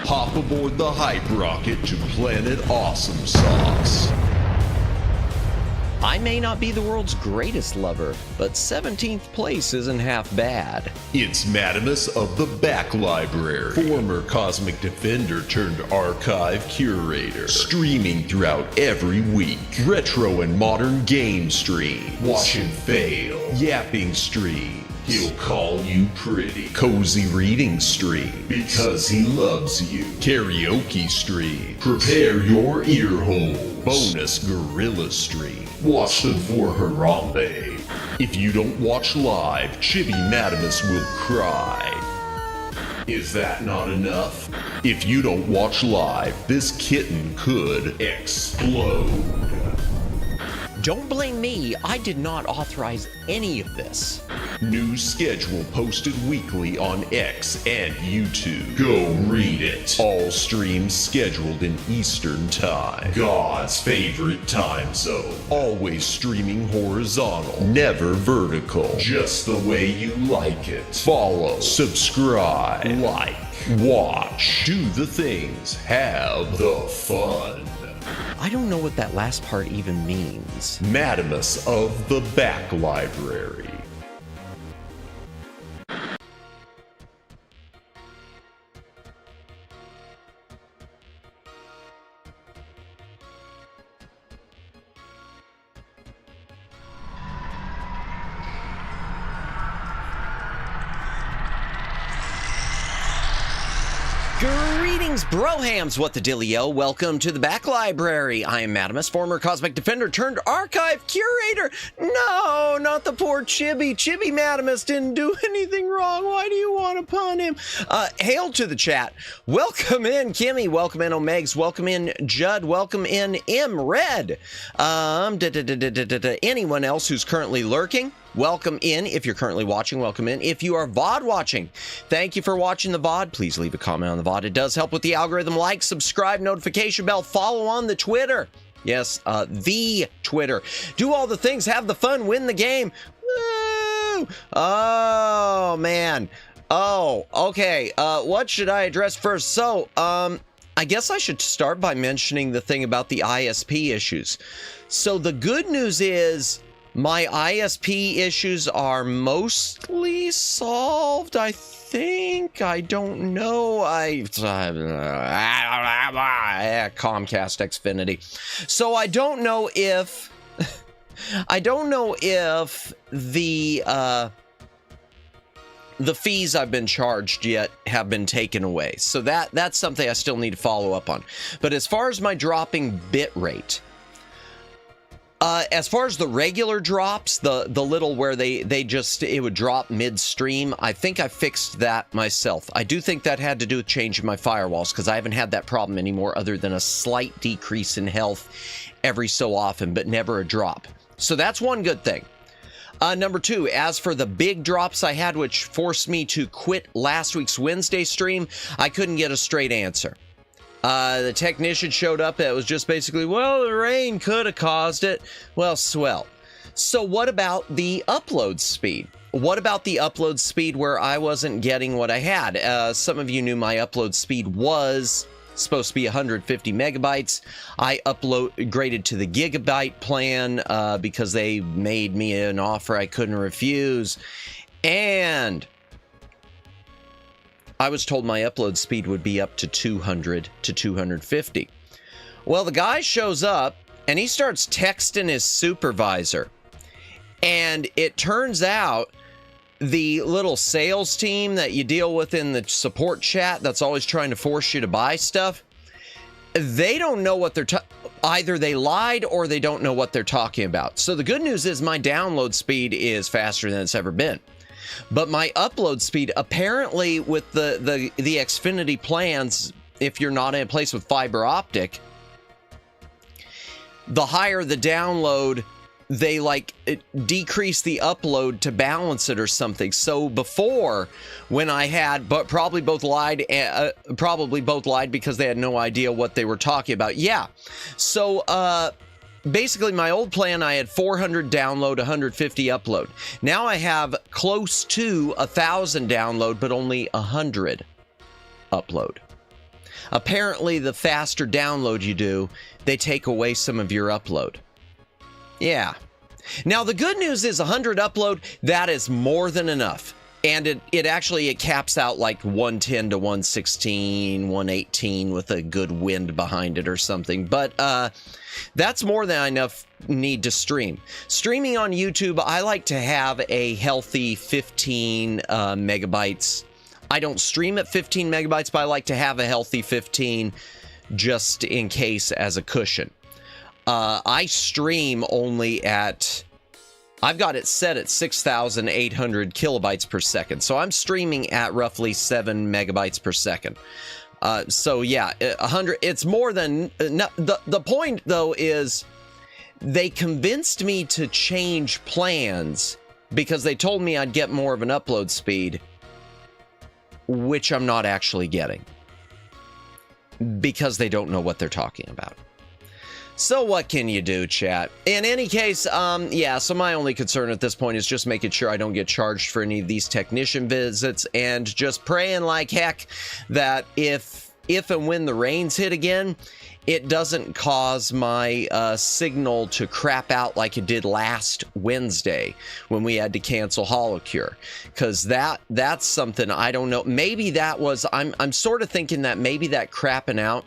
Hop aboard the hype rocket to Planet Awesome Sauce. I may not be the world's greatest lover, but 17th place isn't half bad. It's Madamus of the Back Library, former Cosmic Defender turned archive curator, streaming throughout every week. Retro and modern game stream, watch and fail, yapping stream. He'll call you pretty. Cozy reading stream, because he loves you. Karaoke stream, prepare your ear holes. Bonus gorilla stream, watch them for Harambe. If you don't watch live, Chibi Madamus will cry. Is that not enough? If you don't watch live, this kitten could explode. Don't blame me, I did not authorize any of this. New schedule posted weekly on X and YouTube. Go read it. All streams scheduled in Eastern Time. God's favorite time zone. Always streaming horizontal, never vertical. Just the way you like it. Follow, subscribe, like, watch, do the things, have the fun. I don't know what that last part even means. Madamus of the Back Library. Greetings, brohams, what the dillio? Welcome to the Back Library. I am Madamus, former Cosmic Defender turned archive curator. No, not the poor Chibi. Chibi Madamus didn't do anything wrong. Why do you want to pun him? Hail to the chat. Welcome in, Kimmy. Welcome in, Omegs. Welcome in, Judd. Welcome in, M. Red. Anyone else who's currently lurking? Welcome in. If you're currently watching, welcome in. If you are VOD watching, thank you for watching the VOD. Please leave a comment on the VOD. It does help with the algorithm. Like, subscribe, notification bell, follow on the Twitter. Yes, the Twitter. Do all the things, have the fun, win the game. Woo! Oh, man. Oh, okay. What should I address first? So, I guess I should start by mentioning the thing about the ISP issues. So the good news is, my ISP issues are mostly solved, I think. I don't know. Comcast Xfinity. So I don't know if the fees I've been charged yet have been taken away. So that's something I still need to follow up on. But as far as my dropping bit rate, as far as the regular drops, the little where it would drop midstream, I think I fixed that myself. I do think that had to do with changing my firewalls, because I haven't had that problem anymore other than a slight decrease in health every so often, but never a drop. So that's one good thing. Number two, as for the big drops I had, which forced me to quit last week's Wednesday stream, I couldn't get a straight answer. The technician showed up. It was just basically, well, the rain could have caused it. Well, swell. So what about the upload speed? What about the upload speed where I wasn't getting what I had? Some of you knew my upload speed was supposed to be 150 megabytes. I upgraded to the gigabyte plan because they made me an offer I couldn't refuse. And I was told my upload speed would be up to 200 to 250. Well, the guy shows up and he starts texting his supervisor. And it turns out the little sales team that you deal with in the support chat that's always trying to force you to buy stuff, they don't know what they're either they lied or they don't know what they're talking about. So the good news is my download speed is faster than it's ever been. But my upload speed, apparently with the Xfinity plans, if you're not in a place with fiber optic, the higher the download, they decrease the upload to balance it or something. So before, when I had, but probably both lied because they had no idea what they were talking about. Yeah. So, basically, my old plan, I had 400 download, 150 upload. Now I have close to 1,000 download, but only 100 upload. Apparently, the faster download you do, they take away some of your upload. Yeah. Now, the good news is 100 upload, that is more than enough. And it caps out like 110 to 116, 118 with a good wind behind it or something. But that's more than enough need to stream. Streaming on YouTube, I like to have a healthy 15 megabytes. I don't stream at 15 megabytes, but I like to have a healthy 15 just in case as a cushion. I stream only at... I've got it set at 6,800 kilobytes per second. So I'm streaming at roughly 7 megabytes per second. So yeah, 100, it's more than... No, the point, though, is they convinced me to change plans because they told me I'd get more of an upload speed, which I'm not actually getting because they don't know what they're talking about. So what can you do, chat? In any case, yeah, so my only concern at this point is just making sure I don't get charged for any of these technician visits and just praying like heck that if and when the rains hit again, it doesn't cause my signal to crap out like it did last Wednesday when we had to cancel HoloCure. Because that's something I don't know. Maybe that was, I'm sort of thinking that maybe that crapping out,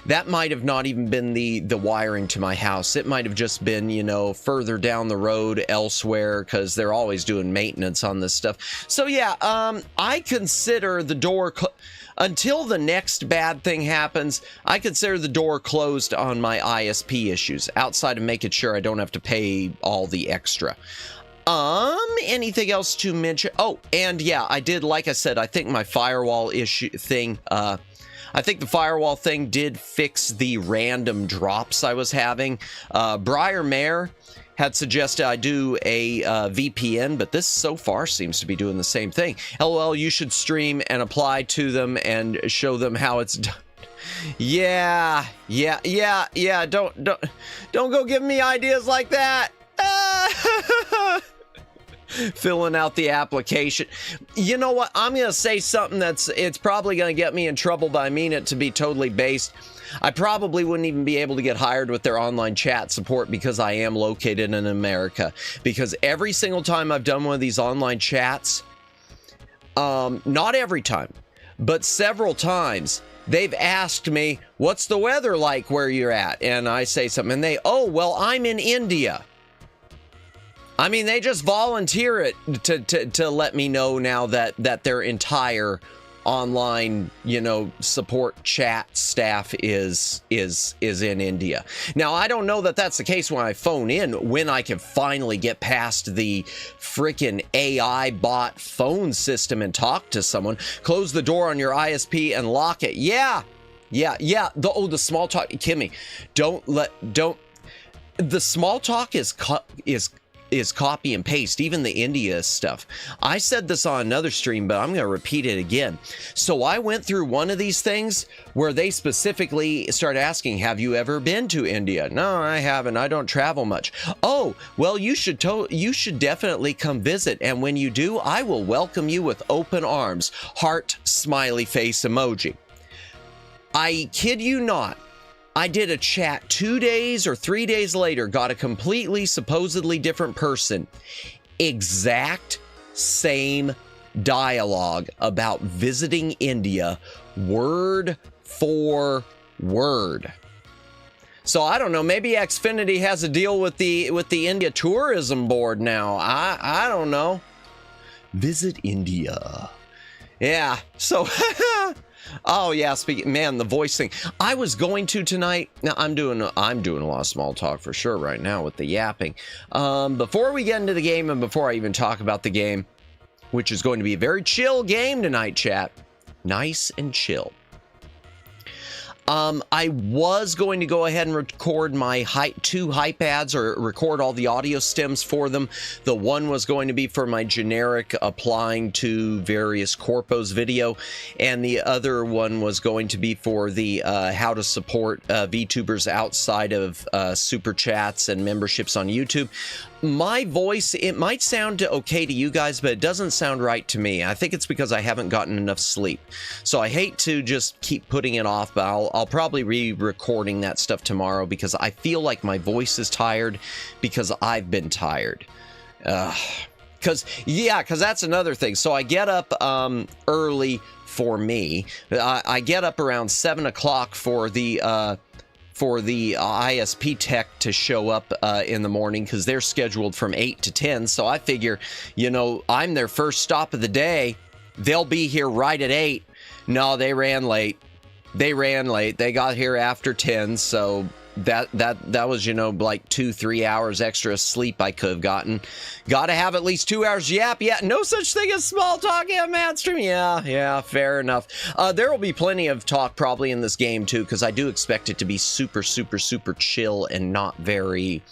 that might have not even been the wiring to my house. It might have just been, you know, further down the road elsewhere because they're always doing maintenance on this stuff. So yeah, I consider the door... Until the next bad thing happens, I consider the door closed on my ISP issues, outside of making sure I don't have to pay all the extra. Anything else to mention? Oh, and yeah, I did, like I said, I think my firewall issue thing, I think the firewall thing did fix the random drops I was having. Briar Mare had suggested I do a VPN, but this so far seems to be doing the same thing. LOL, you should stream and apply to them and show them how it's done. Yeah. Don't go giving me ideas like that. Filling out the application. You know what? I'm going to say something it's probably going to get me in trouble, but I mean it to be totally based. I probably wouldn't even be able to get hired with their online chat support because I am located in America. Because every single time I've done one of these online chats, not every time, but several times, they've asked me, what's the weather like where you're at? And I say something, and they, oh, well, I'm in India. I mean, they just volunteer it to let me know now that their entire online, you know, support chat staff is in India. Now, I don't know that that's the case when I phone in, when I can finally get past the freaking AI bot phone system and talk to someone. Close the door on your ISP and lock it. Yeah. The small talk, Kimmy, the small talk is copy and paste, even the India stuff. I said this on another stream, but I'm going to repeat it again. So I went through one of these things where they specifically started asking, have you ever been to India? No, I haven't. I don't travel much. Oh, well, you should definitely come visit. And when you do, I will welcome you with open arms. Heart, smiley face emoji. I kid you not. I did a chat 2 days or 3 days later, got a completely, supposedly different person. Exact same dialogue about visiting India, word for word. So I don't know, maybe Xfinity has a deal with the India Tourism Board now. I don't know. Visit India. Yeah, so... Oh yeah, speaking, man, the voice thing. I was going to tonight. Now I'm doing a lot of small talk for sure right now with the yapping. Before we get into the game and before I even talk about the game, which is going to be a very chill game tonight, chat. Nice and chill. I was going to go ahead and record my two hype ads, or record all the audio stems for them. The one was going to be for my generic applying to various corpos video, and the other one was going to be for the how to support VTubers outside of super chats and memberships on YouTube. My voice, it might sound okay to you guys, but it doesn't sound right to me. I think it's because I haven't gotten enough sleep. So I hate to just keep putting it off, but I'll probably re-recording that stuff tomorrow, because I feel like my voice is tired because I've been tired. Because that's another thing. So I get up early for me. I get up around 7 o'clock for the ISP tech to show up in the morning, because they're scheduled from 8 to 10. So I figure, you know, I'm their first stop of the day. They'll be here right at 8. No, they ran late. They got here after 10. So that was, you know, like 2-3 hours extra sleep I could have gotten. Gotta have at least 2 hours. Yep, yeah, no such thing as small talk on Madstream. Yeah, fair enough. There will be plenty of talk probably in this game too, because I do expect it to be super chill and not very...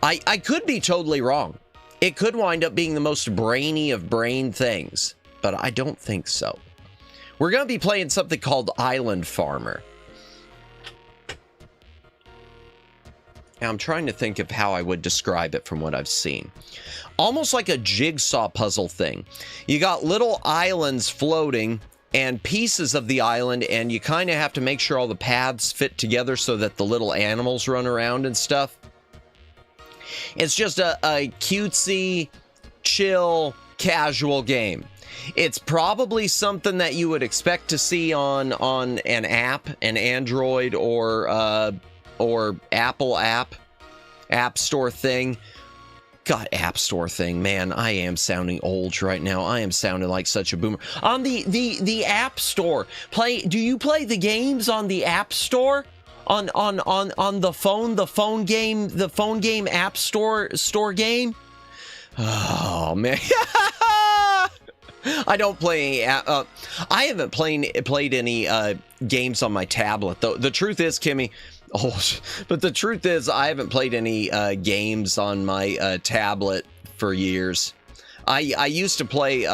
I could be totally wrong. It could wind up being the most brainy of brain things, but I don't think so. We're going to be playing something called Island Farmer. I'm trying to think of how I would describe it from what I've seen. Almost like a jigsaw puzzle thing. You got little islands floating and pieces of the island, and you kind of have to make sure all the paths fit together so that the little animals run around and stuff. It's just a cutesy, chill, casual game. It's probably something that you would expect to see on an app, an Android or Apple app store thing. God, app store thing, man, I am sounding old right now. I am sounding like such a boomer. On the app store, do you play the games on the app store? On the phone game app store game? Oh man. I don't play any I haven't played any games on my tablet though. The truth is, Kimmy, but the truth is, I haven't played any games on my tablet for years. I used to play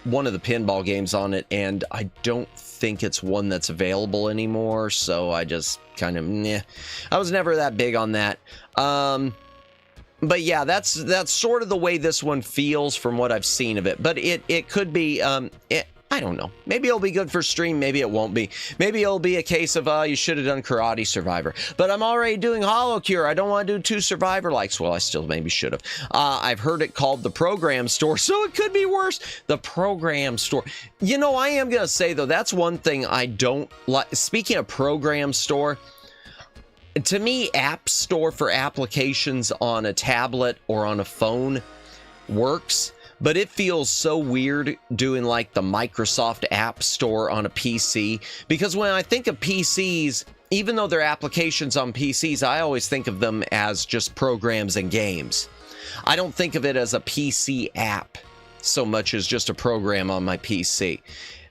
one of the pinball games on it, and I don't think it's one that's available anymore, so I just kind of, I was never that big on that. But yeah, that's sort of the way this one feels from what I've seen of it. But it could be, I don't know. Maybe it'll be good for stream. Maybe it won't be. Maybe it'll be a case of, you should have done Karate Survivor. But I'm already doing Hollow Cure. I don't want to do 2 Survivor likes. Well, I still maybe should have. I've heard it called the Program Store, so it could be worse. The Program Store. You know, I am going to say, though, that's one thing I don't like. Speaking of Program Store, to me, App Store for applications on a tablet or on a phone works. But it feels so weird doing like the Microsoft App Store on a PC, because when I think of PCs, even though they're applications on PCs, I always think of them as just programs and games. I don't think of it as a PC app so much as just a program on my PC.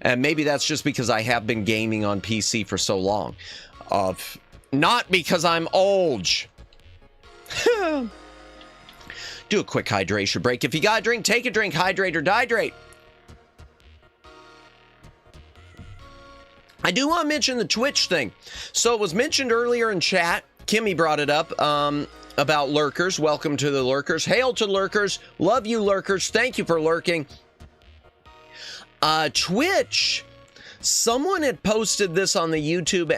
And maybe that's just because I have been gaming on PC for so long. Not because I'm old. Do a quick hydration break. If you got a drink, take a drink, hydrate or dehydrate. I do want to mention the Twitch thing. So it was mentioned earlier in chat. Kimmy brought it up about lurkers. Welcome to the lurkers. Hail to lurkers. Love you, lurkers. Thank you for lurking. Twitch. Someone had posted this on the YouTube,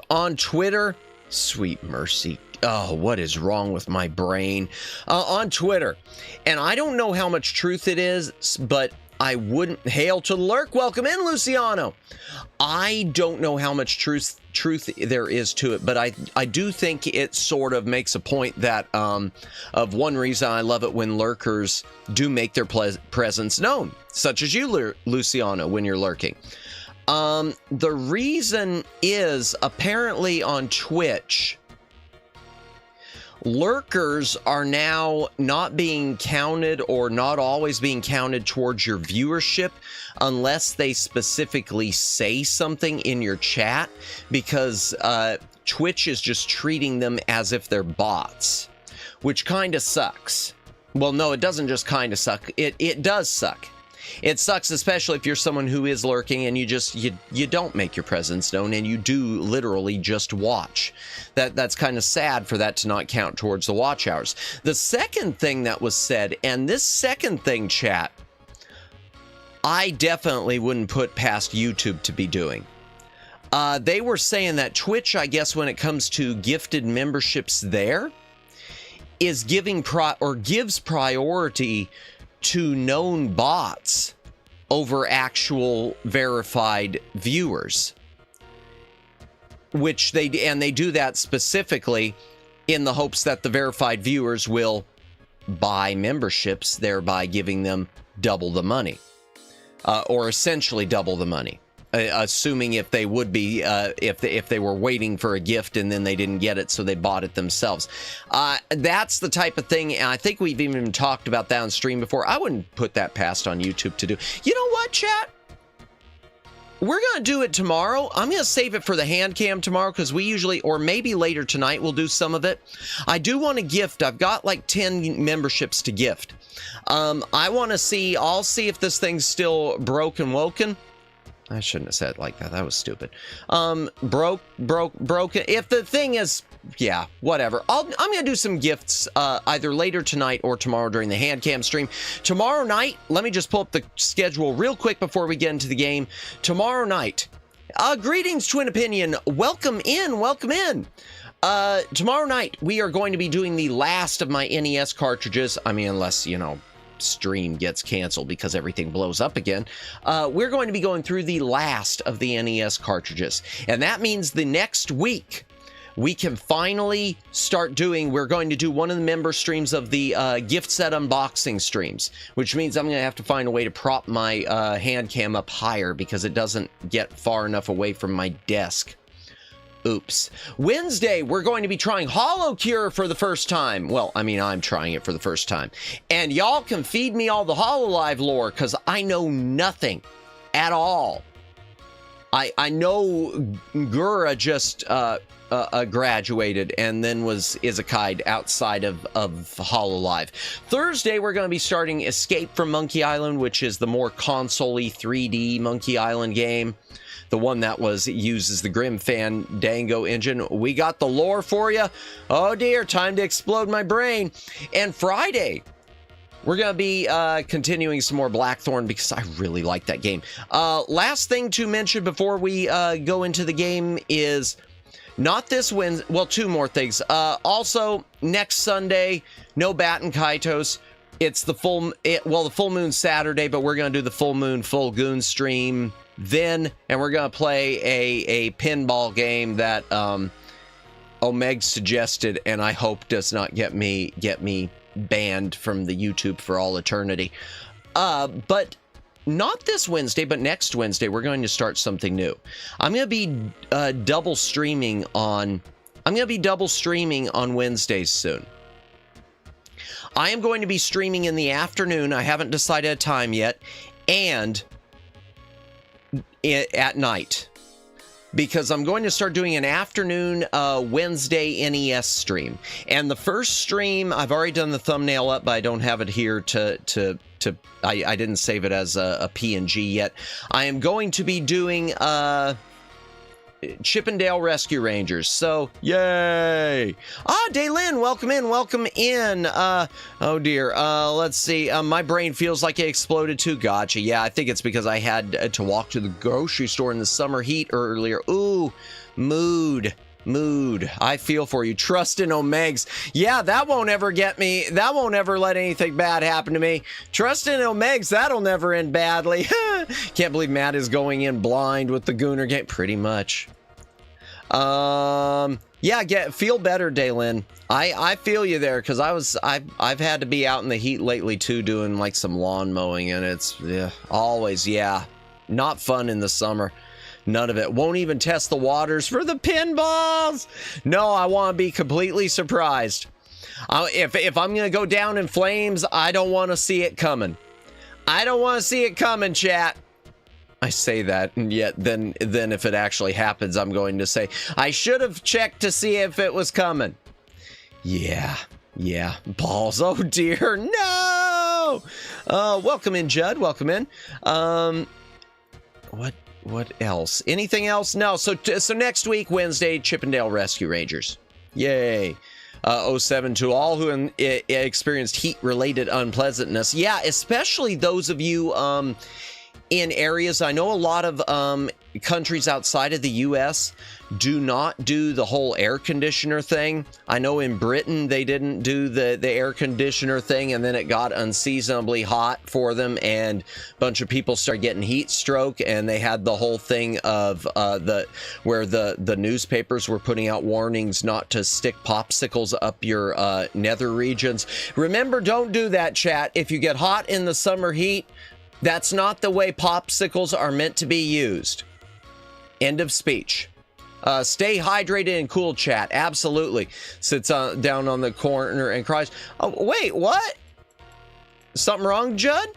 on Twitter. Sweet mercy. Oh, what is wrong with my brain? On Twitter. And I don't know how much truth it is, but I wouldn't... Hail to the lurk. Welcome in, Luciano. I don't know how much truth there is to it, but I do think it sort of makes a point that of one reason I love it when lurkers do make their presence known, such as you, Luciano, when you're lurking. The reason is apparently on Twitch, Lurkers are now not being counted or not always being counted towards your viewership unless they specifically say something in your chat, because Twitch is just treating them as if they're bots, which kind of sucks. Well, no, it doesn't just kind of suck. It does suck. It sucks, especially if you're someone who is lurking and you don't make your presence known and you do literally just watch. That's kind of sad for that to not count towards the watch hours. The second thing that was said, and this second thing, chat, I definitely wouldn't put past YouTube to be doing. They were saying that Twitch, I guess, when it comes to gifted memberships there, is gives priority to known bots over actual verified viewers, which they do that specifically in the hopes that the verified viewers will buy memberships, thereby giving them double the money, or essentially double the money. Assuming if they would be, if they were waiting for a gift and then they didn't get it, so they bought it themselves. That's the type of thing, and I think we've even talked about that on stream before. I wouldn't put that past on YouTube to do. You know what, chat? We're going to do it tomorrow. I'm going to save it for the hand cam tomorrow, because we usually, or maybe later tonight, we'll do some of it. I do want to gift. I've got like 10 memberships to gift. I want to see, I'll see if this thing's still broken woken. I shouldn't have said it like that. That was stupid. Broken. If the thing is, yeah, whatever. I'm going to do some gifts either later tonight or tomorrow during the hand cam stream. Tomorrow night, let me just pull up the schedule real quick before we get into the game. Tomorrow night, greetings, Twin Opinion. Welcome in. Welcome in. Tomorrow night, we are going to be doing the last of my NES cartridges. I mean, unless, you know, stream gets canceled because everything blows up again. We're going to be going through the last of the NES cartridges, and that means the next week we can finally start doing, we're going to do one of the member streams of the gift set unboxing streams, which means I'm going to have to find a way to prop my hand cam up higher because it doesn't get far enough away from my desk. Oops. Wednesday, we're going to be trying Hollow Cure for the first time. Well, I mean, I'm trying it for the first time. And y'all can feed me all the HoloLive lore, because I know nothing at all. I know Gura just graduated and then was Izakai'd outside of HoloLive. Thursday, we're going to be starting Escape from Monkey Island, which is the more console-y 3D Monkey Island game. The one that uses the Grim Fandango engine. We got the lore for you. Oh dear, time to explode my brain. And Friday, we're going to be continuing some more Blackthorn because I really like that game. Last thing to mention before we go into the game is not this Wednesday. Well, two more things. Also, next Sunday, no Bat and Kaitos. It's the full moon Saturday, but we're going to do the full moon full goon stream then, and we're gonna play a pinball game that Omeg suggested, and I hope does not get me banned from the YouTube for all eternity. But not this Wednesday, but next Wednesday we're going to start something new. I'm gonna be double streaming on Wednesdays soon. I am going to be streaming in the afternoon. I haven't decided a time yet, and at night, because I'm going to start doing an afternoon Wednesday NES stream. And the first stream, I've already done the thumbnail up, but I don't have it here I didn't save it as a PNG yet. I am going to be doing Chippendale Rescue Rangers. So, yay! Daylin, welcome in, welcome in. Oh dear, let's see. My brain feels like it exploded too. Gotcha. Yeah, I think it's because I had to walk to the grocery store in the summer heat earlier. Ooh, mood. I feel for you. Trust in Omegs. Yeah, that won't ever get me. That won't ever let anything bad happen to me. Trust in Omegs. That'll never end badly. Can't believe Matt is going in blind with the Gooner game. Pretty much. Yeah, feel better, Daylin. I feel you there, because I've had to be out in the heat lately too, doing like some lawn mowing, and it's always not fun in the summer. None of it. Won't even test the waters for the pinballs. No, I want to be completely surprised. If I'm going to go down in flames, I don't want to see it coming. I don't want to see it coming, chat. I say that, and yet then if it actually happens, I'm going to say, I should have checked to see if it was coming. Yeah, balls. Oh, dear, no! Welcome in, Judd. Welcome in. What else? Anything else? No. So next week, Wednesday, Chippendale Rescue Rangers. Yay. 07 to all who experienced heat-related unpleasantness. Yeah, especially those of you in areas. I know a lot of countries outside of the U.S. do not do the whole air conditioner thing. I know in Britain they didn't do the air conditioner thing, and then it got unseasonably hot for them, and a bunch of people started getting heat stroke, and they had the whole thing of where the newspapers were putting out warnings not to stick popsicles up your nether regions. Remember, don't do that, chat. If you get hot in the summer heat, that's not the way popsicles are meant to be used. End of speech. Stay hydrated and cool, chat. Absolutely. Sits down on the corner and cries. Oh, wait, what? Something wrong, Judd?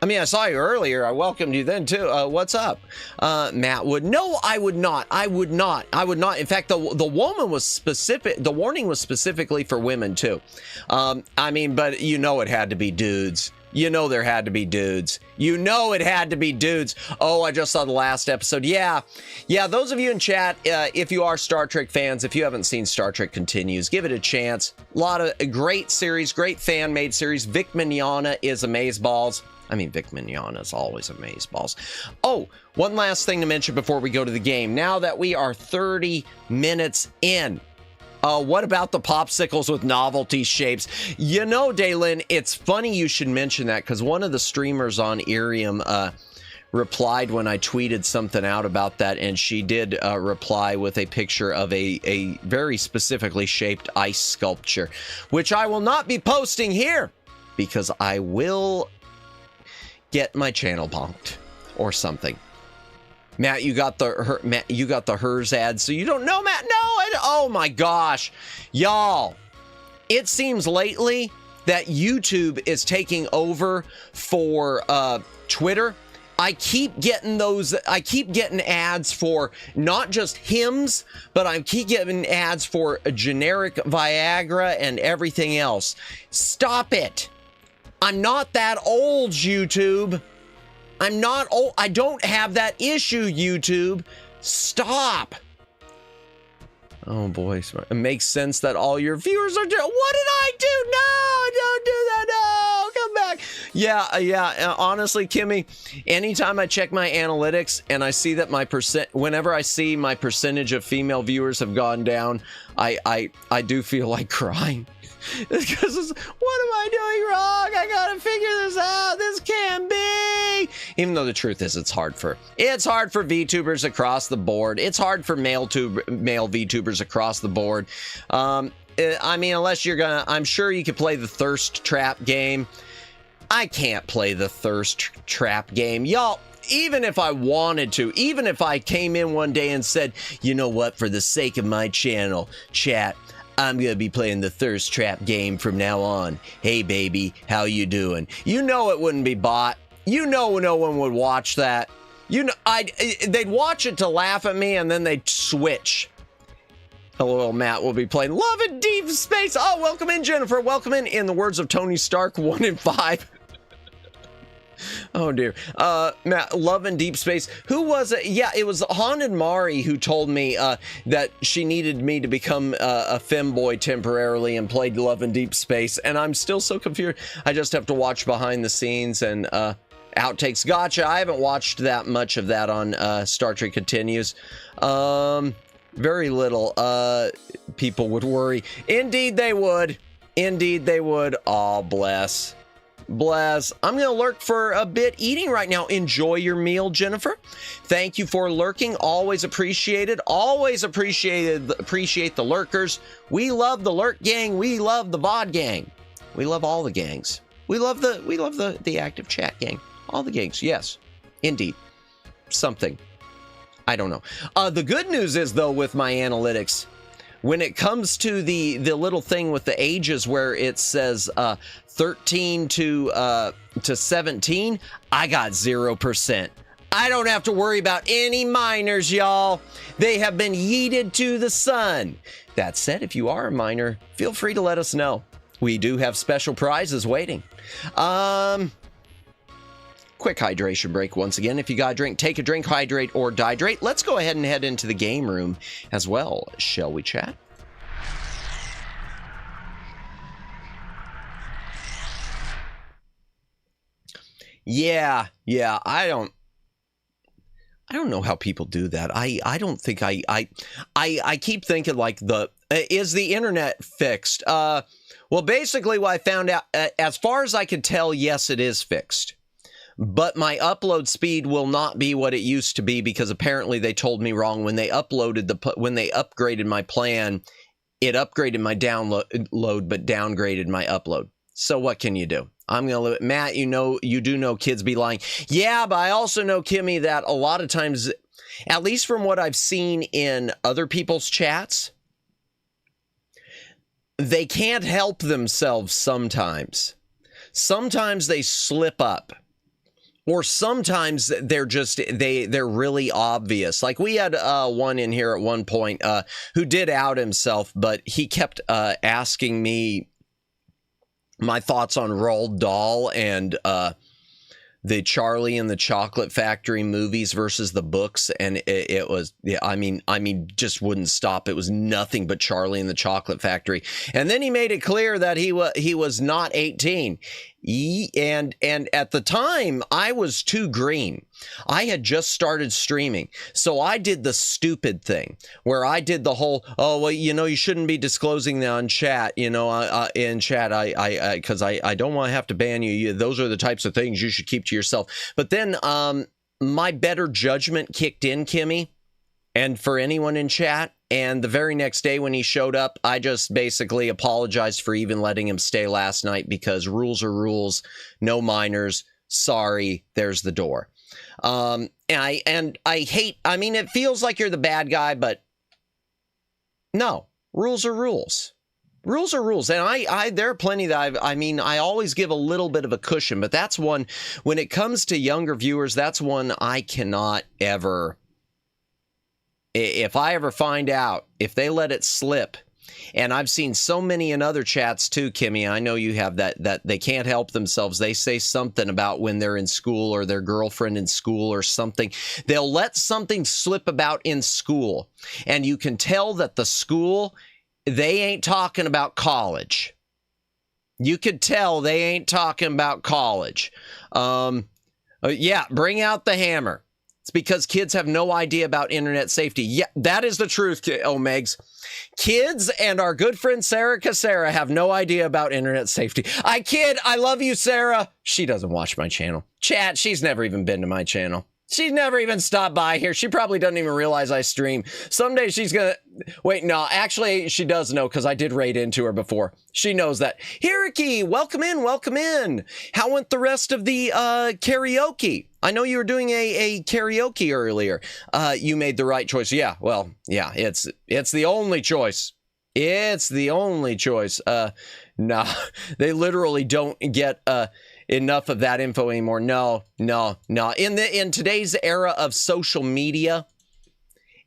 I mean, I saw you earlier. I welcomed you then, too. What's up? Matt would. No, I would not. I would not. In fact, the woman was specific. The warning was specifically for women, too. I mean, but you know it had to be dudes. You know there had to be dudes. You know it had to be dudes. Oh, I just saw the last episode. Yeah, those of you in chat, if you are Star Trek fans, if you haven't seen Star Trek Continues, give it a chance. A lot of great series, great fan-made series. Vic Mignogna is amazeballs. I mean, Vic Mignogna is always amazeballs. Oh, one last thing to mention before we go to the game. Now that we are 30 minutes in, what about the popsicles with novelty shapes? You know, Daylin, it's funny you should mention that, because one of the streamers on Irium replied when I tweeted something out about that, and she did reply with a picture of a very specifically shaped ice sculpture, which I will not be posting here, because I will get my channel bonked or something. Matt, you got the hers ad, so you don't know, Matt. No, oh my gosh, y'all! It seems lately that YouTube is taking over for Twitter. I keep getting ads for not just hymns, but I keep getting ads for a generic Viagra and everything else. Stop it! I'm not that old, YouTube. I'm not old. I don't have that issue, YouTube. Stop. Oh boy, it makes sense that all your viewers are doing. What did I do? No, don't do that. No, come back. Yeah. Honestly, Kimmy, anytime I check my analytics and I see that whenever I see my percentage of female viewers have gone down, I do feel like crying. Because what am I doing wrong? I gotta figure this out. This can't be. Even though the truth is, it's hard for VTubers across the board. It's hard for male VTubers across the board. I mean, unless you're gonna, I'm sure you could play the thirst trap game. I can't play the thirst trap game, y'all. Even if I wanted to, even if I came in one day and said, you know what, for the sake of my channel, chat, I'm gonna be playing the thirst trap game from now on. Hey baby, how you doing? You know it wouldn't be bought. You know no one would watch that. You know they'd watch it to laugh at me, and then they'd switch. Hello, Matt will be playing Love in Deep Space. Oh, welcome in, Jennifer. Welcome in the words of Tony Stark, 1 in 5. Oh dear. Matt, Love in Deep Space. Who was it? Yeah, it was Haunted Mari who told me that she needed me to become a femboy temporarily and played Love in Deep Space, and I'm still so confused. I just have to watch behind the scenes and outtakes. Gotcha. I haven't watched that much of that on Star Trek Continues. Very little. People would worry. Indeed they would. Indeed they would. Aw, bless. Bless. I'm going to lurk for a bit eating right now. Enjoy your meal, Jennifer. Thank you for lurking. Always appreciated. Always appreciate the lurkers. We love the lurk gang. We love the VOD gang. We love all the gangs. We love the active chat gang. All the gangs. Yes, indeed. Something. I don't know. The good news is, though, with my analytics, when it comes to the little thing with the ages where it says 13 to 17, I got 0%. I don't have to worry about any minors, y'all. They have been yeeted to the sun. That said, if you are a minor, feel free to let us know. We do have special prizes waiting. Quick hydration break once again. If you got a drink, take a drink, hydrate, or dihydrate. Let's go ahead and head into the game room as well. Shall we chat? Yeah, I don't know how people do that. I don't think I keep thinking like is the internet fixed? Well, basically what I found out, as far as I could tell, yes, it is fixed. But my upload speed will not be what it used to be because apparently they told me wrong when they upgraded my plan. It upgraded my download but downgraded my upload. So what can you do? I'm going to live it. Matt, you do know kids be lying. Yeah, but I also know, Kimmy, that a lot of times, at least from what I've seen in other people's chats, they can't help themselves sometimes. Sometimes they slip up. Or sometimes they're really obvious. Like we had one in here at one point who did out himself, but he kept asking me my thoughts on Roald Dahl and the Charlie and the Chocolate Factory movies versus the books, and it was, yeah, I mean, just wouldn't stop. It was nothing but Charlie and the Chocolate Factory, and then he made it clear that he was not 18. And at the time, I was too green. I had just started streaming. So I did the stupid thing where I did the whole, oh, well, you shouldn't be disclosing that on chat. In chat, because I don't want to have to ban you. Those are the types of things you should keep to yourself. But then my better judgment kicked in, Kimmy, and for anyone in chat. And the very next day when he showed up, I just basically apologized for even letting him stay last night because rules are rules. No minors. Sorry, there's the door. And I hate, it feels like you're the bad guy, but no, rules are rules. Rules are rules. And there are plenty that I always give a little bit of a cushion, but that's one, when it comes to younger viewers, that's one I cannot ever. If I ever find out, if they let it slip, and I've seen so many in other chats too, Kimmy, I know you have that they can't help themselves. They say something about when they're in school or their girlfriend in school or something. They'll let something slip about in school, and you can tell that the school, they ain't talking about college. You could tell they ain't talking about college. Yeah, bring out the hammer. It's because kids have no idea about internet safety. Yeah, that is the truth, Omegs. Kids and our good friend Sarah Casera have no idea about internet safety. I kid. I love you, Sarah. She doesn't watch my channel. Chat, she's never even been to my channel. She's never even stopped by here. She probably doesn't even realize I stream. Someday she's gonna... Wait, no, actually, she does know because I did raid into her before. She knows that. Hiriki, welcome in, welcome in. How went the rest of the karaoke? I know you were doing a karaoke earlier. You made the right choice. Yeah, well, yeah, it's the only choice. It's the only choice. Nah, they literally don't get... enough of that info anymore. No. In today's era of social media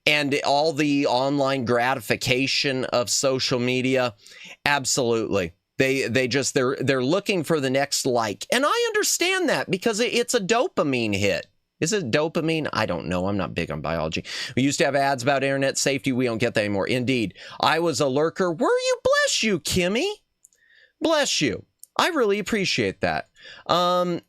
and all the online gratification of social media, absolutely. They're looking for the next like. And I understand that because it's a dopamine hit. Is it dopamine? I don't know. I'm not big on biology. We used to have ads about internet safety. We don't get that anymore. Indeed. I was a lurker. Were you? Bless you, Kimmy. Bless you. I really appreciate that. Hello.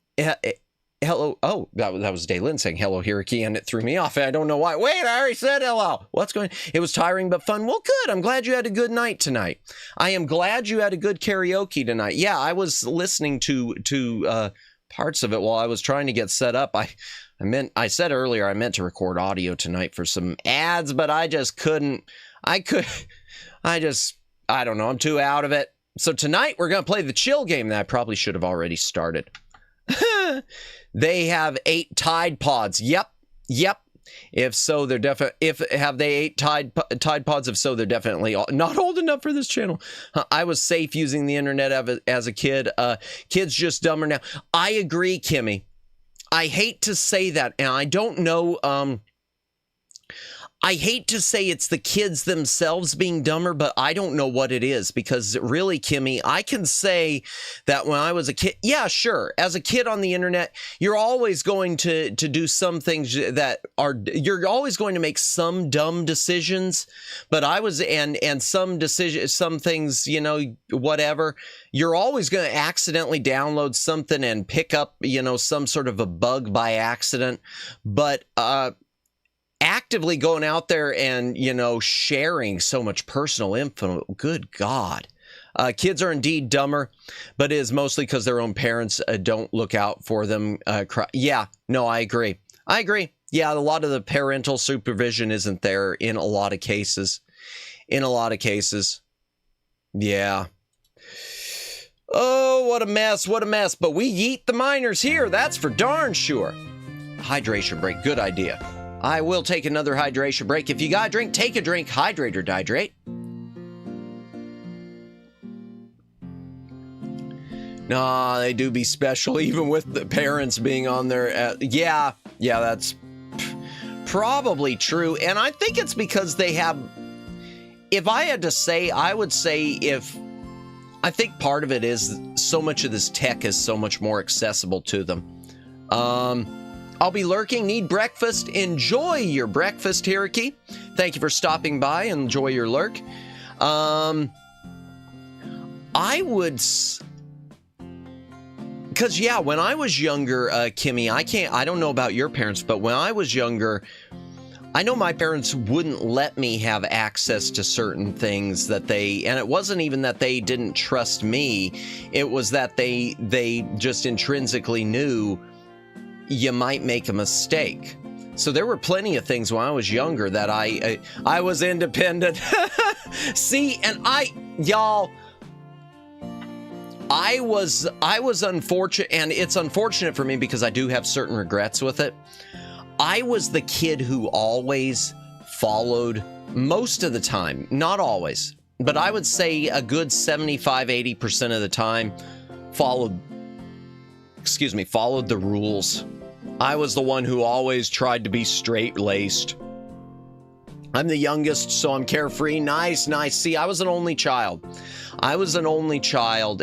Oh, that was Daylin saying hello, Hiriki, and it threw me off. I don't know why. Wait, I already said hello. What's going on? It was tiring but fun. Well, good. I'm glad you had a good night tonight. I am glad you had a good karaoke tonight. Yeah, I was listening to parts of it while I was trying to get set up. I said earlier I meant to record audio tonight for some ads, but I just couldn't. I don't know. I'm too out of it. So tonight we're going to play the chill game that I probably should have already started. They have 8 Tide Pods. Yep. If so, they're definitely. If have they ate Tide Pods? If so, they're definitely not old enough for this channel. I was safe using the internet as a kid. Kids just dumber now. I agree, Kimmy. I hate to say that, and I don't know. I hate to say it's the kids themselves being dumber, but I don't know what it is, because really, Kimmy, I can say that when I was a kid, yeah, sure. As a kid on the internet, you're always going to do some things that are, you're always going to make some dumb decisions, but I was, and some decisions, some things, you know, whatever, you're always going to accidentally download something and pick up, you know, some sort of a bug by accident. But, actively going out there and, you know, sharing so much personal info. Good God. Kids are indeed dumber, but it is mostly because their own parents don't look out for them. Yeah, no, I agree. I agree. Yeah, a lot of the parental supervision isn't there in a lot of cases. In a lot of cases. Yeah. Oh, what a mess. What a mess. But we yeet the miners here. That's for darn sure. Hydration break. Good idea. I will take another hydration break. If you got a drink, take a drink. Hydrate or dehydrate. Nah, they do be special, even with the parents being on there. Yeah, that's probably true. And I think it's because they have, if I had to say, I would say I think part of it is so much of this tech is so much more accessible to them. I'll be lurking. Need breakfast? Enjoy your breakfast, Hiraki. Thank you for stopping by. Enjoy your lurk. I would, because yeah, when I was younger, Kimmy, I don't know about your parents, but when I was younger, I know my parents wouldn't let me have access to certain things and it wasn't even that they didn't trust me. It was that they just intrinsically knew you might make a mistake. So there were plenty of things when I was younger that I was independent. See, and y'all, I was unfortunate, and it's unfortunate for me because I do have certain regrets with it. I was the kid who always followed, most of the time, not always, but I would say a good 75-80% of the time followed the rules. I was the one who always tried to be straight-laced. I'm the youngest, so I'm carefree. Nice. See, I was an only child.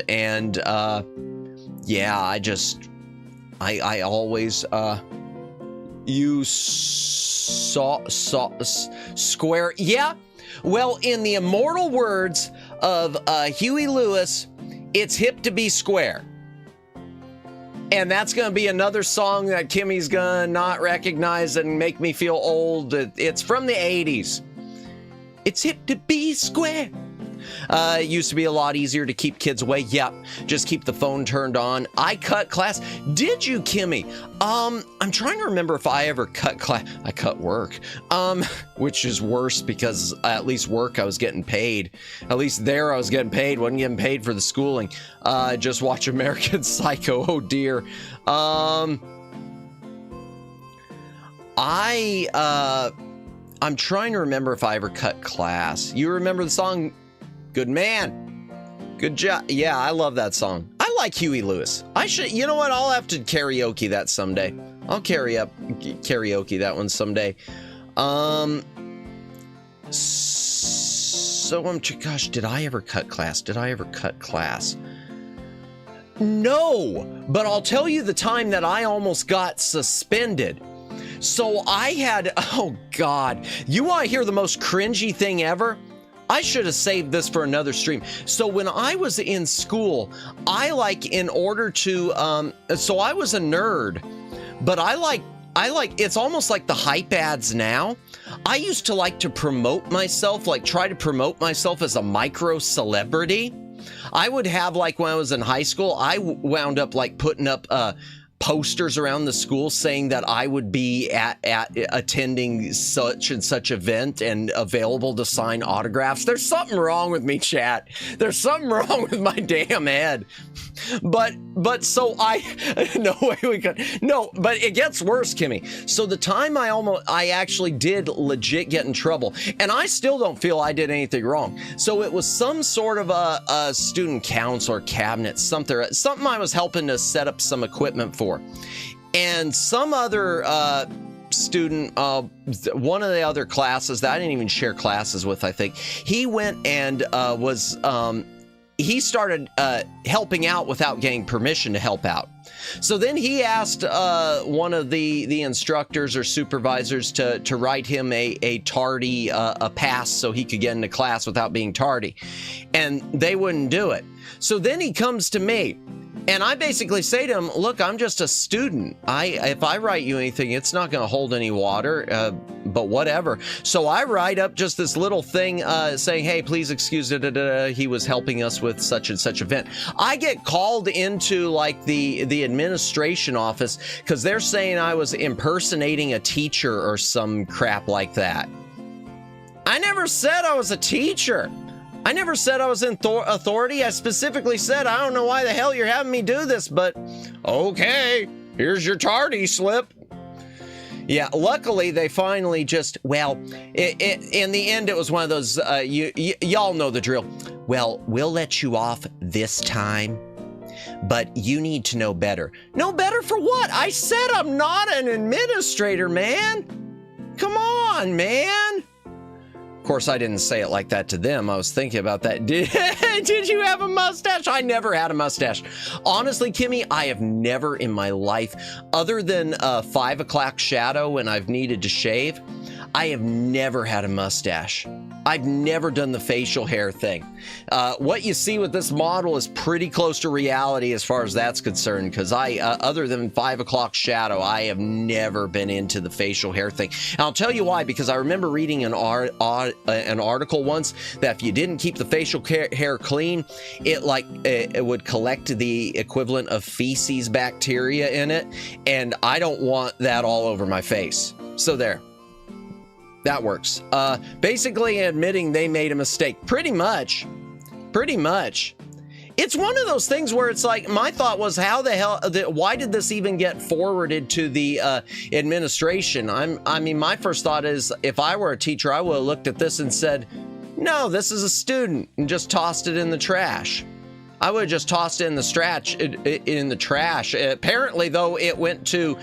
And yeah, I always use square. Yeah, well, in the immortal words of Huey Lewis, it's hip to be square. And that's going to be another song that Kimmy's going to not recognize and make me feel old. It's from the 80s. It's hip to be square. It used to be a lot easier to keep kids away. Yep, just keep the phone turned on. I cut class. Did you, Kimmy? I'm trying to remember if I ever cut class. I cut work, which is worse because at least work I was getting paid. At least there I was getting paid. Wasn't getting paid for the schooling. Just watch American Psycho. Oh dear. I'm trying to remember if I ever cut class. You remember the song? Good man. Good job. Yeah, I love that song. I like Huey Lewis. You know what? I'll have to karaoke that someday. I'll karaoke that one someday. So gosh, did I ever cut class? No, but I'll tell you the time that I almost got suspended. So I had, oh God, you want to hear the most cringy thing ever? I should have saved this for another stream. So when I was in school, in order to, so I was a nerd, but I like, it's almost like the hype ads now. I used to like to promote myself, try to promote myself as a micro celebrity. I would have, when I was in high school, I wound up putting up posters around the school saying that I would be at attending such and such event and available to sign autographs. There's something wrong with me, chat. There's something wrong with my damn head. But so no way we could. No, but it gets worse, Kimmy. So the time I actually did legit get in trouble, and I still don't feel I did anything wrong. So it was some sort of a student council or cabinet, something I was helping to set up some equipment for. And some other student, one of the other classes that I didn't even share classes with, I think, he went and he started helping out without getting permission to help out. So then he asked one of the instructors or supervisors to write him a tardy a pass so he could get into class without being tardy. And they wouldn't do it. So then he comes to me. And I basically say to him, look, I'm just a student. If I write you anything, it's not going to hold any water, but whatever. So I write up just this little thing saying, hey, please excuse it. He was helping us with such and such event. I get called into like the administration office because they're saying I was impersonating a teacher or some crap like that. I never said I was a teacher. I never said I was in authority. I specifically said, I don't know why the hell you're having me do this, but okay, here's your tardy slip. Yeah, luckily they finally just, well, in the end, it was one of those, y'all know the drill. Well, we'll let you off this time, but you need to know better. Know better for what? I said I'm not an administrator, man. Come on, man. Of course, I didn't say it like that to them. I was thinking about that. Did you have a mustache? I never had a mustache. Honestly, Kimmy, I have never in my life, other than 5 o'clock shadow when I've needed to shave, I have never had a mustache. I've never done the facial hair thing. What you see with this model is pretty close to reality as far as that's concerned, because other than 5 o'clock shadow, I have never been into the facial hair thing. And I'll tell you why, because I remember reading an article once that if you didn't keep the facial hair clean, it would collect the equivalent of feces bacteria in it, and I don't want that all over my face. So there. That works. Basically admitting they made a mistake. Pretty much. It's one of those things where it's like, my thought was, how the hell, why did this even get forwarded to the administration? I mean, my first thought is, if I were a teacher, I would have looked at this and said, no, this is a student, and just tossed it in the trash. I would have just tossed it in the trash. Apparently, though, it went to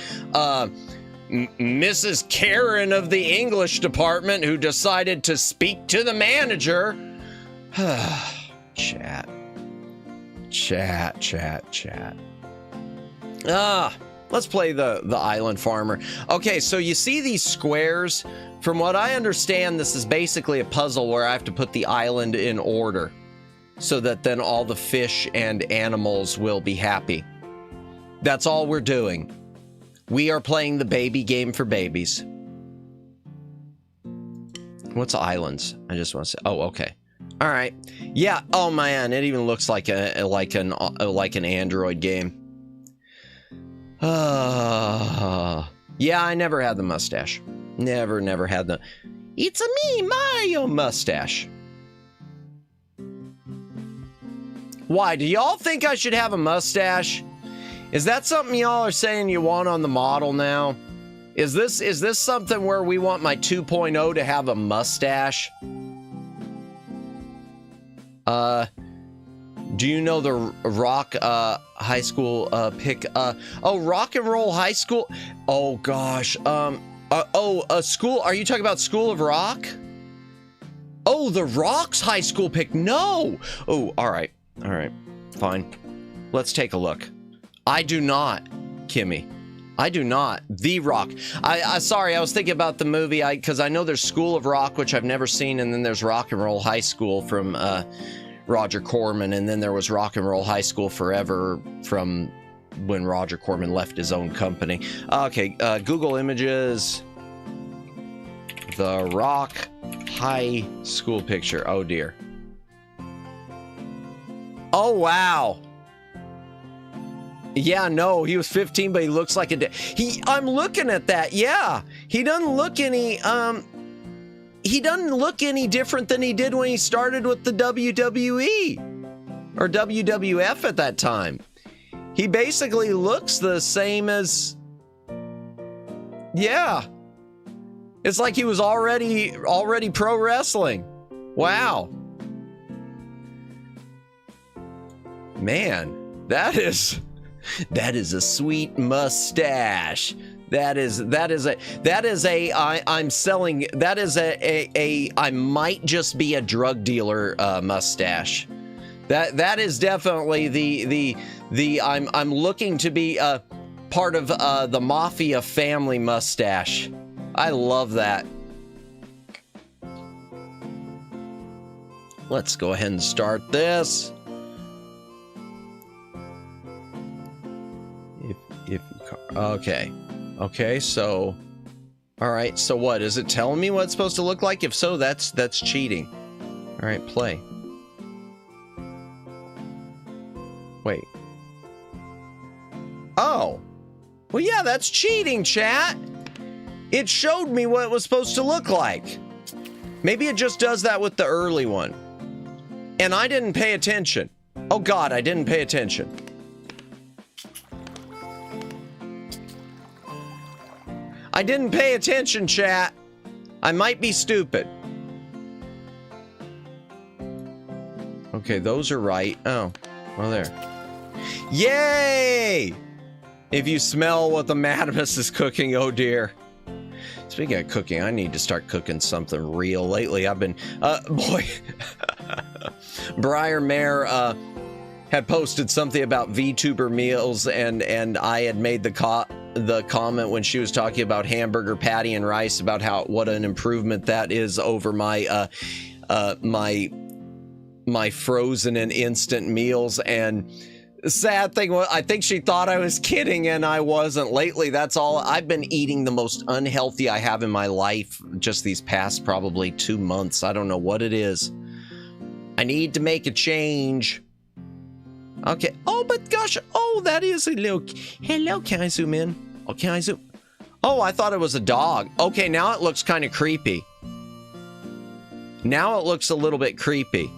Mrs. Karen of the English department, who decided to speak to the manager. Chat. Let's play the island farmer. Okay, so you see these squares? From what I understand, this is basically a puzzle where I have to put the island in order so that then all the fish and animals will be happy. That's all we're doing. We are playing the baby game for babies. What's islands? I just want to say. Oh, okay. All right. Yeah. Oh man, it even looks like an Android game. Yeah, I never had the mustache. Never had the. It's a me, Mario mustache. Why do y'all think I should have a mustache? Is that something y'all are saying you want on the model now? Is this something where we want my 2.0 to have a mustache? Do you know the Rock high school pick? Oh, Rock and Roll High School. Oh gosh. A school. Are you talking about School of Rock? Oh, the Rock's high school pick. No. Oh, all right. Fine. Let's take a look. I do not, Kimmy. I do not. The Rock. Sorry, I was thinking about the movie, because I know there's School of Rock, which I've never seen, and then there's Rock and Roll High School from Roger Corman, and then there was Rock and Roll High School Forever from when Roger Corman left his own company. Okay, Google Images. The Rock High School picture. Oh, dear. Oh, wow. Yeah, no, he was 15, but he looks like a... I'm looking at that, yeah. He doesn't look any different than he did when he started with the WWE or WWF at that time. He basically looks the same as... Yeah. It's like he was already pro wrestling. Wow. Man, that is a sweet mustache. I might just be a drug dealer mustache. That is definitely the I'm looking to be part of the mafia family mustache. I love that. Let's go ahead and start this. Okay, so all right, so what is it telling me what it's supposed to look like? If so, that's cheating. All right, play. Wait. Oh. Well, yeah, that's cheating, chat. It showed me what it was supposed to look like. Maybe it just does that with the early one. And I didn't pay attention. Oh God, I didn't pay attention. I didn't pay attention, chat. I might be stupid. Okay, those are right. Oh, well there. Yay! If you smell what the madness is cooking, oh dear. Speaking of cooking, I need to start cooking something real. Lately, I've been, boy, Briar Mare had posted something about VTuber meals, and I had made the comment when she was talking about hamburger patty and rice about what an improvement that is over my my frozen and instant meals. And the sad thing was, I think she thought I was kidding, and I wasn't. Lately, that's all. I've been eating the most unhealthy I have in my life just these past probably 2 months. I don't know what it is. I need to make a change. Okay. Oh, but gosh. Oh, that is a little... Hello, can I zoom in? Oh, can I zoom? Oh, I thought it was a dog. Okay, now it looks kind of creepy. Now it looks a little bit creepy.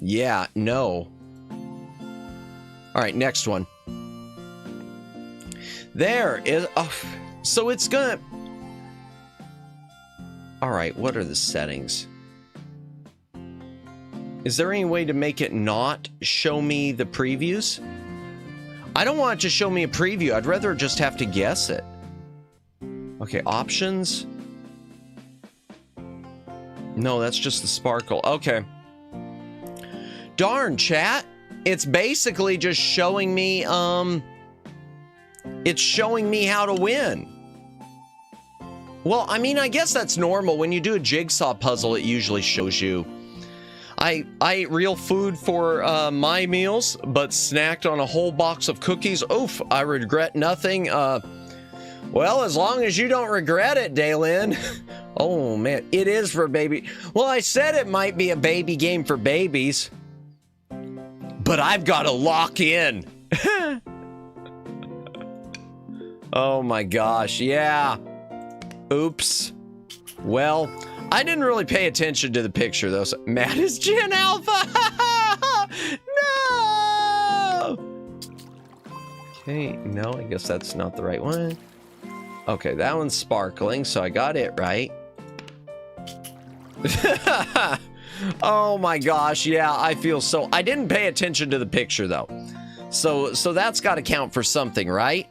Yeah, no. All right, next one. There is... Oh, so it's gonna... All right, what are the settings? Is there any way to make it not show me the previews? I don't want it to show me a preview. I'd rather just have to guess it. Okay, options. No, that's just the sparkle. Okay. Darn, chat. It's basically just showing me, it's showing me how to win. Well, I mean, I guess that's normal. When you do a jigsaw puzzle, it usually shows you. I ate real food for my meals, but snacked on a whole box of cookies. Oof, I regret nothing. Well, as long as you don't regret it, Daylin. Oh, man, it is for baby. Well, I said it might be a baby game for babies. But I've got to lock in. Oh my gosh, yeah. Oops. Well, I didn't really pay attention to the picture though. So, Matt is Gen Alpha. No. Okay, no, I guess that's not the right one. Okay, that one's sparkling, so I got it right. Oh my gosh, yeah, I feel so... I didn't pay attention to the picture, though. So that's got to count for something, right?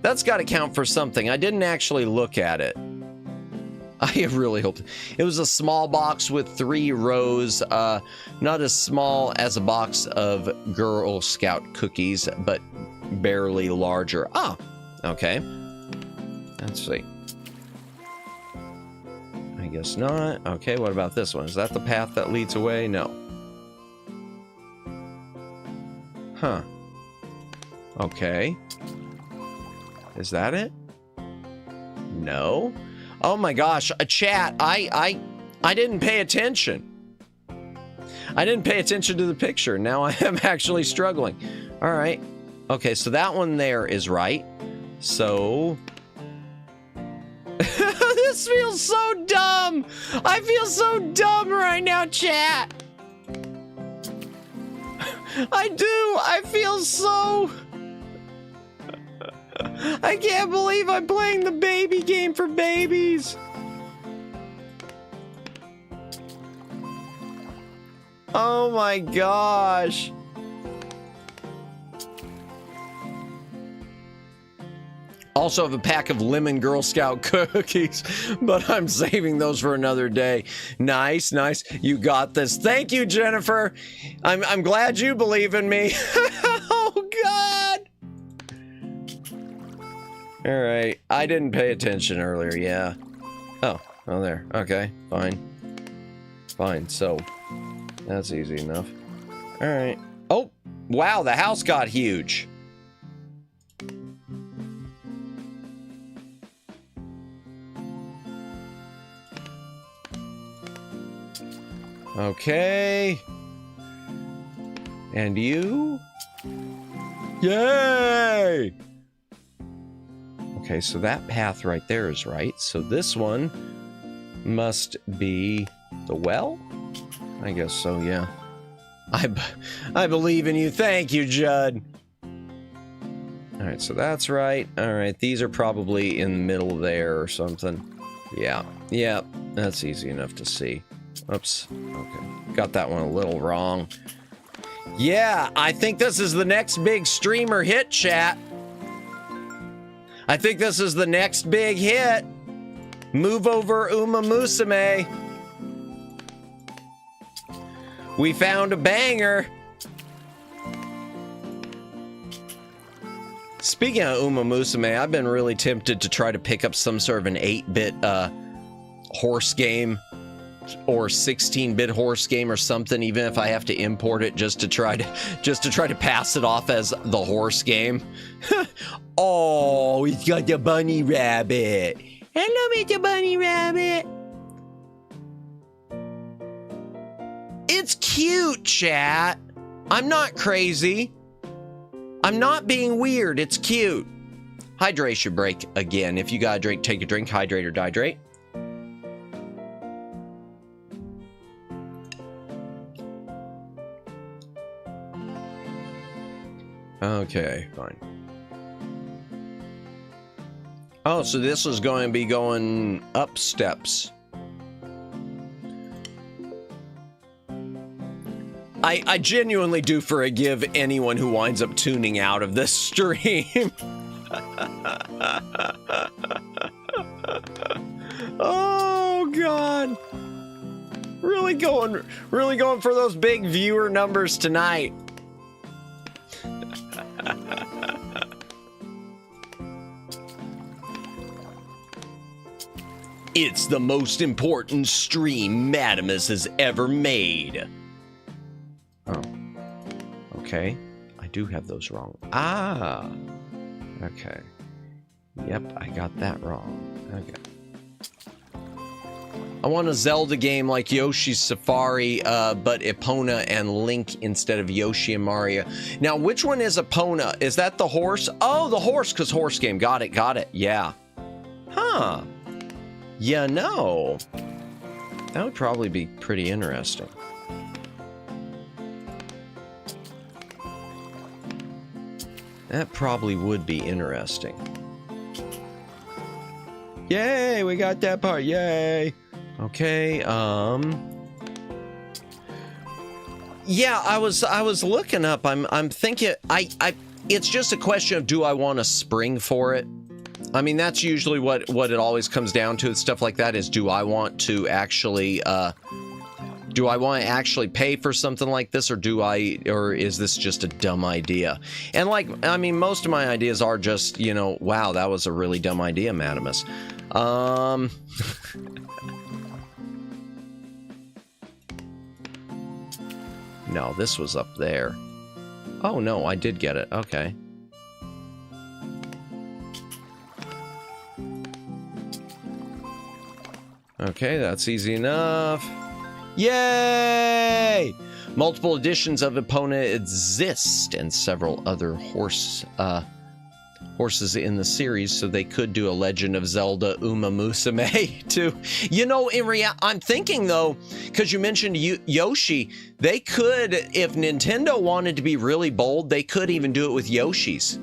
That's got to count for something. I didn't actually look at it. I really hope... It was a small box with 3 rows. Not as small as a box of Girl Scout cookies, but barely larger. Ah, okay. Let's see. I guess not. Okay, what about this one? Is that the path that leads away? No. Huh. Okay. Is that it? No. Oh my gosh, a chat. I didn't pay attention. I didn't pay attention to the picture. Now I am actually struggling. All right. Okay, so that one there is right. So... This feels so dumb. I feel so dumb right now, chat. I do. I feel so... I can't believe I'm playing the baby game for babies. Oh my gosh. Also have a pack of lemon Girl Scout cookies, but I'm saving those for another day. Nice, nice. You got this. Thank you, Jennifer. I'm glad you believe in me. Oh God. All right. I didn't pay attention earlier. Yeah. Oh, there. Okay. Fine. Fine. So that's easy enough. All right. Oh, wow. The house got huge. Okay. And you? Yay! Okay, so that path right there is right. So this one must be the well? I guess so, yeah. I believe in you. Thank you, Judd. All right, so that's right. All right, these are probably in the middle there or something. Yeah, yeah, that's easy enough to see. Oops. Okay. Got that one a little wrong. Yeah, I think this is the next big streamer hit, chat. I think this is the next big hit. Move over Uma Musume. We found a banger. Speaking of Uma Musume, I've been really tempted to try to pick up some sort of an 8-bit horse game. Or 16-bit horse game or something, even if I have to import it just to try to pass it off as the horse game. Oh, he's got the bunny rabbit. Hello, Mr. Bunny Rabbit. It's cute, chat. I'm not crazy. I'm not being weird. It's cute. Hydration break again. If you gotta drink, take a drink. Hydrate or dihydrate. Okay, fine. Oh, so this is going to be going up steps. I genuinely do forgive anyone who winds up tuning out of this stream. Oh, God. Really going for those big viewer numbers tonight. It's the most important stream Madamus has ever made. Oh. Okay. I do have those wrong. Ah. Okay. Yep, I got that wrong. Okay. I want a Zelda game like Yoshi's Safari, but Epona and Link instead of Yoshi and Mario. Now, which one is Epona? Is that the horse? Oh, the horse, because horse game. Got it. Yeah. Huh. Yeah, no. That would probably be pretty interesting. That probably would be interesting. Yay, we got that part. Yay. Okay, yeah, I was looking up. I'm thinking it's just a question of, do I want a spring for it? I mean, that's usually what it always comes down to. Stuff like that is, do I want to actually pay for something like this, or is this just a dumb idea? And like, I mean, most of my ideas are just, you know, wow, that was a really dumb idea, Madamus. No, this was up there. Oh no, I did get it. Okay. Okay, that's easy enough. Yay! Multiple editions of Epona exist, and several other horses in the series, so they could do a Legend of Zelda Uma Musume too. You know, I'm thinking though, because you mentioned Yoshi, they could, if Nintendo wanted to be really bold, they could even do it with Yoshi's.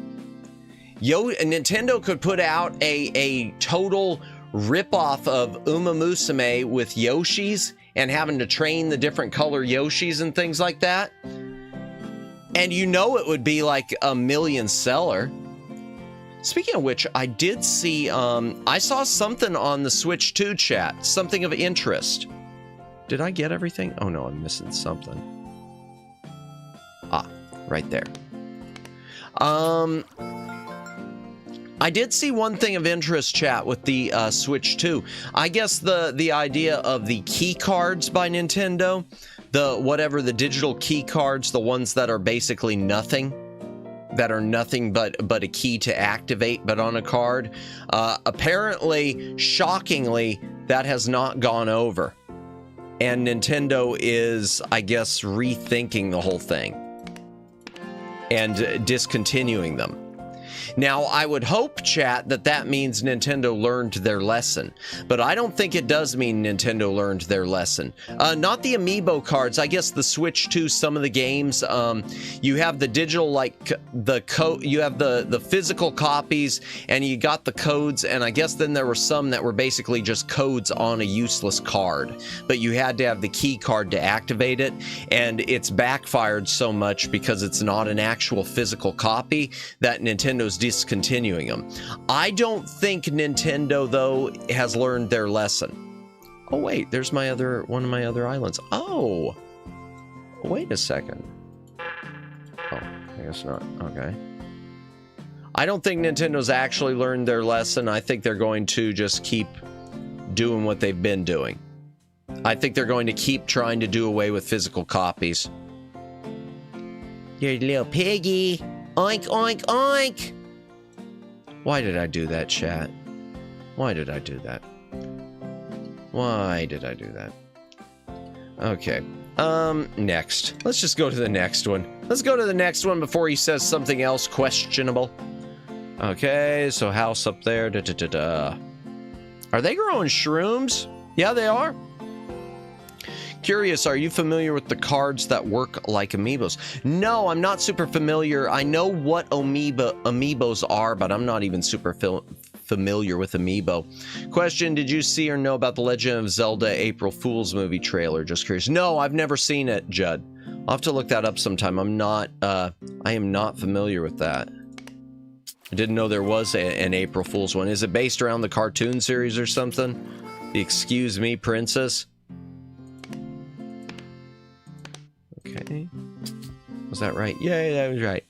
Nintendo could put out a total ripoff of Uma Musume with Yoshi's and having to train the different color Yoshis and things like that. And you know it would be like a million seller. Speaking of which, I did see, I saw something on the Switch 2 chat, something of interest. Did I get everything? Oh no, I'm missing something. Ah, right there. I did see one thing of interest, chat, with the Switch 2. I guess the idea of the key cards by Nintendo, the digital key cards, the ones that are basically nothing, that are nothing but a key to activate, but on a card. Apparently, shockingly, that has not gone over. And Nintendo is, I guess, rethinking the whole thing and discontinuing them. Now, I would hope, chat, that means Nintendo learned their lesson, but I don't think it does mean Nintendo learned their lesson. Not the amiibo cards. I guess the Switch 2, some of the games, you have the digital, like the code, you have the physical copies, and you got the codes, and I guess then there were some that were basically just codes on a useless card, but you had to have the key card to activate it, and it's backfired so much because it's not an actual physical copy that Nintendo's discontinuing them. I don't think Nintendo, though, has learned their lesson. Oh, wait, there's one of my other islands. Oh, wait a second. Oh, I guess not. Okay. I don't think Nintendo's actually learned their lesson. I think they're going to just keep doing what they've been doing. I think they're going to keep trying to do away with physical copies. You're a little piggy. Oink, oink, oink. Why did I do that, chat? Why did I do that? Why did I do that? Okay. Next. Let's just go to the next one. Let's go to the next one before he says something else questionable. Okay, so house up there. Da, da, da, da. Are they growing shrooms? Yeah, they are. Curious, are you familiar with the cards that work like amiibos? No, I'm not super familiar. I know what amiibos are, but I'm not even super familiar with amiibo. Question, did you see or know about the Legend of Zelda April Fool's movie trailer? Just curious. No, I've never seen it, Judd. I'll have to look that up sometime. I am not familiar with that. I didn't know there was an April Fool's one. Is it based around the cartoon series or something? Excuse me, princess. Okay. Was that right? Yay, that was right.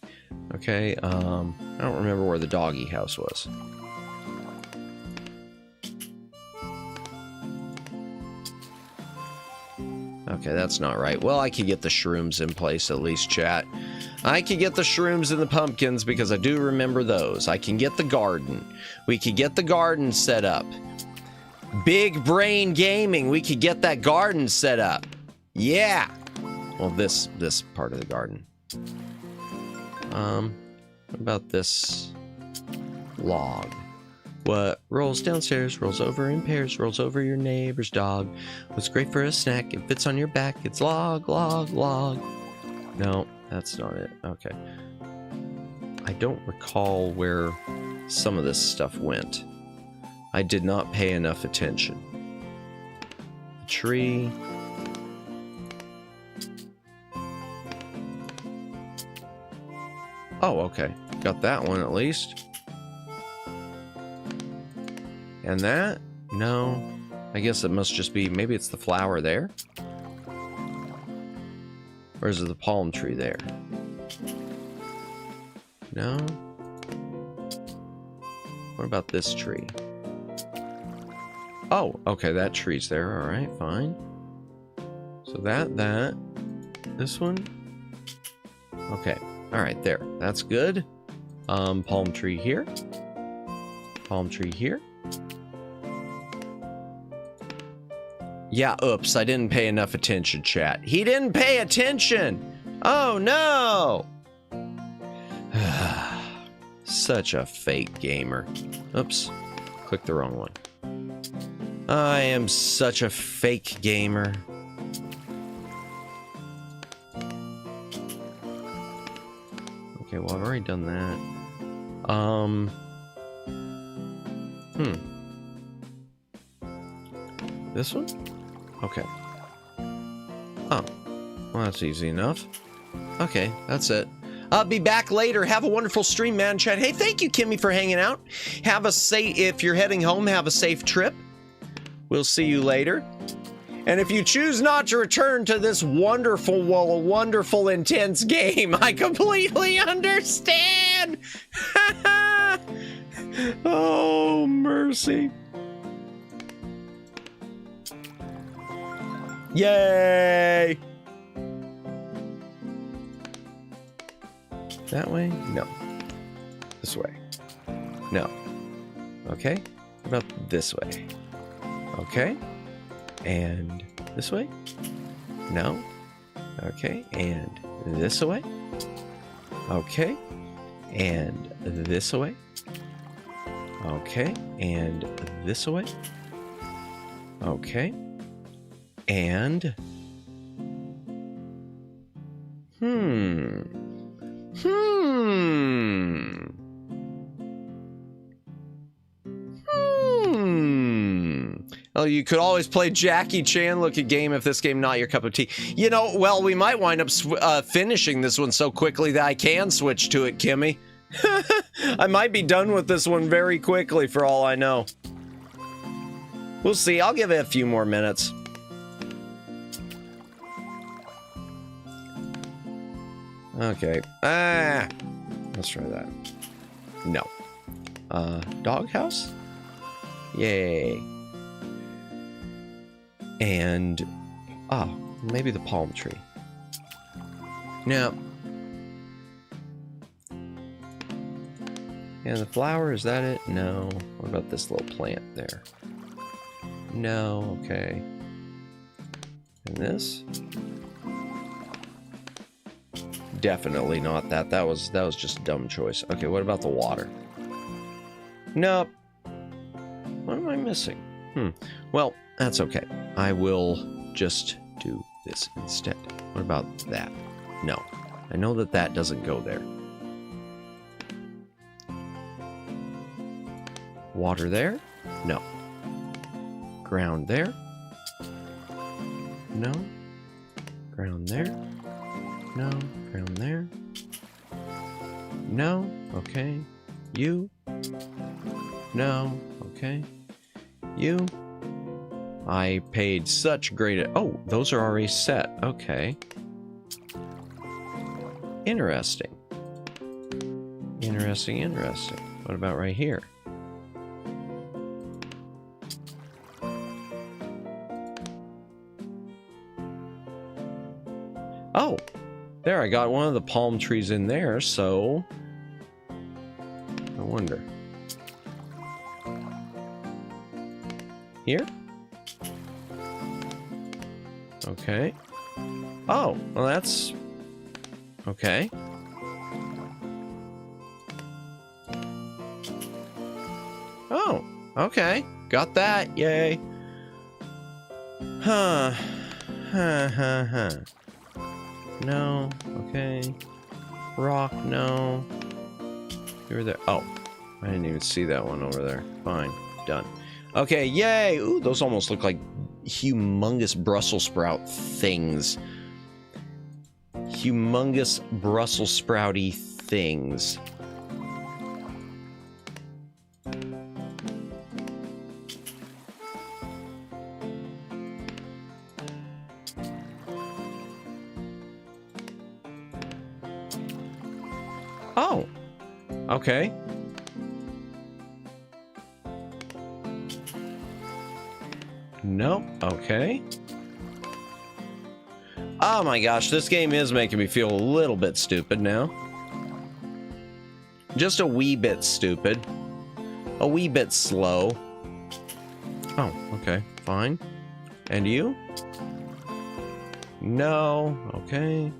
Okay, I don't remember where the doggy house was. Okay, that's not right. Well, I could get the shrooms in place at least, chat. I could get the shrooms and the pumpkins because I do remember those. I can get the garden. We could get the garden set up. Big Brain Gaming, we could get that garden set up. Yeah! Well, this part of the garden. What about this log? What rolls downstairs, rolls over in pairs, rolls over your neighbor's dog. What's great for a snack? It fits on your back. It's log, log, log. No, that's not it. Okay. I don't recall where some of this stuff went. I did not pay enough attention. The tree. Oh, okay. Got that one at least. And that? No. I guess it must just be, maybe it's the flower there? Or is it the palm tree there? No? What about this tree? Oh, okay, that tree's there. Alright, fine. So this one? Okay. Alright, there. That's good. Palm tree here. Palm tree here. Yeah, oops, I didn't pay enough attention, chat. He didn't pay attention! Oh, no! Such a fake gamer. Oops, clicked the wrong one. I am such a fake gamer. Okay, well, I've already done that. This one? Okay. Oh, well, that's easy enough. Okay, that's it. I'll be back later. Have a wonderful stream, man. Chat. Hey, thank you, Kimmy, for hanging out. Have a safe, if you're heading home, have a safe trip. We'll see you later. And if you choose not to return to this wonderful, wonderful, intense game, I completely understand. Oh, mercy. Yay! That way? No. This way? No. Okay. What about this way? Okay. And this way? No. Okay. And this way? Okay. And this way? Okay. And this way? Okay. And Well, you could always play Jackie Chan looking game if this game not your cup of tea. You know, well, we might wind up finishing this one so quickly that I can switch to it, Kimmy. I might be done with this one very quickly for all I know. We'll see. I'll give it a few more minutes. Okay. Let's try that. No. Doghouse? Yay. And, maybe the palm tree. No. And the flower, is that it? No. What about this little plant there? No, okay. And this? Definitely not that. That was just a dumb choice. Okay, what about the water? Nope. What am I missing? Well, that's okay. I will just do this instead. What about that? No. I know that that doesn't go there. Water there? No. Ground there? No. Ground there? No. Ground there? No. Okay. You? No. Okay. You? I paid such great... Oh, those are already set. Okay. Interesting. Interesting, interesting. What about right here? Oh, there, I got one of the palm trees in there, so... I wonder. Here? Okay. Oh, well that's... Okay. Oh, okay. Got that, yay. Huh. No, okay. Rock, no. You were there. Oh, I didn't even see that one over there. Fine, done. Okay, yay! Ooh, those almost look like humongous Brussels sprout things. Humongous Brussels sprouty things. Oh, okay. Nope, okay. Oh my gosh, this game is making me feel a little bit stupid now. Just a wee bit stupid. A wee bit slow. Oh, okay, fine. And you? No. Okay.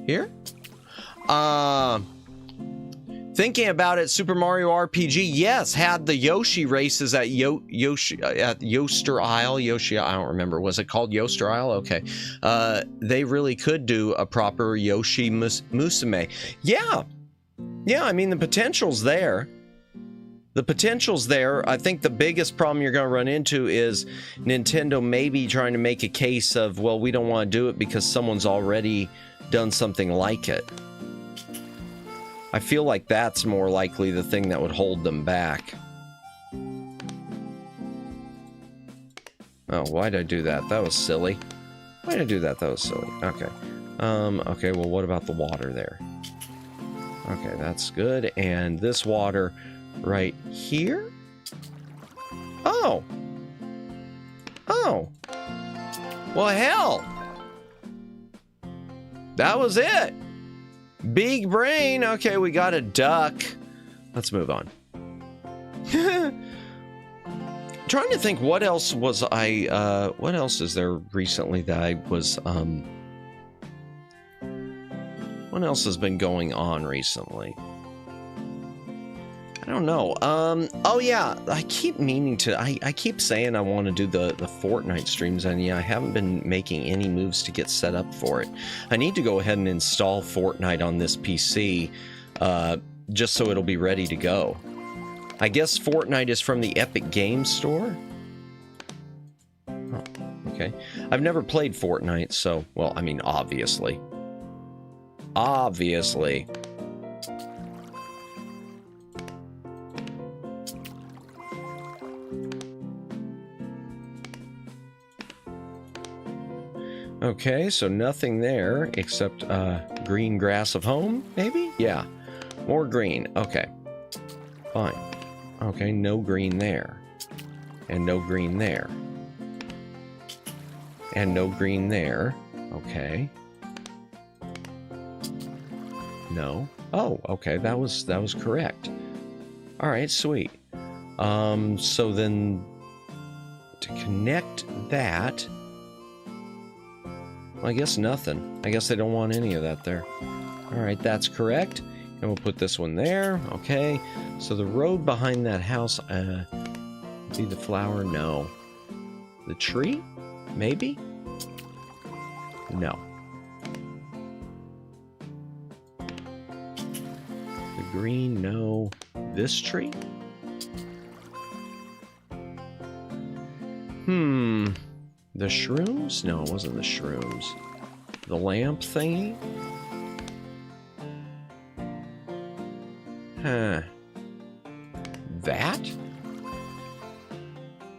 Here? Thinking about it, Super Mario RPG, yes, had the Yoshi races at Yoster Isle. Yoshi, I don't remember. Was it called Yoster Isle? Okay. They really could do a proper Yoshi Musume. Yeah. Yeah, I mean, the potential's there. The potential's there. I think the biggest problem you're going to run into is Nintendo maybe trying to make a case of, well, we don't want to do it because someone's already done something like it. I feel like that's more likely the thing that would hold them back. Oh, why'd I do that? That was silly. Why'd I do that? That was silly. Okay. Okay, well, what about the water there? Okay, that's good. And this water right here? Oh! Oh! Well, hell! That was it! Big brain! Okay, we got a duck. Let's move on. Trying to think what else was what else is there recently that I was, what else has been going on recently? I don't know. Oh yeah, I keep meaning to, I keep saying I want to do the Fortnite streams, and yeah, I haven't been making any moves to get set up for it. I need to go ahead and install Fortnite on this PC, just so it'll be ready to go. I guess Fortnite is from the Epic Games Store? Oh, okay. I've never played Fortnite, so, well, I mean, obviously. Obviously. Okay, so nothing there except green grass of home, maybe? Yeah, more green. Okay, fine. Okay, no green there. And no green there. And no green there. Okay. No. Oh, okay, that was correct. All right, sweet. So then to connect that, well, I guess nothing. I guess they don't want any of that there. All right, that's correct. And we'll put this one there. Okay. So the road behind that house, be the flower? No. The tree? Maybe? No. The green? No. This tree? The shrooms? No, it wasn't the shrooms. The lamp thingy? Huh. That?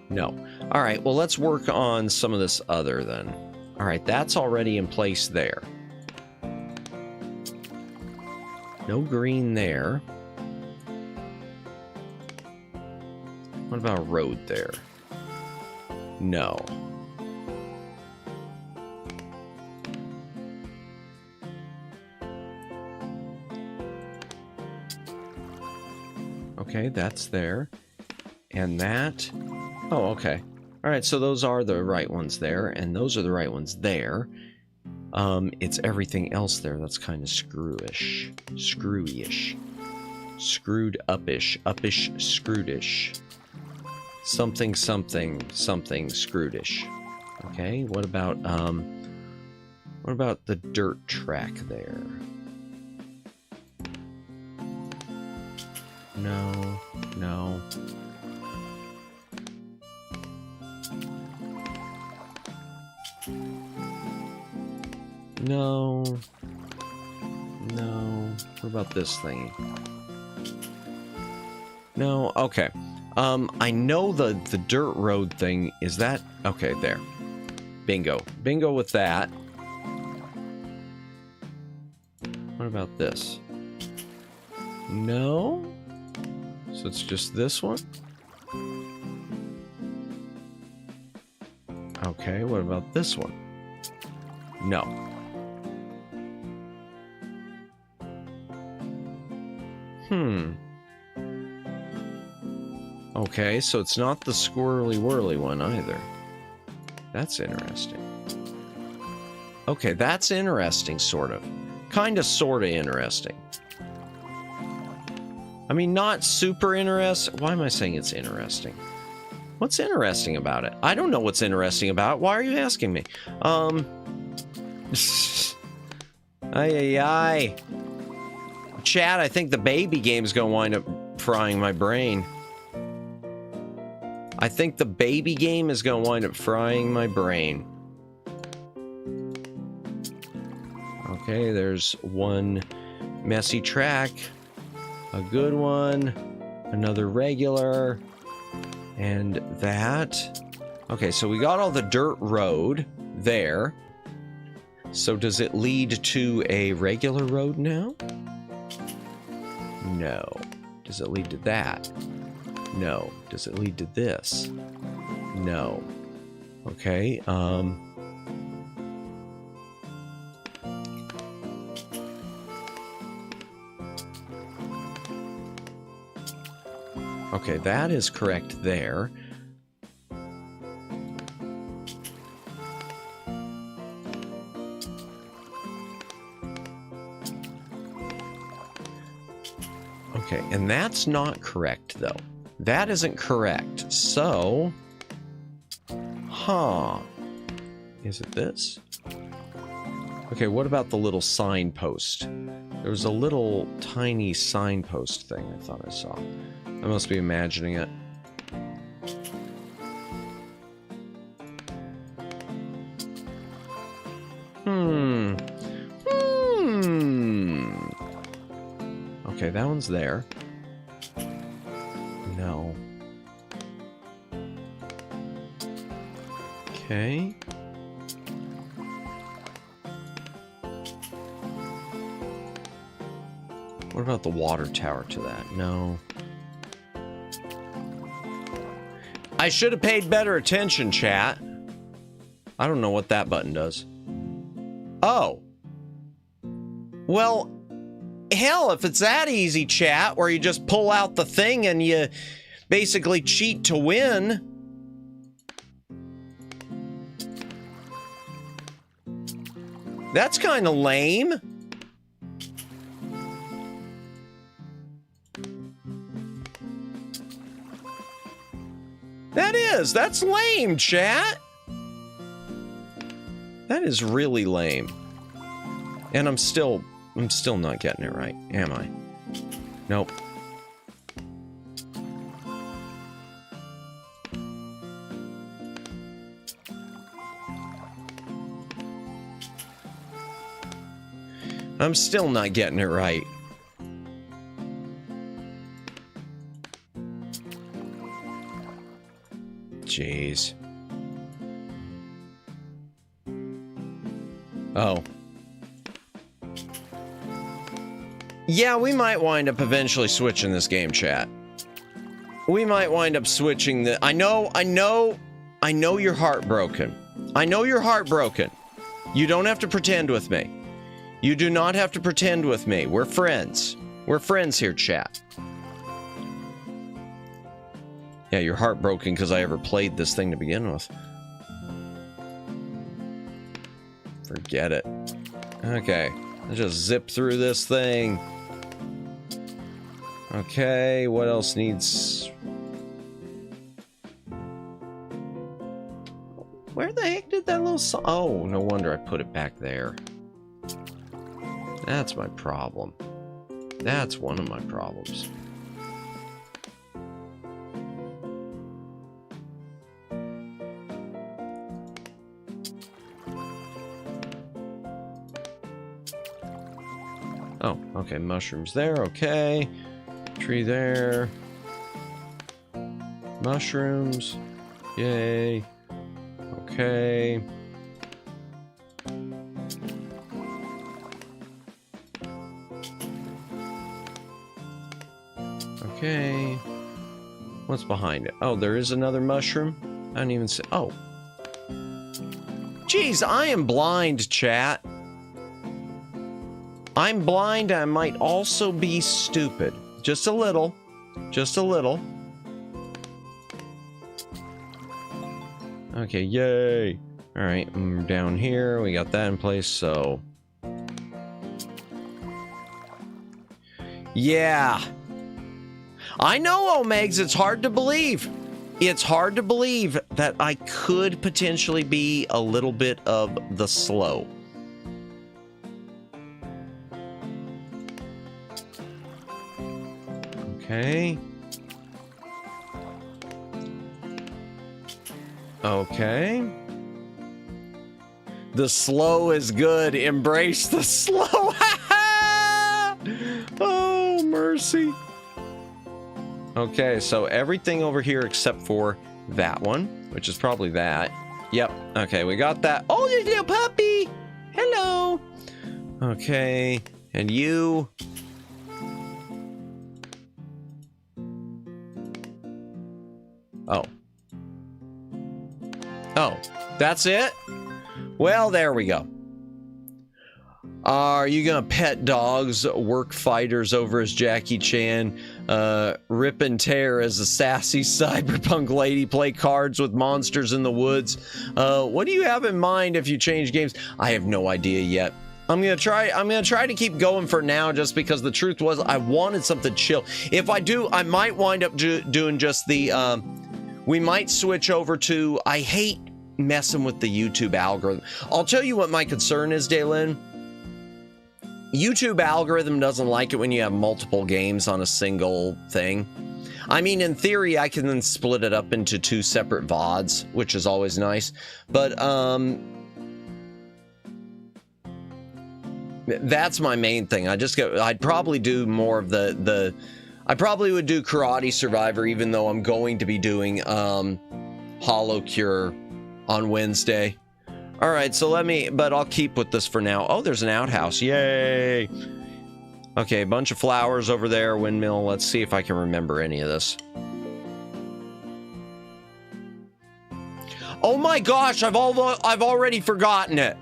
No. Alright, well, let's work on some of this other then. Alright, that's already in place there. No green there. What about a road there? No. Okay, that's there. And that... Oh, okay. Alright, so those are the right ones there, and those are the right ones there. It's everything else there that's kind of screwish. Screwy-ish. Screwed up-ish. Up-ish, screwed-ish. Something, something, something, screwed-ish. Okay, what about the dirt track there? No, no. No. No. What about this thing? No, okay. I know the dirt road thing, is that... Okay, there. Bingo. Bingo with that. What about this? No? So it's just this one? Okay, what about this one? No. Okay, so it's not the squirrely whirly one either. That's interesting. Okay, that's interesting, sort of. Kind of, sort of interesting. I mean, not super interesting. Why am I saying it's interesting? What's interesting about it? I don't know what's interesting about it. Why are you asking me? Ay. Chat, I think the baby game's gonna wind up frying my brain. I think the baby game is gonna wind up frying my brain. Okay, there's one messy track, a good one, another regular, and that. Okay, so we got all the dirt road there. So does it lead to a regular road now? No. Does it lead to that? No. Does it lead to this? No. Okay, okay, that is correct there. Okay, and that's not correct, though. That isn't correct. So, is it this? Okay, what about the little signpost? There was a little tiny signpost thing I thought I saw. I must be imagining it. Okay, that one's there. No. Okay. What about the water tower to that? No. I should have paid better attention, chat. I don't know what that button does. Oh. Well, hell, if it's that easy, chat, where you just pull out the thing and you basically cheat to win. That's kind of lame. That's lame, chat. That is really lame. And I'm still not getting it right, am I? Nope. I'm still not getting it right. Jeez. Oh. Yeah, we might wind up eventually switching this game, chat. We might wind up switching the... I know you're heartbroken. I know you're heartbroken. You don't have to pretend with me. You do not have to pretend with me. We're friends. We're friends here, chat. Yeah, you're heartbroken because I ever played this thing to begin with. Forget it. Okay, let's just zip through this thing. Okay, what else needs... Where the heck did that little song... Oh, no wonder I put it back there. That's my problem. That's one of my problems. Oh, okay, mushrooms there, okay. Tree there. Mushrooms. Yay. Okay. Okay. What's behind it? Oh, there is another mushroom? I didn't even see. Oh. Jeez, I am blind, chat. I'm blind. I might also be stupid. Just a little. Just a little. Okay, yay. All right, down here, we got that in place, so... Yeah. I know, Omegs, it's hard to believe. It's hard to believe that I could potentially be a little bit of the slow. Okay. Okay. The slow is good. Embrace the slow. Oh, mercy. Okay, so everything over here except for that one, which is probably that. Yep. Okay, we got that. Oh, there's a little puppy. Hello. Okay, and you. Oh. Oh, that's it? Well, there we go. Are you gonna pet dogs, work fighters over as Jackie Chan, rip and tear as a sassy cyberpunk lady, play cards with monsters in the woods? What do you have in mind if you change games? I have no idea yet. I'm gonna try to keep going for now, just because the truth was I wanted something chill. If I do, I might wind up doing just the, we might switch over to, I hate messing with the YouTube algorithm. I'll tell you what my concern is, Daylin. YouTube algorithm doesn't like it when you have multiple games on a single thing. I mean, in theory, I can then split it up into 2 separate VODs, which is always nice. But, that's my main thing. I'd probably do more of I probably would do Karate Survivor, even though I'm going to be doing, Hollow Cure on Wednesday. All right, so but I'll keep with this for now. Oh, there's an outhouse. Yay. Okay, a bunch of flowers over there, windmill. Let's see if I can remember any of this. Oh my gosh, I've already forgotten it.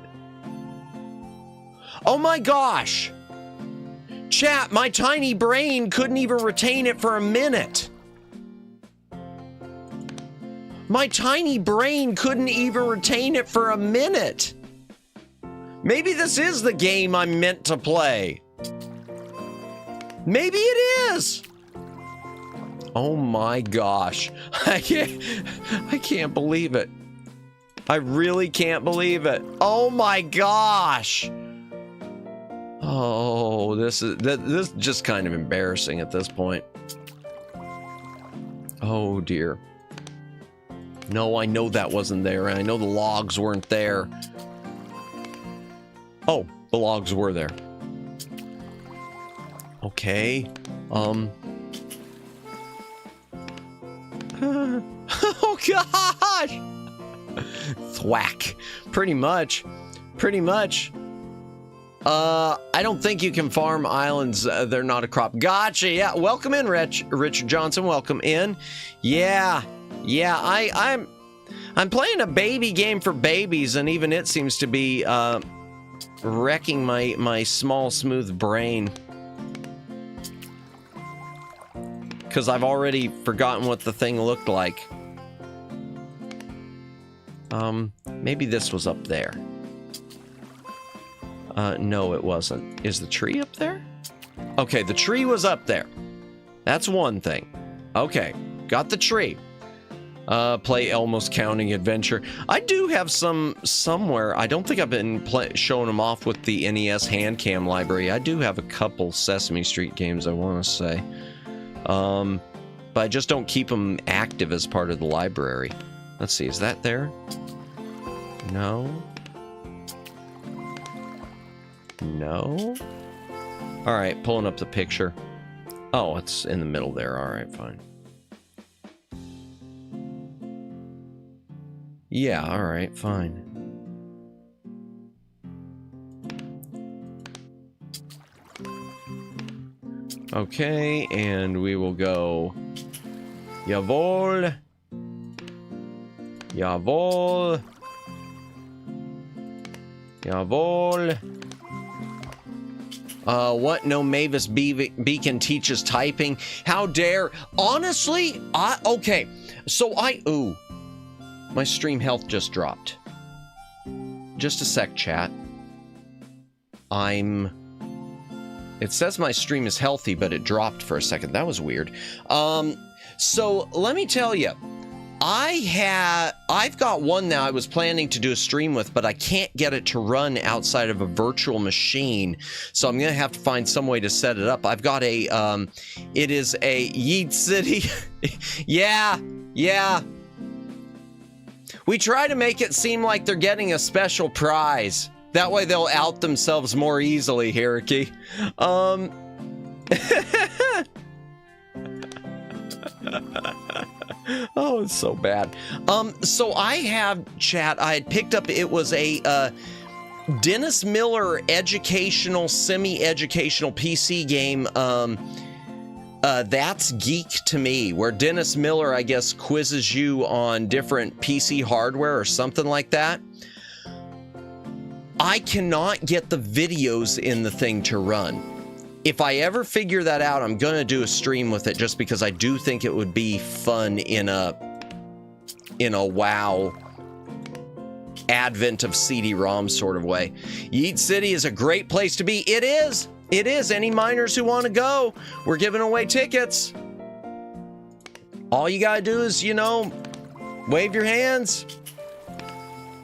Oh my gosh. Chat, my tiny brain couldn't even retain it for a minute. My tiny brain couldn't even retain it for a minute. Maybe this is the game I'm meant to play. Maybe it is. Oh my gosh. I can't believe it. I really can't believe it. Oh my gosh. Oh, this is just kind of embarrassing at this point. Oh dear. No, I know that wasn't there, and I know the logs weren't there. Oh, the logs were there. Okay. Oh gosh! Thwack. Pretty much. I don't think you can farm islands. They're not a crop. Gotcha. Yeah. Welcome in, Richard Johnson. Welcome in. Yeah. I'm playing a baby game for babies, and even it seems to be wrecking my small, smooth brain. Because I've already forgotten what the thing looked like. Maybe this was up there. No, it wasn't. Is the tree up there? Okay, the tree was up there. That's one thing. Okay, got the tree. Play Elmo's Counting Adventure. I do have some somewhere. I don't think I've been showing them off with the NES hand cam library. I do have a couple Sesame Street games, I want to say. But I just don't keep them active as part of the library. Let's see, is that there? No. No. All right, pulling up the picture. Oh, it's in the middle there. All right, fine. Yeah, all right, fine. Okay, and we will go. Jawohl. Jawohl. Jawohl. What? No Mavis Beacon teaches typing? How dare? Honestly, okay. So ooh. My stream health just dropped. Just a sec, chat. It says my stream is healthy, but it dropped for a second. That was weird. So let me tell you, I've got one now I was planning to do a stream with, but I can't get it to run outside of a virtual machine. So I'm going to have to find some way to set it up. I've got a, it is a Yeet City. Yeah. We try to make it seem like they're getting a special prize. That way they'll out themselves more easily, Hiraki. Oh, it's so bad. So I have, chat, I had picked up, it was a Dennis Miller educational, semi-educational PC game, That's Geek to Me, where Dennis Miller, I guess, quizzes you on different PC hardware or something like that. I cannot get the videos in the thing to run. If I ever figure that out, I'm going to do a stream with it just because I do think it would be fun in a WoW advent of CD-ROM sort of way. Yeet City is a great place to be. It is. It is. Any miners who want to go, we're giving away tickets. All you got to do is, you know, wave your hands.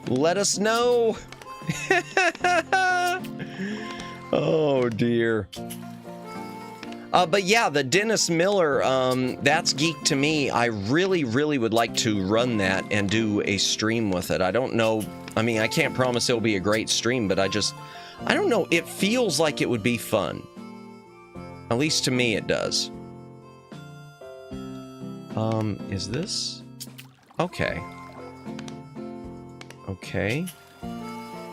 Let us know. Oh, dear. But yeah, the Dennis Miller, That's Geek to Me, I really, really would like to run that and do a stream with it. I don't know. I mean, I can't promise it'll be a great stream, but I don't know. It feels like it would be fun. At least to me, it does. Is this? Okay. Okay.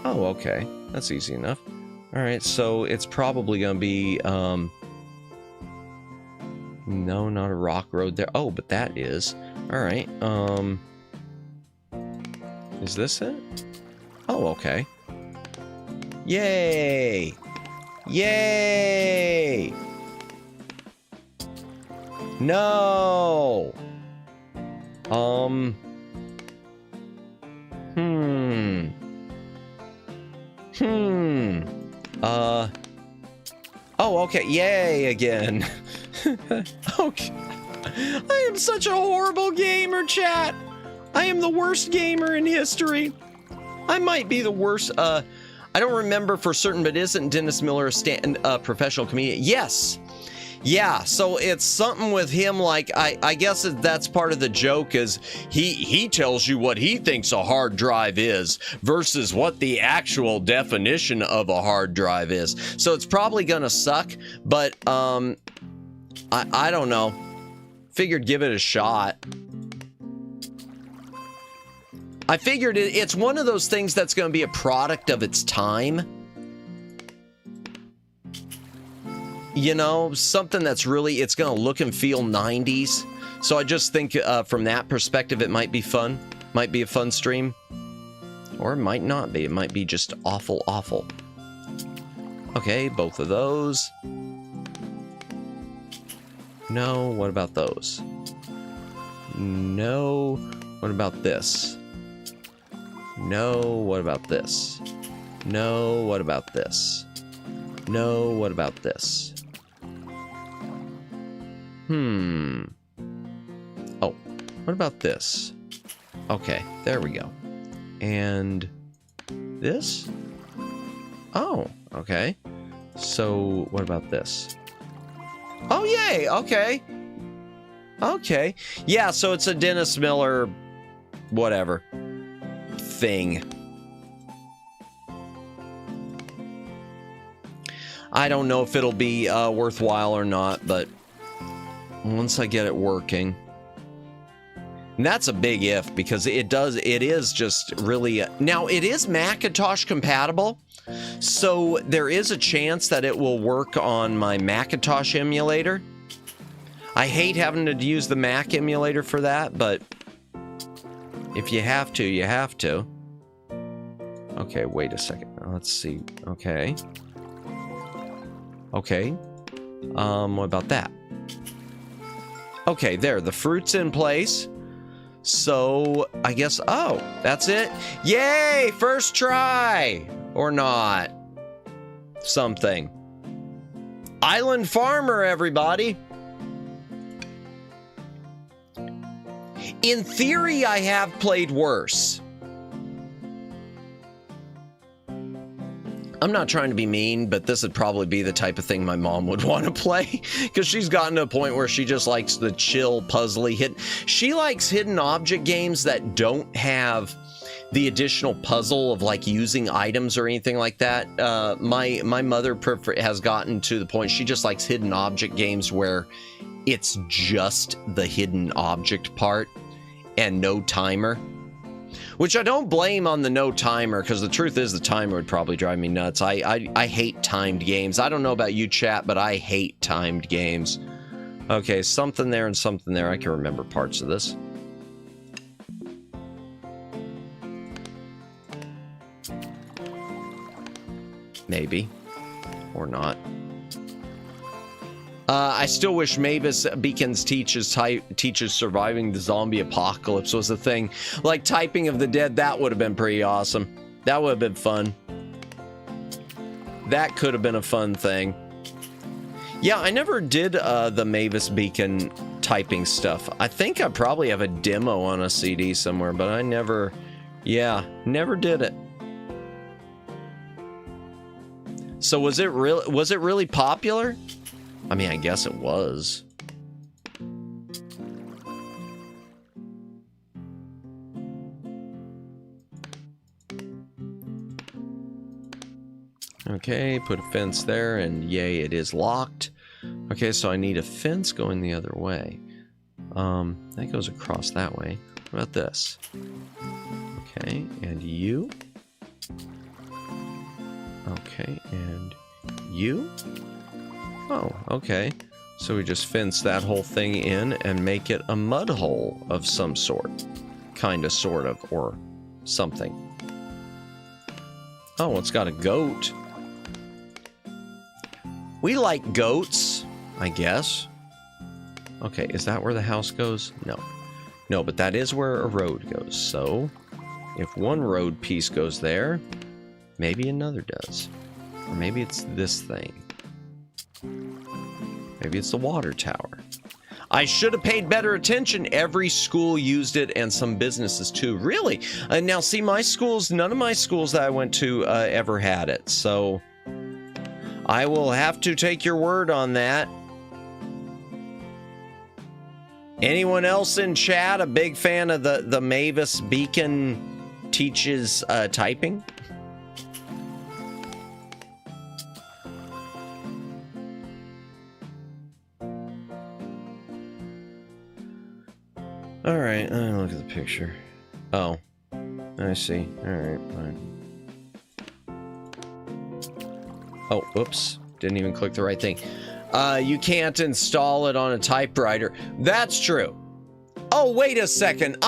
Oh, okay. That's easy enough. All right, so it's probably going to be, no, not a rock road there. Oh, but that is. All right. Is this it? Oh, okay. Yay! Yay! No! Oh, okay. Yay again. Okay. I am such a horrible gamer, chat. I am the worst gamer in history. I might be the worst. I don't remember for certain, but isn't Dennis Miller a professional comedian? Yes. Yeah, so it's something with him, like, I guess that's part of the joke, is he tells you what he thinks a hard drive is versus what the actual definition of a hard drive is. So it's probably gonna suck, but I don't know. Figured give it a shot. I figured it's one of those things that's going to be a product of its time. You know, something that's really, it's going to look and feel 90s. So I just think from that perspective, it might be fun. Might be a fun stream. Or it might not be. It might be just awful, awful. Okay, both of those. No, what about those? No, what about this? No, what about this? No, what about this? No, what about this? Oh, what about this? Okay, there we go. And this? Oh, okay. So, what about this? Oh, yay! Okay. Okay. Yeah, so it's a Dennis Miller whatever thing. I don't know if it'll be worthwhile or not, but once I get it working. And that's a big if, because it is just really... Now, it is Macintosh compatible, so there is a chance that it will work on my Macintosh emulator. I hate having to use the Mac emulator for that, but if you have to, you have to. Okay, wait a second. Let's see. Okay. Okay. What about that? Okay, there. The fruit's in place. So I guess, oh, that's it. Yay, first try or not. Something. Island Farmer, everybody. In theory, I have played worse. I'm not trying to be mean, but this would probably be the type of thing my mom would want to play, because she's gotten to a point where she just likes the chill, puzzly hit. She likes hidden object games that don't have the additional puzzle of like using items or anything like that. My mother has gotten to the point she just likes hidden object games where it's just the hidden object part and no timer. Which I don't blame on the no timer, because the truth is the timer would probably drive me nuts. I hate timed games. I don't know about you, chat, but I hate timed games. Okay, something there and something there. I can remember parts of this. Maybe. Or not. I still wish Mavis Beacon's teaches surviving the zombie apocalypse was a thing. Like typing of the dead, that would have been pretty awesome. That would have been fun. That could have been a fun thing. Yeah, I never did the Mavis Beacon typing stuff. I think I probably have a demo on a CD somewhere, but I never, yeah, never did it. So was it really popular? I mean, I guess it was. Okay, put a fence there, and yay, it is locked. Okay, so I need a fence going the other way. That goes across that way. What about this? Okay, and you. Okay, and you. Oh, okay. So we just fence that whole thing in and make it a mud hole of some sort. Kinda, sort of, or something. Oh, it's got a goat. We like goats, I guess. Okay, is that where the house goes? No. No, but that is where a road goes. So, if one road piece goes there, maybe another does. Or maybe it's this thing. Maybe it's the water tower. I should have paid better attention. Every school used it, and some businesses too. Really? Now, see, my schools, none of my schools that I went to ever had it. So, I will have to take your word on that. Anyone else in chat a big fan of the Mavis Beacon teaches typing? All right, look at the picture. Oh, I see. All right, fine. Oh, oops. Didn't even click the right thing. You can't install it on a typewriter. That's true. Oh, wait a second.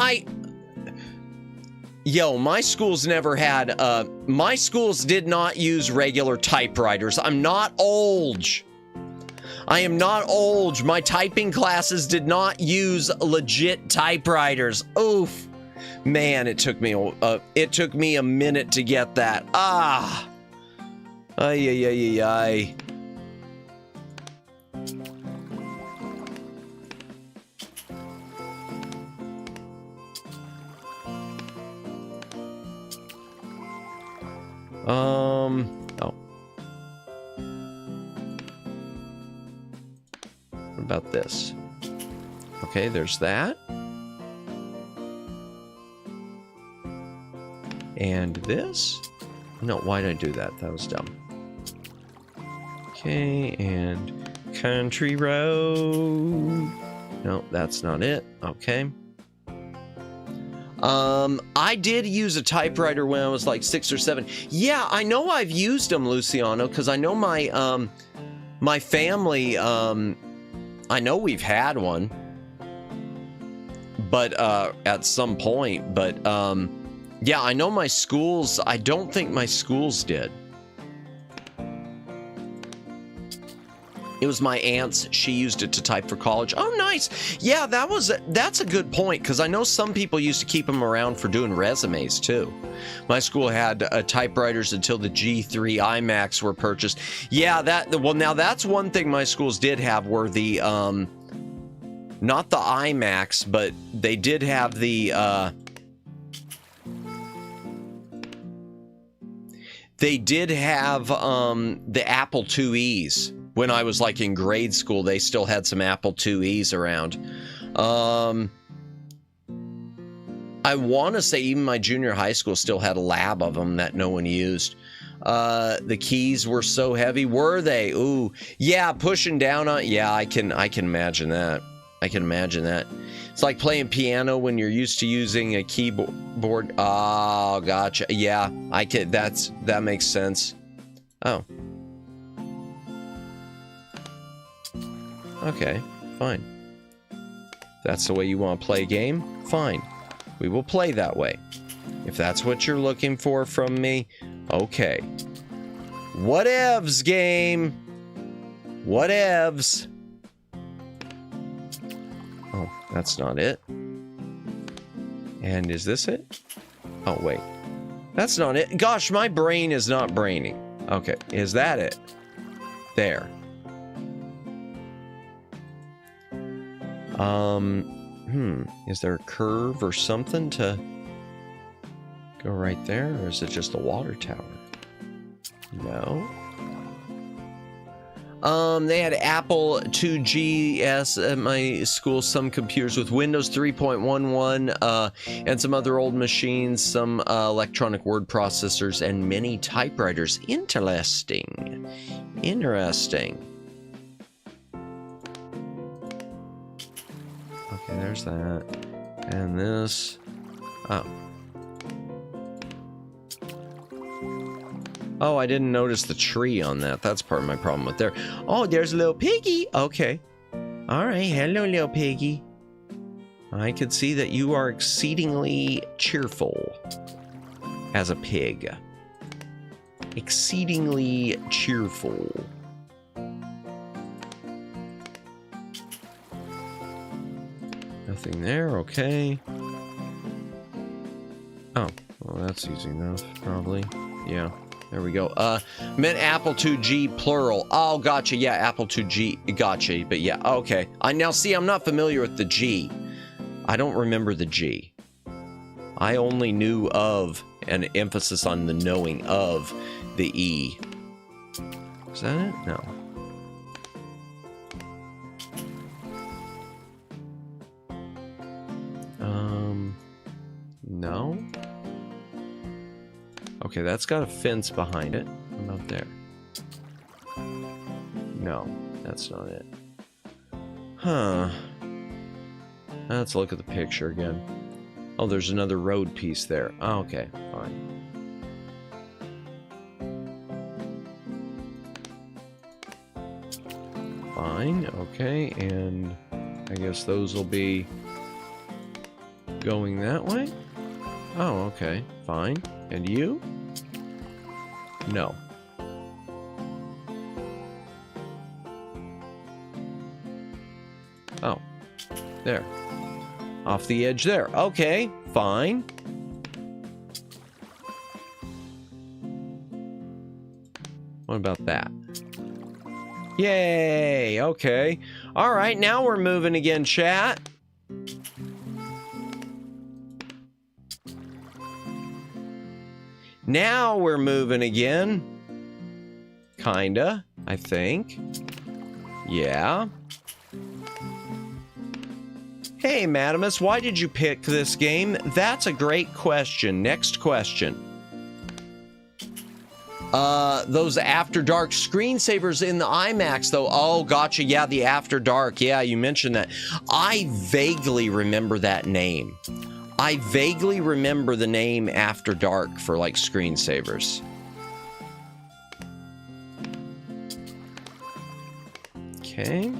Yo, my schools never had, my schools did not use regular typewriters. I'm not old. I am not old. My typing classes did not use legit typewriters. Oof. Man, it took me a minute to get that. Ah. Ay, ay, ay, ay, ay. Oh. What about this? Okay, there's that. And this? No, why did I do that? That was dumb. Okay, and country road. No, that's not it. Okay. I did use a typewriter when I was like 6 or 7. Yeah, I know I've used them, Luciano, because I know my my family, I know we've had one, but at some point, but yeah, I know my schools, I don't think my schools did. It was my aunt's. She used it to type for college. Oh, nice. Yeah, that's a good point, because I know some people used to keep them around for doing resumes too. My school had typewriters until the G3 iMacs were purchased. Yeah, now that's one thing my schools did have, were the not the iMacs, but they did have the Apple IIe's. When I was like in grade school, they still had some Apple IIe's around. I want to say even my junior high school still had a lab of them that no one used. The keys were so heavy. Were they? Ooh, yeah, pushing down on. Yeah, I can imagine that. I can imagine that. It's like playing piano when you're used to using a keyboard. Oh, gotcha. Yeah, that makes sense. Oh. Okay, fine. That's the way you want to play a game? Fine. We will play that way. If that's what you're looking for from me, okay. Whatevs, game. Whatevs. Oh, that's not it. And is this it? Oh, wait. That's not it. Gosh, my brain is not braining. Okay, is that it? There. Is there a curve or something to go right there? Or is it just a water tower? No. They had Apple 2GS at my school, some computers with Windows 3.11, and some other old machines, some electronic word processors, and many typewriters. Interesting. Interesting. Okay, there's that. And this. Oh. Oh, I didn't notice the tree on that. That's part of my problem with there. Oh, there's a little piggy. Okay. All right. Hello, little piggy. I can see that you are exceedingly cheerful as a pig. Exceedingly cheerful. Nothing there. Okay. Oh, well, that's easy enough, probably. Yeah. There we go. Meant Apple 2G plural. Oh, gotcha. Yeah, Apple 2G. Gotcha. But yeah, okay. Now see, I'm not familiar with the G. I don't remember the G. I only knew of, an emphasis on the knowing of, the E. Is that it? No. No. Okay, that's got a fence behind it. What about there? No, that's not it. Huh. Let's look at the picture again. Oh, there's another road piece there. Oh, okay, fine. Fine, okay, and I guess those will be going that way? Oh, okay, fine. And you? No. Oh. There. Off the edge there. Okay, fine. What about that? Yay! Okay. All right, now we're moving again, chat. Now we're moving again. Kinda, I think. Yeah. Hey, Madamus, why did you pick this game? That's a great question. Next question. Those After Dark screensavers in the IMAX, though. Oh, gotcha. Yeah, the After Dark. Yeah, you mentioned that. I vaguely remember that name. I vaguely remember the name After Dark for, like, screensavers. Okay.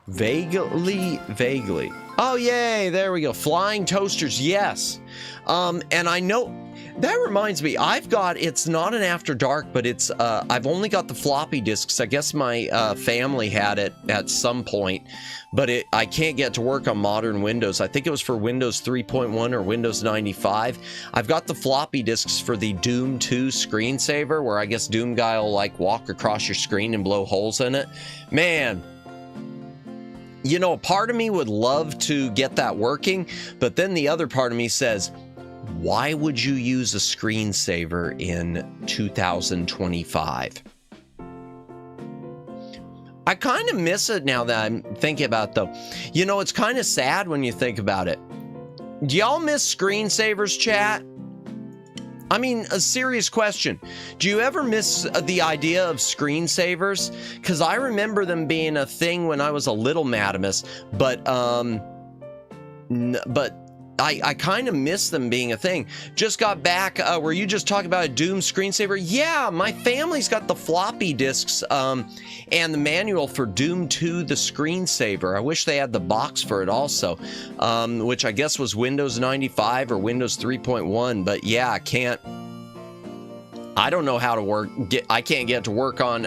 Vaguely. Oh, yay. There we go. Flying toasters. Yes. And I know that reminds me, it's not an After Dark, but I've only got the floppy disks. I guess my family had it at some point, but I can't get to work on modern Windows. I think it was for Windows 3.1 or Windows 95. I've got the floppy disks for the Doom 2 screensaver, where I guess Doom Guy will like walk across your screen and blow holes in it. Man, you know, a part of me would love to get that working, but then the other part of me says, why would you use a screensaver in 2025? I kind of miss it now that I'm thinking about it, though. You know, it's kind of sad when you think about it. Do y'all miss screensavers, chat? I mean, a serious question. Do you ever miss the idea of screensavers? Because I remember them being a thing when I was a little Madamus, but I kind of miss them being a thing. Just got back, were you just talking about a Doom screensaver? Yeah, my family's got the floppy disks and the manual for Doom 2, the screensaver. I wish they had the box for it also, which I guess was Windows 95 or Windows 3.1. But yeah, I don't know how to work. I can't get to work on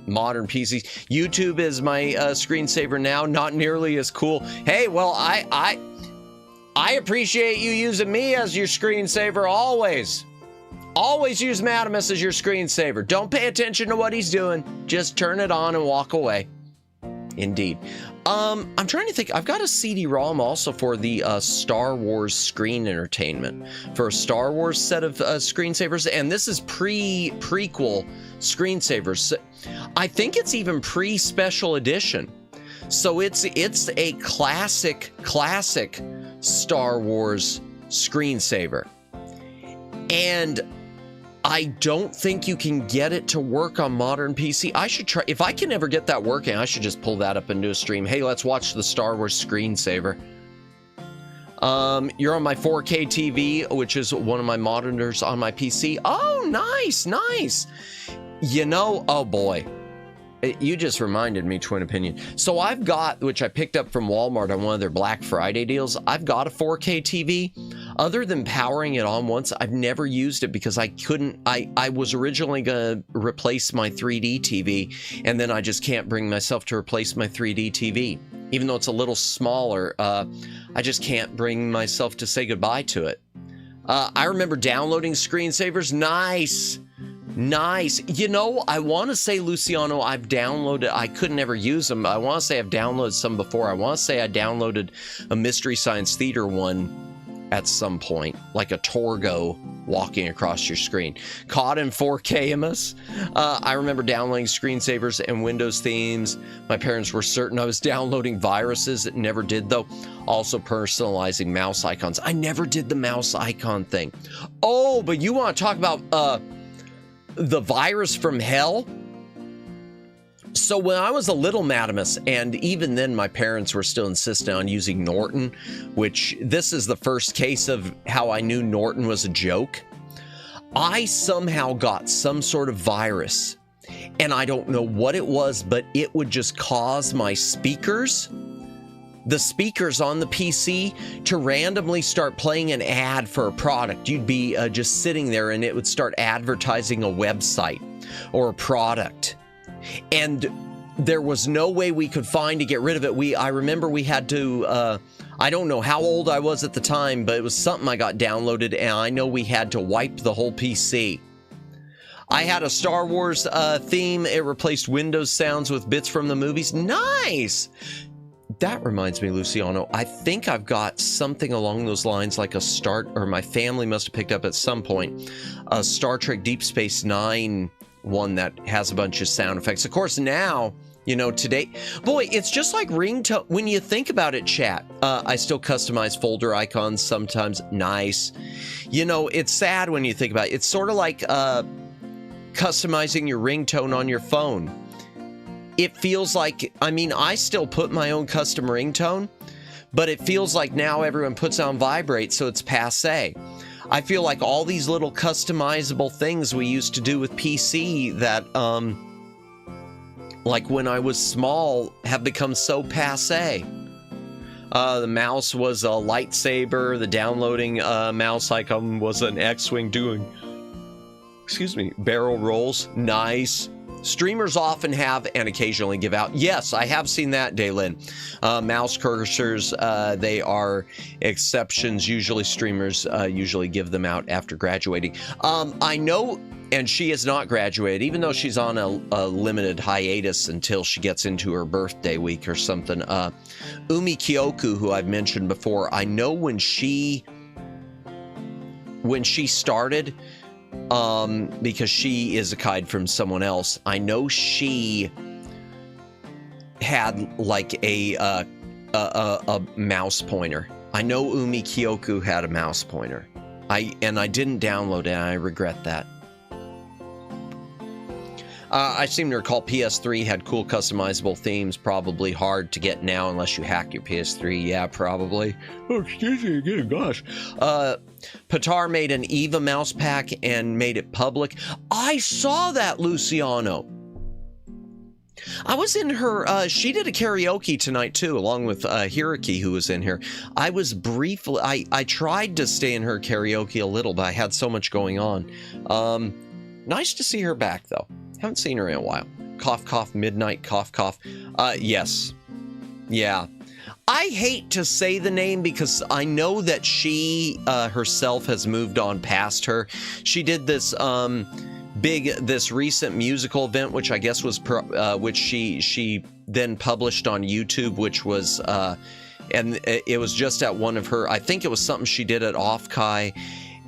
modern PCs. YouTube is my screensaver now, not nearly as cool. Hey, well, I appreciate you using me as your screensaver always. Always use Madamus as your screensaver. Don't pay attention to what he's doing. Just turn it on and walk away. Indeed. I'm trying to think. I've got a CD-ROM also for the Star Wars Screen Entertainment for a Star Wars set of screensavers, and this is prequel screensavers. I think it's even pre-special edition. So it's a classic Star Wars screensaver, and I don't think you can get it to work on modern PC. I should try. If I can ever get that working, I should just pull that up and do a stream. Hey, let's watch the Star Wars screensaver. You're on my 4K TV, which is one of my monitors on my PC. Oh, nice. You know, oh boy. You just reminded me, Twin Opinion. So I've got, which I picked up from Walmart on one of their Black Friday deals, I've got a 4K TV. Other than powering it on once, I've never used it because I couldn't, I was originally going to replace my 3D TV, and then I just can't bring myself to replace my 3D TV. Even though it's a little smaller, I just can't bring myself to say goodbye to it. I remember downloading screensavers. Nice. You know, I want to say, Luciano, I've downloaded, I could never use them. I want to say I've downloaded some before. I want to say I downloaded a Mystery Science Theater one at some point, like a Torgo walking across your screen. Caught in 4K, Amos. I remember downloading screensavers and Windows themes. My parents were certain I was downloading viruses. It never did, though. Also personalizing mouse icons. I never did the mouse icon thing. Oh, but you want to talk about the virus from hell? So when I was a little Madamus, and even then my parents were still insistent on using Norton, which this is the first case of how I knew Norton was a joke. I somehow got some sort of virus, and I don't know what it was, but it would just cause my speakers, the speakers on the PC, to randomly start playing an ad for a product. You'd be just sitting there and it would start advertising a website or a product. And there was no way we could find to get rid of it. I remember we had to, I don't know how old I was at the time, but it was something I got downloaded, and I know we had to wipe the whole PC. I had a Star Wars theme. It replaced Windows sounds with bits from the movies. Nice! That reminds me, Luciano, I think I've got something along those lines, like or my family must have picked up at some point, a Star Trek Deep Space Nine one that has a bunch of sound effects. Of course, now, you know, today, boy, it's just like ringtone. When you think about it, chat, I still customize folder icons sometimes. Nice. You know, it's sad when you think about it. It's sort of like customizing your ringtone on your phone. It feels like, I mean, I still put my own custom ringtone, but it feels like now everyone puts on vibrate, so it's passé. I feel like all these little customizable things we used to do with PC that like when I was small, have become so passé. The mouse was a lightsaber. The downloading mouse icon was an X-Wing doing, excuse me, barrel rolls. Nice. Streamers often have and occasionally give out. Yes, I have seen that, Daylin. Mouse cursors, they are exceptions. Usually streamers usually give them out after graduating. I know, and she has not graduated, even though she's on a limited hiatus until she gets into her birthday week or something. Umi Kyoku, who I've mentioned before, I know when she started, because she is a kid from someone else, I know she had like a mouse pointer. I know Umi Kyoku had a mouse pointer. I didn't download it, and I regret that. I seem to recall PS3 had cool customizable themes, probably hard to get now unless you hack your PS3. Yeah, probably. Oh, excuse me again, gosh. Patar made an Eva mouse pack and made it public. I saw that, Luciano. I was in her, she did a karaoke tonight too, along with Hiraki, who was in here. I was briefly, I tried to stay in her karaoke a little, but I had so much going on. Nice to see her back though. Haven't seen her in a while. Cough, cough, midnight, cough, cough. Yes. Yeah. I hate to say the name because I know that she herself has moved on past her. She did this this recent musical event, which I guess was which she then published on YouTube, which was and it was just at one of her, I think it was something she did at Offkai,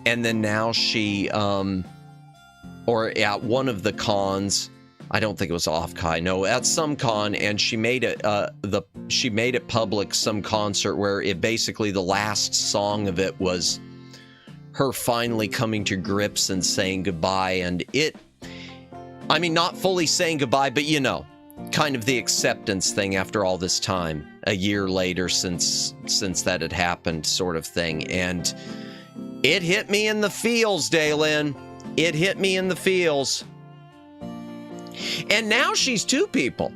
and then now she or at one of the cons. I don't think it was Offkai. No, at some con, and she made it she made it public, some concert where it basically, the last song of it was her finally coming to grips and saying goodbye. And it, I mean, not fully saying goodbye, but you know, kind of the acceptance thing after all this time, a year later since that had happened, sort of thing. And it hit me in the feels, Daylin. It hit me in the feels. And now she's two people.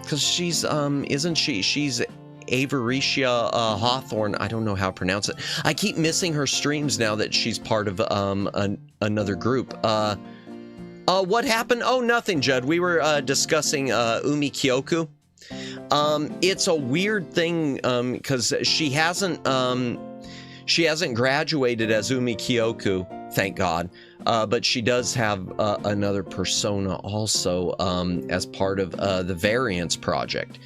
Because she's, isn't she? She's Avaricia Hawthorne. I don't know how to pronounce it. I keep missing her streams now that she's part of another group. What happened? Oh, nothing, Judd. We were discussing Umi Kyoku. It's a weird thing because she hasn't graduated as Umi Kyoku, thank God. But she does have another persona also as part of the Variance project,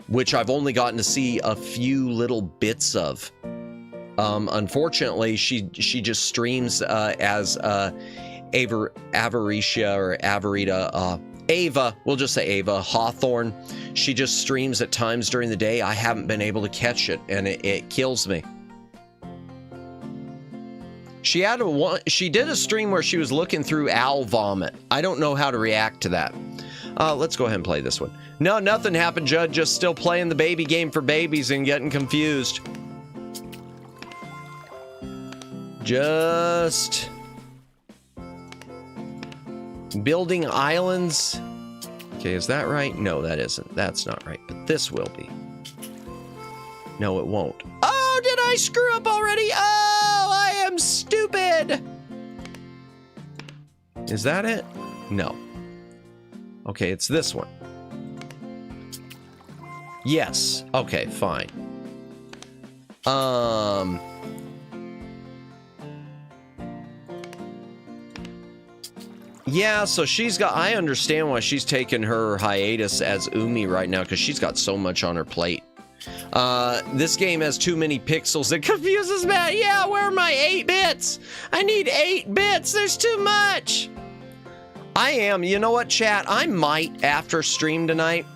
which I've only gotten to see a few little bits of. Unfortunately, she just streams as Avaricia or Avarita, Ava, we'll just say Ava Hawthorne. She just streams at times during the day. I haven't been able to catch it, and it kills me. She did a stream where she was looking through owl vomit. I don't know how to react to that. Let's go ahead and play this one. No, nothing happened, Judd. Just still playing the baby game for babies and getting confused. Just building islands. Okay, is that right? No, that isn't. That's not right, but this will be. No, it won't. Oh, did I screw up already? Oh, I am stupid. Is that it? No. Okay, it's this one. Yes. Okay, fine. Yeah, so she's got, I understand why she's taking her hiatus as Umi right now, because she's got so much on her plate. This game has too many pixels. It confuses me. Yeah, where are my 8 bits? I need 8 bits. There's too much. I am. You know what, chat? I might, after stream tonight,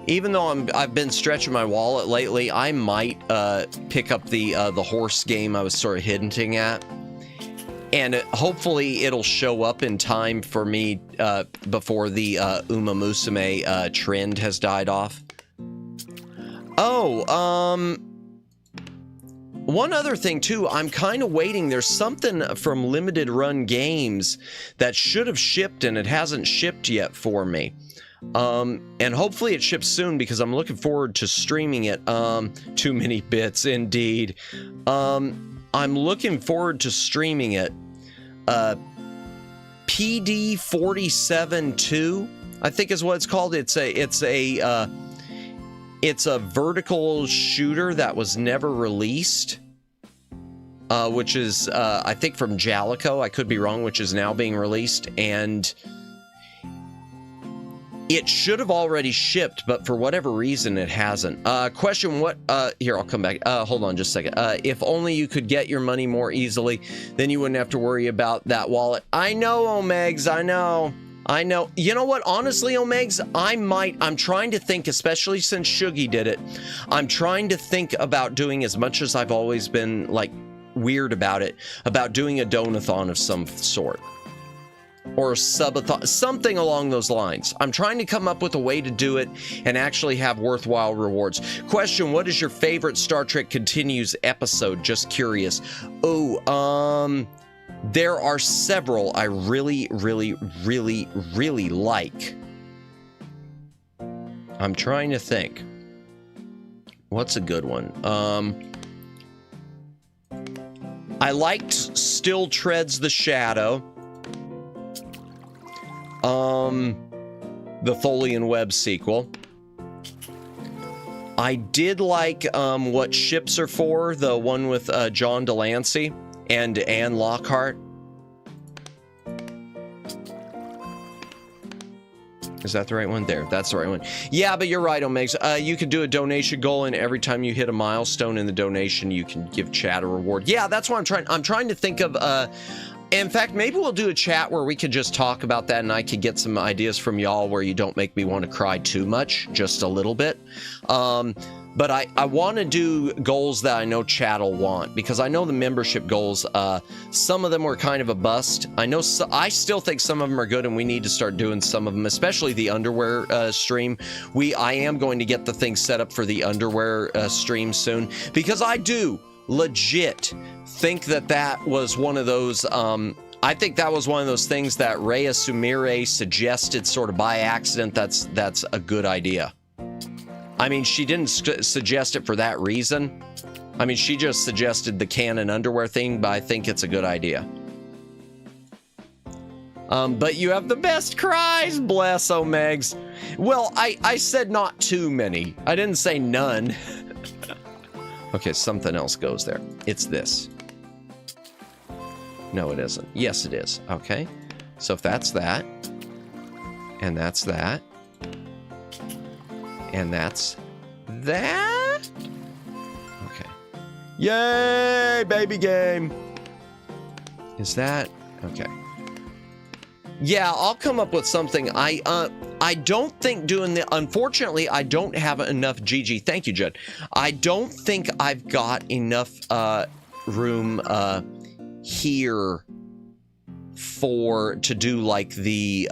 even though I've been stretching my wallet lately, I might pick up the horse game I was sort of hinting at. And hopefully it'll show up in time for me before the Uma Musume trend has died off. Oh, one other thing too, I'm kind of waiting. There's something from Limited Run Games that should have shipped and it hasn't shipped yet for me. And hopefully it ships soon because I'm looking forward to streaming it. Too many bits indeed. I'm looking forward to streaming it. PD 47-2, I think is what it's called. It's a vertical shooter that was never released. Which is, I think from Jalico, I could be wrong, which is now being released, and it should have already shipped, but for whatever reason, it hasn't. Question, what, here, I'll come back. Hold on just a second. If only you could get your money more easily, then you wouldn't have to worry about that wallet. I know, Omegs, I know. You know what? Honestly, Omegs, I'm trying to think, especially since Shuggy did it, I'm trying to think about doing, as much as I've always been, like, weird about it, about doing a donathon of some sort. Or a subathon, something along those lines. I'm trying to come up with a way to do it and actually have worthwhile rewards. Question, what is your favorite Star Trek Continues episode? Just curious. Oh, there are several I really, really, really, really like. I'm trying to think. What's a good one? I liked Still Treads the Shadow. The Tholian Web sequel. I did like What Ships Are For, the one with John Delancey and Anne Lockhart. Is that the right one? There, that's the right one. Yeah, but you're right, Omegs. You can do a donation goal, and every time you hit a milestone in the donation, you can give chat a reward. Yeah, that's what I'm trying to think of. In fact, maybe we'll do a chat where we could just talk about that, and I could get some ideas from y'all where you don't make me want to cry too much, just a little bit. But I want to do goals that I know chat will want, because I know the membership goals, some of them were kind of a bust. I still think some of them are good, and we need to start doing some of them, especially the underwear stream. I am going to get the thing set up for the underwear stream soon, because I do legit think that was one of those, I think that was one of those things that Rhea Sumire suggested sort of by accident. That's a good idea. I mean, she didn't suggest it for that reason. I mean, she just suggested the canon underwear thing, but I think it's a good idea. But you have the best cries, bless Omegs. Well, I said not too many. I didn't say none. Okay, something else goes there. It's this. No, it isn't. Yes, it is. Okay. So if that's that, and that's that, and that's that. Okay. Yay, baby game. Is that okay? Yeah, I'll come up with something. I don't think doing the, unfortunately, I don't have enough GG. Thank you, Judd. I don't think I've got enough room here to do like the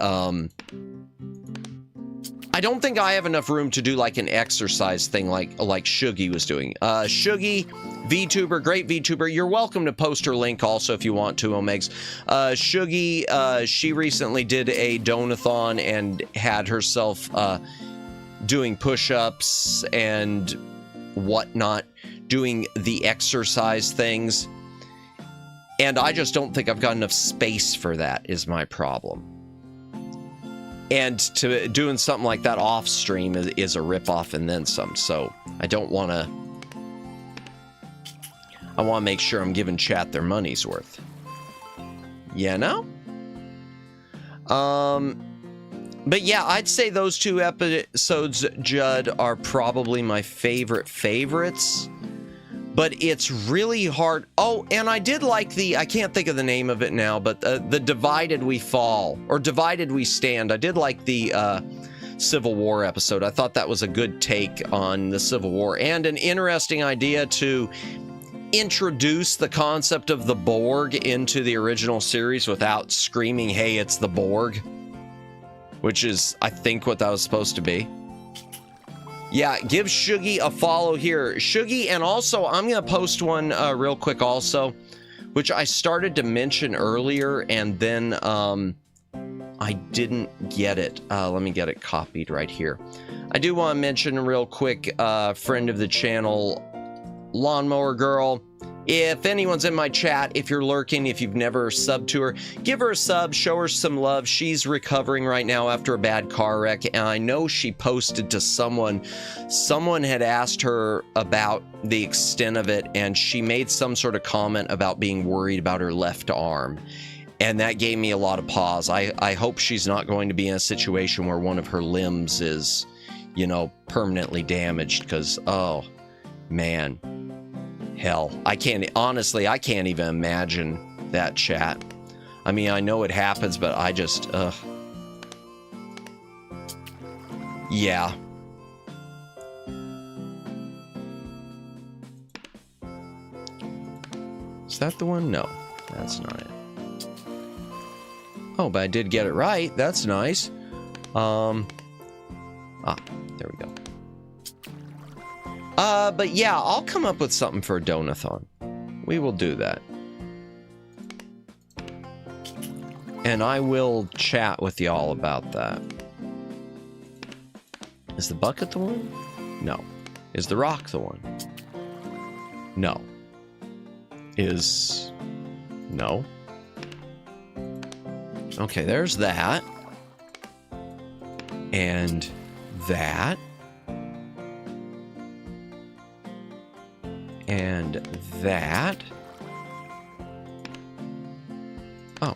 I don't think I have enough room to do like an exercise thing like Shuggy was doing. Shuggy, VTuber, great VTuber. You're welcome to post her link also if you want to, Omegs. Shuggy, she recently did a donathon and had herself doing push-ups and whatnot, doing the exercise things. And I just don't think I've got enough space for that is my problem. And to doing something like that off stream is a ripoff and then some. So I don't want to. I want to make sure I'm giving chat their money's worth. You know? But yeah, I'd say those two episodes, Judd, are probably my favorites. But it's really hard. Oh, and I did like I can't think of the name of it now, but the Divided We Fall, or Divided We Stand. I did like the Civil War episode. I thought that was a good take on the Civil War, and an interesting idea to introduce the concept of the Borg into the original series without screaming, hey, it's the Borg, which is, I think, what that was supposed to be. Yeah, give Shuggy a follow here. Shuggy, and also, I'm going to post one real quick also, which I started to mention earlier, and then I I didn't get it. Let me get it copied right here. I do want to mention real quick, friend of the channel, Lawnmower Girl. If anyone's in my chat, if you're lurking, if you've never subbed to her, give her a sub, show her some love. She's recovering right now after a bad car wreck, and I know she posted to someone had asked her about the extent of it, and she made some sort of comment about being worried about her left arm, and that gave me a lot of pause. I hope she's not going to be in a situation where one of her limbs is, you know, permanently damaged, because, oh, man. Hell, I can't even imagine that, chat. I mean, I know it happens, but I just, yeah. Is that the one? No, that's not it. Oh, but I did get it right. That's nice. There we go. But yeah, I'll come up with something for a donathon. We will do that. And I will chat with y'all about that. Is the bucket the one? No. Is the rock the one? No. No. Okay, there's that. And that. And that. Oh.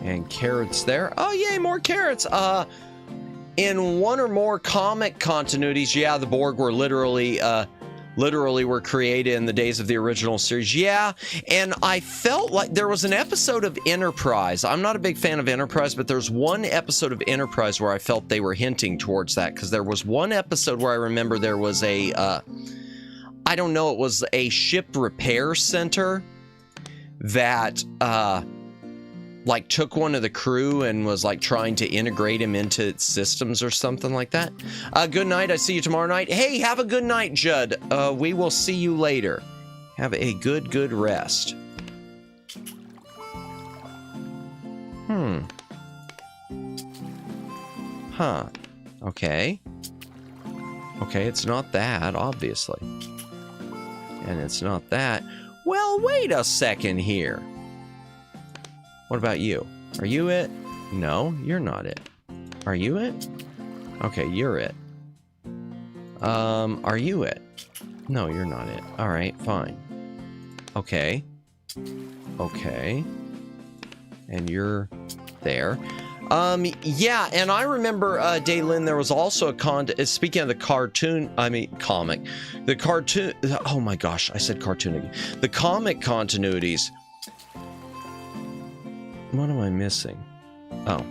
And carrots there. Oh, yay, more carrots. In one or more comic continuities, yeah, the Borg were literally were created in the days of the original series. Yeah, and I felt like there was an episode of Enterprise. I'm not a big fan of Enterprise, but there's one episode of Enterprise where I felt they were hinting towards that, because there was one episode where I remember there was a I don't know, it was a ship repair center that like took one of the crew and was like trying to integrate him into its systems or something like that. Good night. I see you tomorrow night. Hey, have a good night, Judd. We will see you later. Have a good rest. Huh. Okay. Okay, it's not that, obviously. And it's not that. Well, wait a second here. What about you? Are you it? No, you're not it. Are you it? Okay, you're it. Are you it? No, you're not it. All right, fine. Okay. Okay. And you're there. Yeah, and I remember, Daylin, there was also a speaking of the comic, the cartoon, oh my gosh, I said cartoon again. The comic continuities. What am I missing? Oh.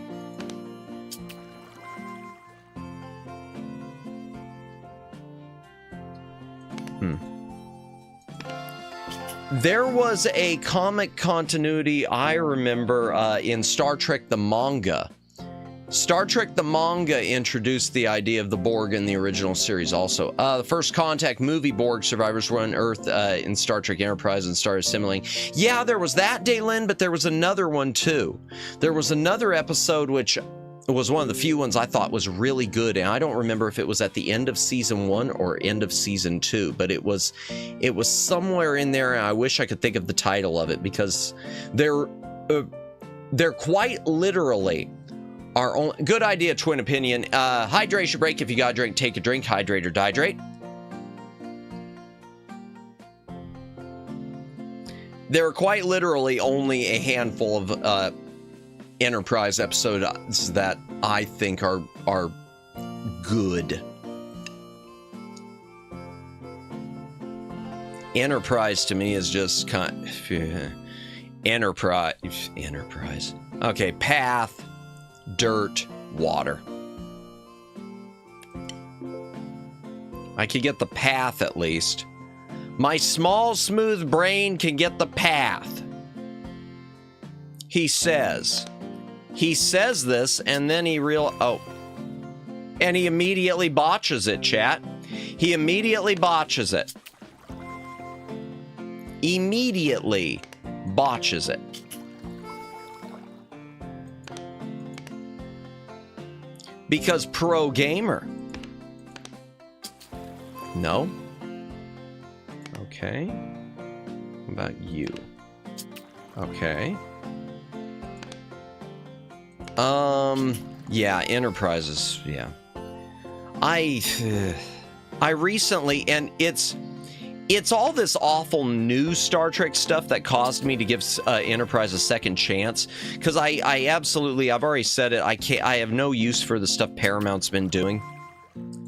There was a comic continuity I remember in Star Trek the manga. Star Trek the manga introduced the idea of the Borg in the original series also. The First Contact movie Borg survivors were on Earth in Star Trek Enterprise and started assimilating. Yeah, there was that, Daylin, but there was another one too. There was another episode which was one of the few ones I thought was really good, and I don't remember if it was at the end of season 1 or end of season 2, but it was somewhere in there, and I wish I could think of the title of it, because they're quite literally our own. Good idea, Twin Opinion. Hydration break. If you got a drink, take a drink. Hydrate or dihydrate. There are quite literally only a handful of Enterprise episodes that I think are good. Enterprise to me is just kind of Enterprise. Okay, path, dirt, water. I could get the path at least. My small, smooth brain can get the path. He says this, and then and he immediately botches it, chat. He immediately botches it. Immediately botches it. Because pro gamer. No? Okay. What about you? Okay. Yeah, Enterprises, yeah. I recently, and it's all this awful new Star Trek stuff that caused me to give Enterprise a second chance. Because I've already said it, I have no use for the stuff Paramount's been doing.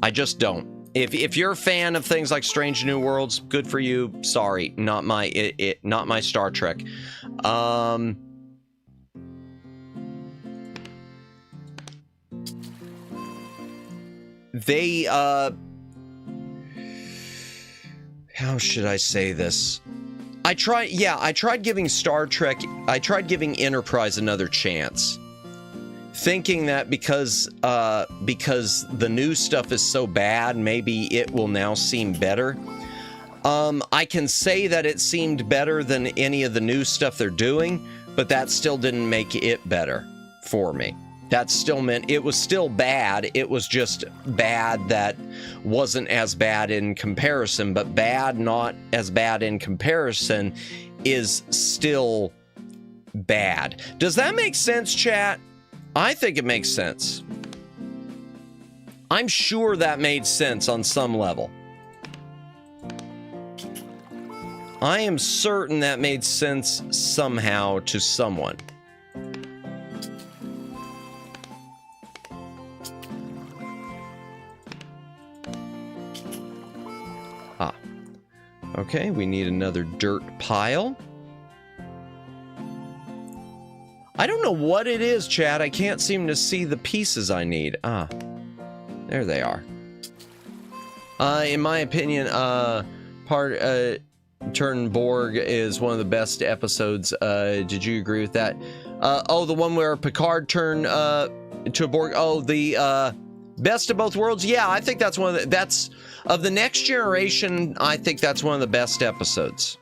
I just don't. If you're a fan of things like Strange New Worlds, good for you. Sorry, not my Star Trek. How should I say this? I tried giving Enterprise another chance. Thinking that because the new stuff is so bad, maybe it will now seem better. I can say that it seemed better than any of the new stuff they're doing, but that still didn't make it better for me. That still meant it was still bad. It was just bad that wasn't as bad in comparison, but bad not as bad in comparison is still bad. Does that make sense, chat? I think it makes sense. I'm sure that made sense on some level. I am certain that made sense somehow to someone. Okay, we need another dirt pile. I don't know what it is, Chad. I can't seem to see the pieces I need. Ah, there they are. In my opinion, Turn Borg is one of the best episodes. Did you agree with that? Oh, the one where Picard turned to a Borg. Oh, the Best of Both Worlds. Yeah, I think that's one of the, of the Next Generation. I think that's one of the best episodes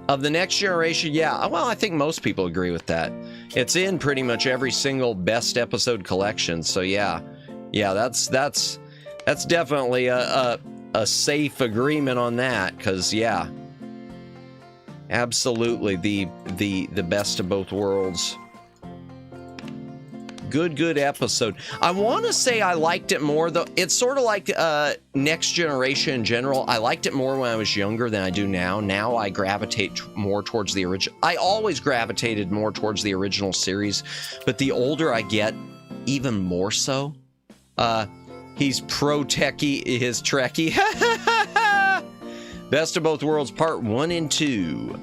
of the Next Generation. Yeah, well, I think most people agree with that. It's in pretty much every single best episode collection. So yeah, that's definitely a safe agreement on that. Because yeah, absolutely the Best of Both Worlds. Good episode. I want to say I liked it more, though. It's sort of like Next Generation in general. I liked it more when I was younger than I do now. Now I gravitate more towards the original. I always gravitated more towards the original series, but the older I get, even more so. He's pro techie, his Trekkie. Best of Both Worlds Part 1 and 2.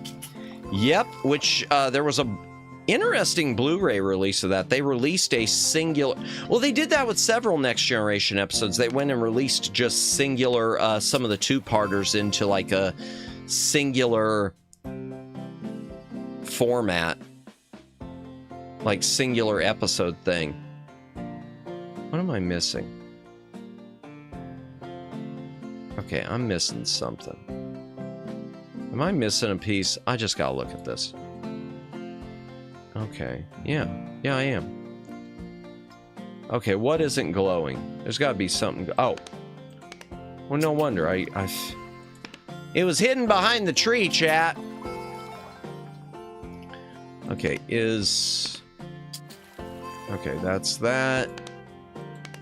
Yep, which there was a interesting Blu-ray release of that. They released a singular... Well, they did that with several Next Generation episodes. They went and released just singular, some of the two-parters into like a singular format. Like singular episode thing. What am I missing? Okay, I'm missing something. Am I missing a piece? I just gotta look at this. Okay, yeah, I am. Okay, what isn't glowing? There's got to be something. Oh, well, no wonder. It was hidden behind the tree, chat. Okay, okay, that's that.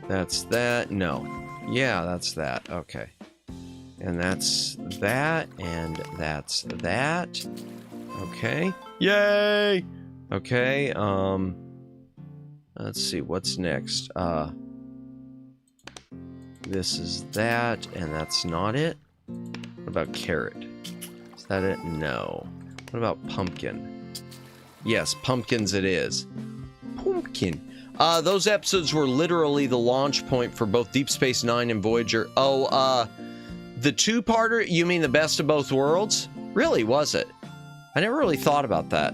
That's that. No, yeah, that's that. Okay, and that's that, and that's that. Okay, yay! Okay, let's see, what's next? This is that, and that's not it. What about carrot? Is that it? No. What about pumpkin? Yes, pumpkins it is. Pumpkin. Those episodes were literally the launch point for both Deep Space Nine and Voyager. Oh, the two-parter, you mean the Best of Both Worlds? Really, was it? I never really thought about that.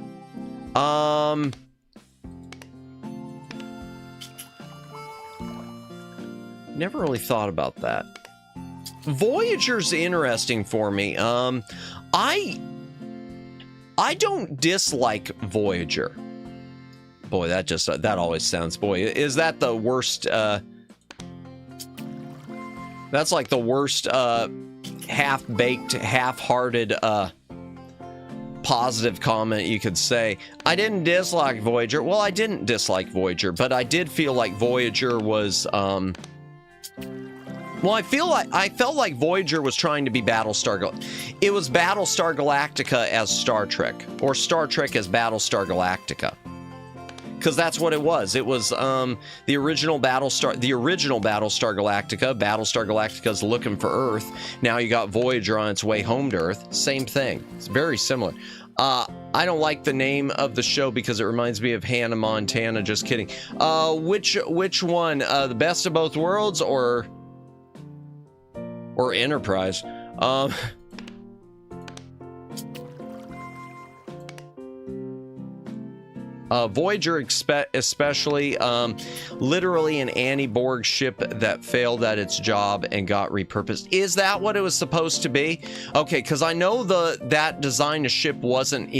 Never really thought about that. Voyager's interesting for me. I don't dislike Voyager. Boy, that always sounds, boy, is that the worst That's like the worst half-baked, half-hearted positive comment you could say. I didn't dislike Voyager. Well, I didn't dislike Voyager, but I did feel like Voyager was well, I felt like Voyager was trying to be Battlestar it was Battlestar Galactica as Star Trek, or Star Trek as Battlestar Galactica. Because that's what it was. It was the original Battlestar Galactica. Battlestar Galactica's looking for Earth. Now you got Voyager on its way home to Earth. Same thing. It's very similar. I don't like the name of the show because it reminds me of Hannah Montana. Just kidding. Which one? The Best of Both Worlds or Enterprise? Voyager especially, literally an Annie-Borg ship that failed at its job and got repurposed. Is that what it was supposed to be? Okay, because I know that design of ship wasn't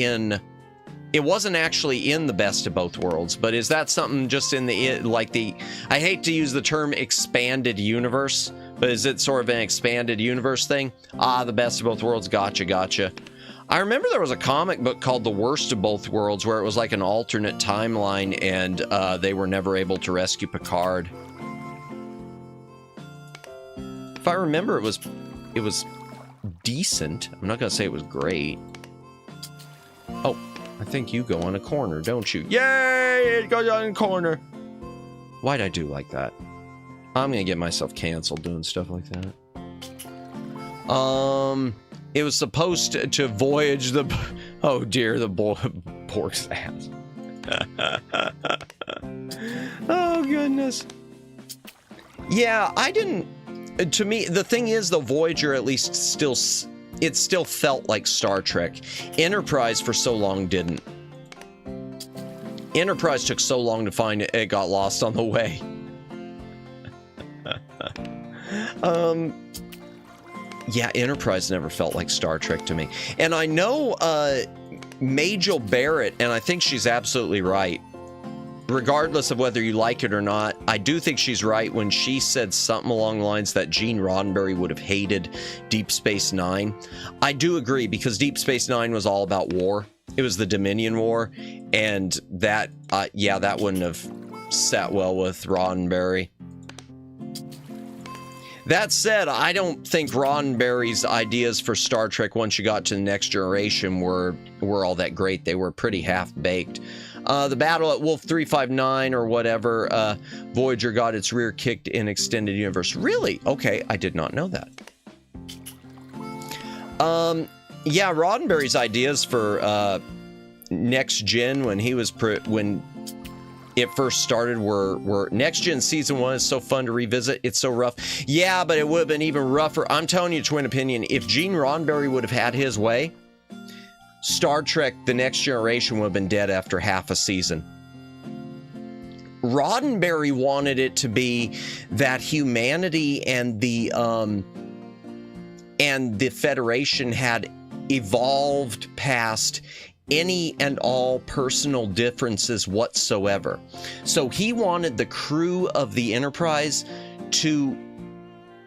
actually in the Best of Both Worlds, but is that something just in I hate to use the term expanded universe, but is it sort of an expanded universe thing? The Best of Both Worlds, gotcha. I remember there was a comic book called The Worst of Both Worlds where it was like an alternate timeline and they were never able to rescue Picard. If I remember, it was decent. I'm not gonna say it was great. Oh, I think you go on a corner, don't you? Yay! It goes on a corner. Why'd I do like that? I'm gonna get myself canceled doing stuff like that. It was supposed to voyage the... Oh dear, the Borg's ass. Oh goodness. Yeah, I didn't... To me, the thing is, the Voyager at least still felt like Star Trek. Enterprise for so long didn't. Enterprise took so long to find it, it got lost on the way. Yeah, Enterprise never felt like Star Trek to me. And I know Majel Barrett, and I think she's absolutely right. Regardless of whether you like it or not, I do think she's right when she said something along the lines that Gene Roddenberry would have hated Deep Space Nine. I do agree, because Deep Space Nine was all about war. It was the Dominion War, and that, yeah, that wouldn't have sat well with Roddenberry. That said, I don't think Roddenberry's ideas for Star Trek once you got to the Next Generation were all that great. They were pretty half-baked. The battle at Wolf 359 or whatever, Voyager got its rear kicked in Extended Universe. Really? Okay, I did not know that. Yeah, Roddenberry's ideas for Next Gen when he was when it first started were Next Gen Season 1 is so fun to revisit. It's so rough. Yeah, but it would have been even rougher. I'm telling you, Twin Opinion, if Gene Roddenberry would have had his way, Star Trek The Next Generation would have been dead after half a season. Roddenberry wanted it to be that humanity and the Federation had evolved past any and all personal differences whatsoever. So he wanted the crew of the Enterprise to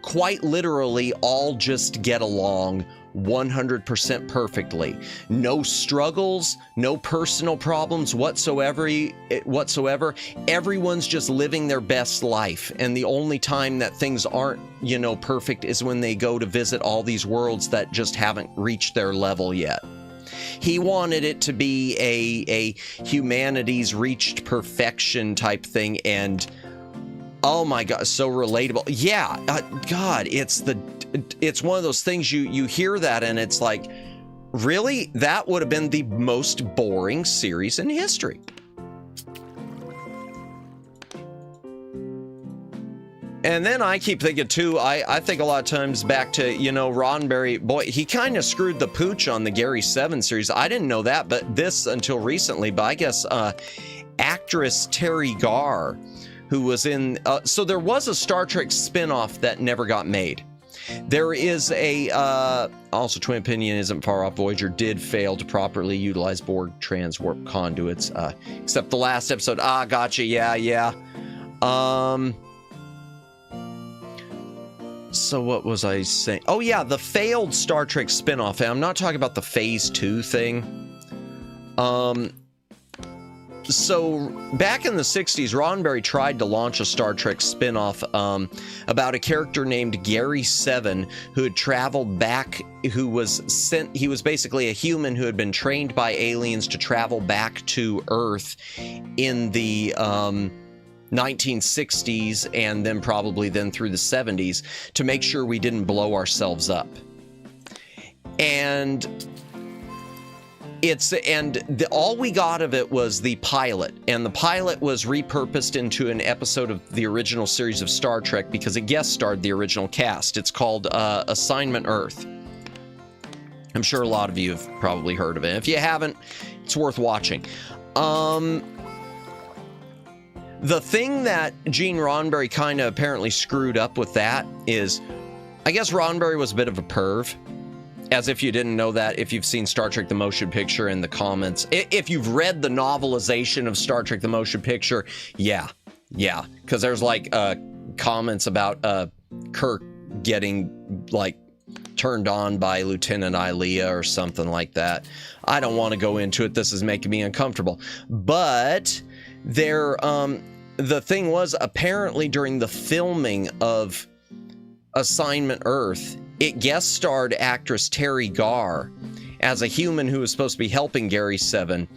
quite literally all just get along 100% perfectly. No struggles, no personal problems whatsoever. Everyone's just living their best life. And the only time that things aren't, perfect is when they go to visit all these worlds that just haven't reached their level yet. He wanted it to be a humanity's reached perfection type thing, and oh my God, so relatable. Yeah, God, it's one of those things you hear that and it's like, really? That would have been the most boring series in history. And then I keep thinking too, I think a lot of times back to, Roddenberry, boy, he kind of screwed the pooch on the Gary 7 series. I didn't know that, but this until recently, but I guess actress Terry Garr, who was in, so there was a Star Trek spinoff that never got made. There is also Twin Opinion isn't far off. Voyager did fail to properly utilize Borg transwarp conduits, except the last episode. So what was I saying? Oh yeah, the failed Star Trek spinoff. And I'm not talking about the Phase 2 thing. So back in the 60s, Roddenberry tried to launch a Star Trek spinoff about a character named Gary Seven who had traveled back, who was sent, he was basically a human who had been trained by aliens to travel back to Earth in the 1960s and then probably then through the 70s to make sure we didn't blow ourselves up. And all we got of it was the pilot, and the pilot was repurposed into an episode of the original series of Star Trek because it guest starred the original cast. It's called Assignment Earth. I'm sure a lot of you have probably heard of it. If you haven't, it's worth watching. The thing that Gene Roddenberry kind of apparently screwed up with that is, I guess Roddenberry was a bit of a perv. As if you didn't know that, if you've seen Star Trek the Motion Picture in the comments. If you've read the novelization of Star Trek the Motion Picture, yeah. Because there's like comments about Kirk getting like turned on by Lieutenant Ilea or something like that. I don't want to go into it. This is making me uncomfortable. But the thing was, apparently during the filming of Assignment Earth, it guest starred actress Terry Garr as a human who was supposed to be helping Gary Seven,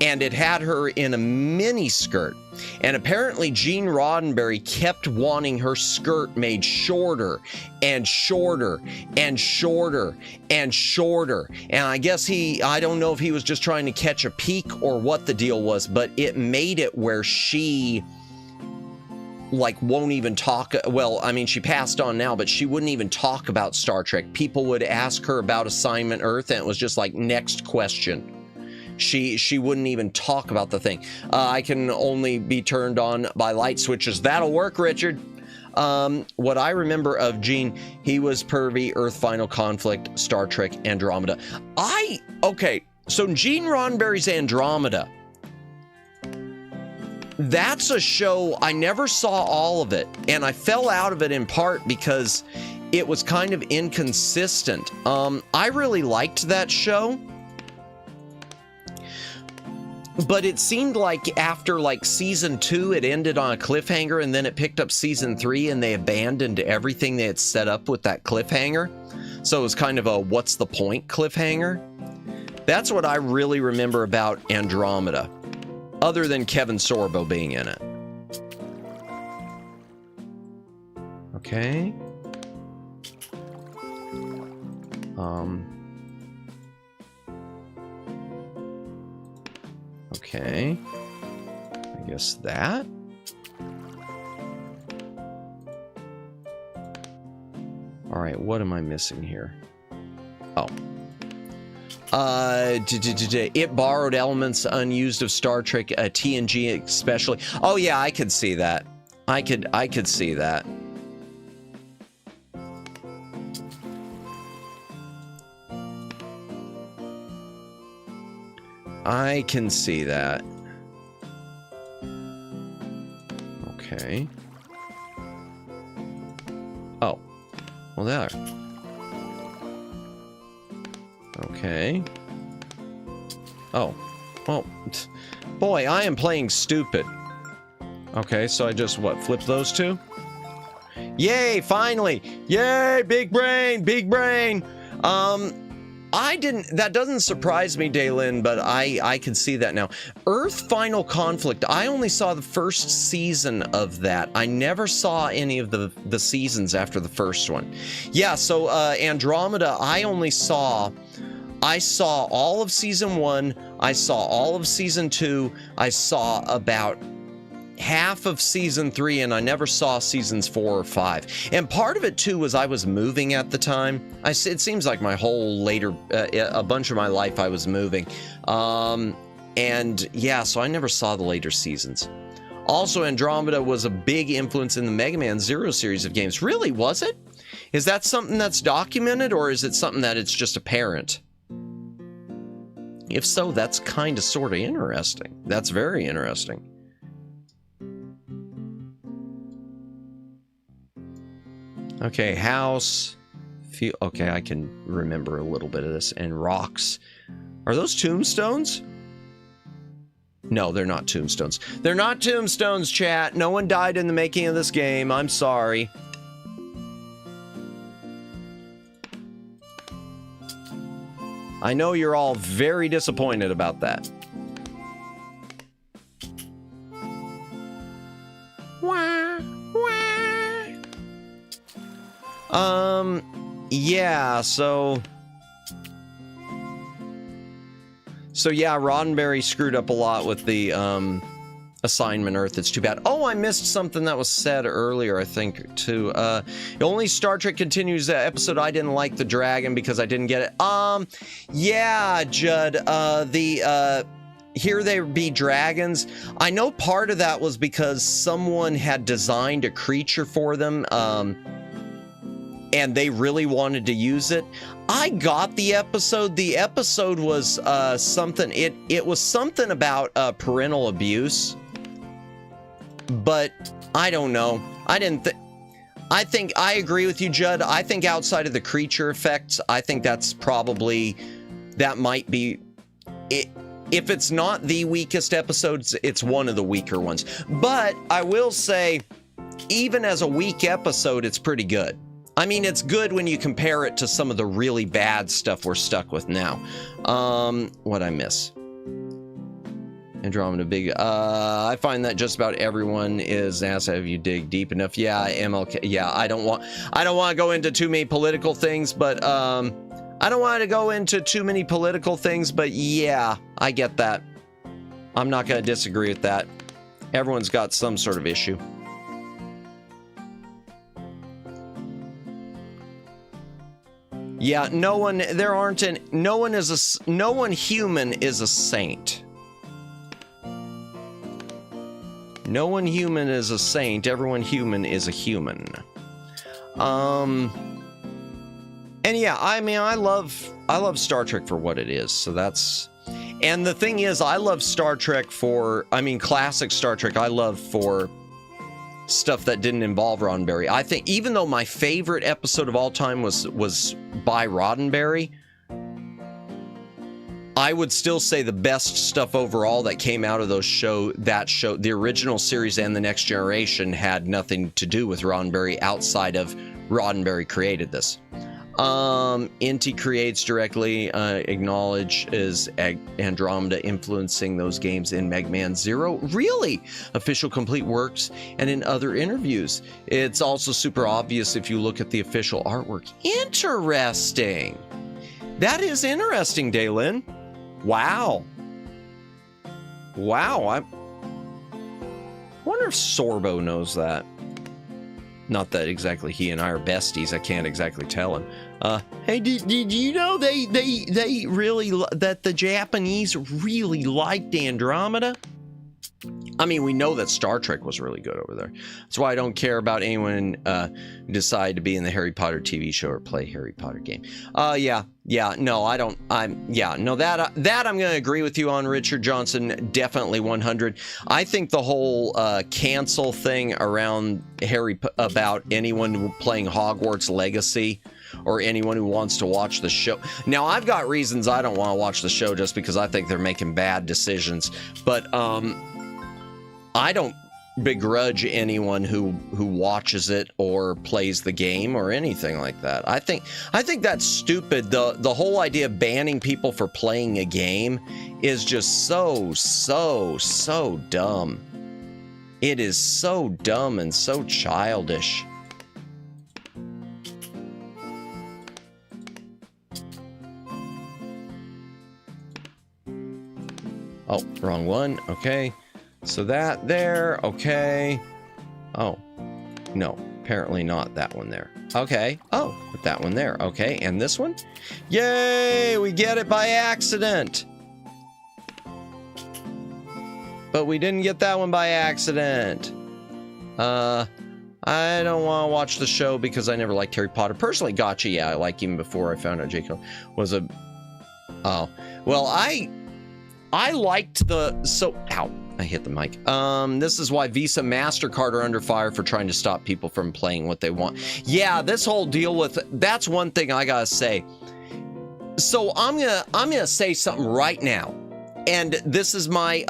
and it had her in a mini skirt. And apparently Gene Roddenberry kept wanting her skirt made shorter and shorter and shorter and shorter. And I guess I don't know if he was just trying to catch a peek or what the deal was, but it made it where she like won't even talk. Well, I mean, she passed on now, but she wouldn't even talk about Star Trek. People would ask her about Assignment Earth, and it was just like, next question. She wouldn't even talk about the thing. I can only be turned on by light switches. That'll work, Richard. What I remember of Gene, he was pervy, Earth Final Conflict, Star Trek, Andromeda. Okay, so Gene Roddenberry's Andromeda, that's a show, I never saw all of it, and I fell out of it in part because it was kind of inconsistent. I really liked that show, but it seemed like after like season 2, it ended on a cliffhanger, and then it picked up season 3, and they abandoned everything they had set up with that cliffhanger. So it was kind of a what's the point cliffhanger. That's what I really remember about Andromeda, other than Kevin Sorbo being in it. Okay. Okay. I guess that. All right, what am I missing here? Oh. It borrowed elements unused of Star Trek, TNG especially. Oh yeah, I could see that. I could see that. I can see that. Okay. Oh. Well, there. Okay. Oh. Well, boy, I am playing stupid. Okay, so I just, what, flip those two? Yay, finally! Yay, big brain, big brain! That doesn't surprise me, Daylin, but I can see that now. Earth Final Conflict, I only saw the first season of that. I never saw any of the seasons after the first one. Yeah, so Andromeda, I saw all of season 1, I saw all of season 2, I saw about half of season 3, and I never saw seasons 4 or 5. And part of it too was I was moving at the time. It seems like my whole later, a bunch of my life I was moving. And yeah, so I never saw the later seasons. Also, Andromeda was a big influence in the Mega Man Zero series of games. Really, was it? Is that something that's documented, or is it something that it's just apparent? If so, that's kind of sort of interesting. That's very interesting. Okay, house. Okay, I can remember a little bit of this. And rocks. Are those tombstones? No, they're not tombstones. They're not tombstones, chat. No one died in the making of this game. I'm sorry. I know you're all very disappointed about that. Wah, wah. Yeah, so yeah, Roddenberry screwed up a lot with the assignment Earth. It's too bad. Oh, I missed something that was said earlier, I think, too. Only Star Trek Continues episode, I didn't like the dragon because I didn't get it. Yeah, Judd, Here There Be Dragons. I know part of that was because someone had designed a creature for them, and they really wanted to use it. I got the episode. The episode was something. It was something about parental abuse, but I don't know. I think I agree with you, Judd. I think outside of the creature effects, I think that's probably, that might be it. If it's not the weakest episodes, it's one of the weaker ones. But I will say, even as a weak episode, it's pretty good. I mean, it's good when you compare it to some of the really bad stuff we're stuck with now. What'd I miss? Andromeda big. I find that just about everyone is asked, have you dig deep enough? Yeah, MLK. Yeah, I don't want to go into too many political things, but I don't want to go into too many political things, but yeah, I get that. I'm not going to disagree with that. Everyone's got some sort of issue. Yeah, no one human is a saint. No one human is a saint. Everyone human is a human. And yeah, I mean, I love Star Trek for what it is. So that's, and the thing is, I love Star Trek for, I mean, classic Star Trek, I love for stuff that didn't involve Roddenberry. I think even though my favorite episode of all time was by Roddenberry, I would still say the best stuff overall that came out of that show, the original series and The Next Generation, had nothing to do with Roddenberry outside of Roddenberry created this. Inti creates directly, acknowledge is Andromeda influencing those games in Mega Man Zero. Really? Official complete works and in other interviews. It's also super obvious if you look at the official artwork. Interesting. That is interesting, Daylin. Wow. Wow. I wonder if Sorbo knows that. Not that exactly he and I are besties. I can't exactly tell him. Hey, did you know they really, that the Japanese really liked Andromeda? I mean, we know that Star Trek was really good over there. That's why I don't care about anyone who decide to be in the Harry Potter TV show or play Harry Potter game. Yeah, no, I don't. That I'm going to agree with you on, Richard Johnson. Definitely 100. I think the whole cancel thing around about anyone playing Hogwarts Legacy or anyone who wants to watch the show. Now, I've got reasons I don't want to watch the show just because I think they're making bad decisions. But I don't begrudge anyone who watches it or plays the game or anything like that. I think that's stupid. The whole idea of banning people for playing a game is just so dumb. It is so dumb and so childish. Oh, wrong one. Okay. So that there. Okay. Oh, no. Apparently not that one there. Okay. Oh, put that one there. Okay. And this one? Yay! We get it by accident. But we didn't get that one by accident. I don't want to watch the show because I never liked Harry Potter. Personally, gotcha. Yeah, I liked him before I found out J.K. was a... Oh. Well, I liked the... So... Ow. I hit the mic. This is why Visa, MasterCard are under fire for trying to stop people from playing what they want. Yeah, this whole deal with, that's one thing I gotta say. So I'm gonna say something right now, and this is my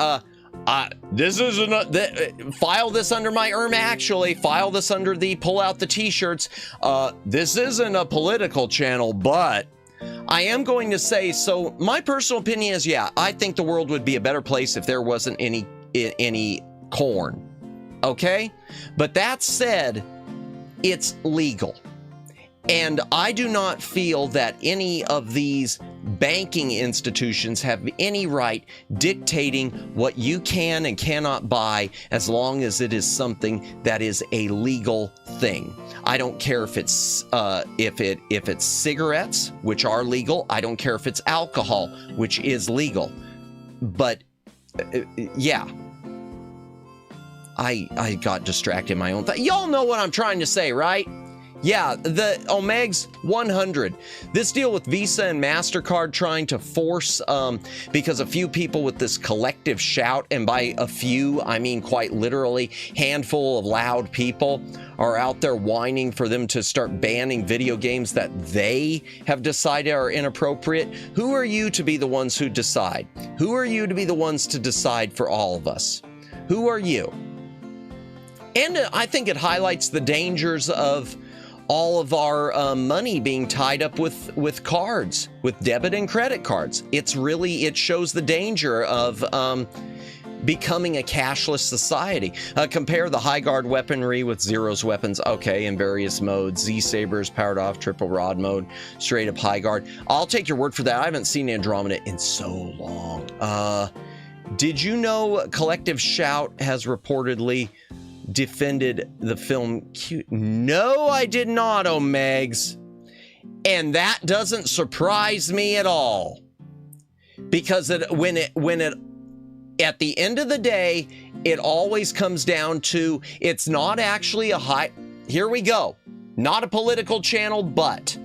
this isn't file this under my actually file this under the pull out the t-shirts. This isn't a political channel, but I am going to say, so my personal opinion is, yeah, I think the world would be a better place if there wasn't any corn. Okay, but that said, it's legal. And I do not feel that any of these banking institutions have any right dictating what you can and cannot buy as long as it is something that is a legal thing. I don't care if it's if it's cigarettes, which are legal. I don't care if it's alcohol, which is legal. But yeah. I got distracted in my own thought. Y'all know what I'm trying to say, right? Yeah, the Omegs 100. This deal with Visa and MasterCard trying to force, because a few people with this collective shout, and by a few, I mean quite literally, handful of loud people are out there whining for them to start banning video games that they have decided are inappropriate. Who are you to be the ones who decide? Who are you to be the ones to decide for all of us? Who are you? And I think it highlights the dangers of all of our money being tied up with cards, with debit and credit cards. It shows the danger of becoming a cashless society. Compare the high guard weaponry with Zero's weapons, okay, in various modes. Z-Saber is powered off, triple rod mode, straight up high guard. I'll take your word for that. I haven't seen Andromeda in so long. Did you know Collective Shout has reportedly defended the film Cute? No, I did not, Omegs. And that doesn't surprise me at all. Because when it at the end of the day, it always comes down to, it's not actually here we go. Not a political channel, but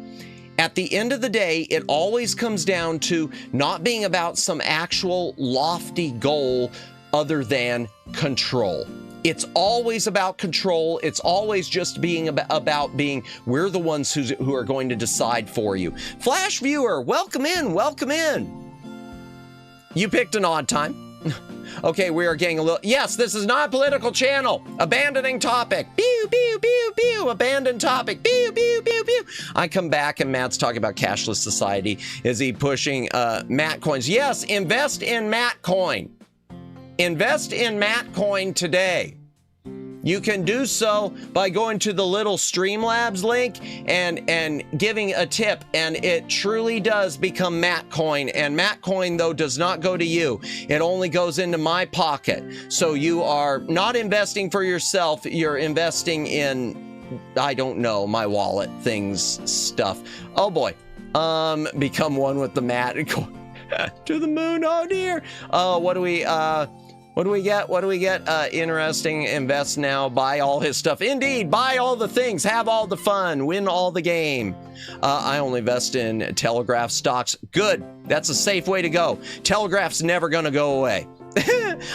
at the end of the day, it always comes down to not being about some actual lofty goal other than control. It's always about control. It's always just being about being, we're the ones who are going to decide for you. Flash viewer, welcome in, welcome in. You picked an odd time. Okay, we are getting a little, yes, this is not a political channel. Abandoning topic. Pew, pew, pew, pew. Abandoned topic. Pew, pew, pew, pew. I come back and Matt's talking about cashless society. Is he pushing Matt coins? Yes, invest in Matt coin. Invest in Matt coin today. You can do so by going to the little Streamlabs link and giving a tip, and it truly does become Matt coin. And Matt coin, though, does not go to you. It only goes into my pocket. So you are not investing for yourself. You're investing in, I don't know, my wallet, things, stuff. Oh boy. Become one with the Matt. To the moon. Oh dear. What do we get? What do we get? Interesting. Invest now. Buy all his stuff. Indeed. Buy all the things. Have all the fun. Win all the game. I only invest in Telegraph stocks. Good. That's a safe way to go. Telegraph's never going to go away.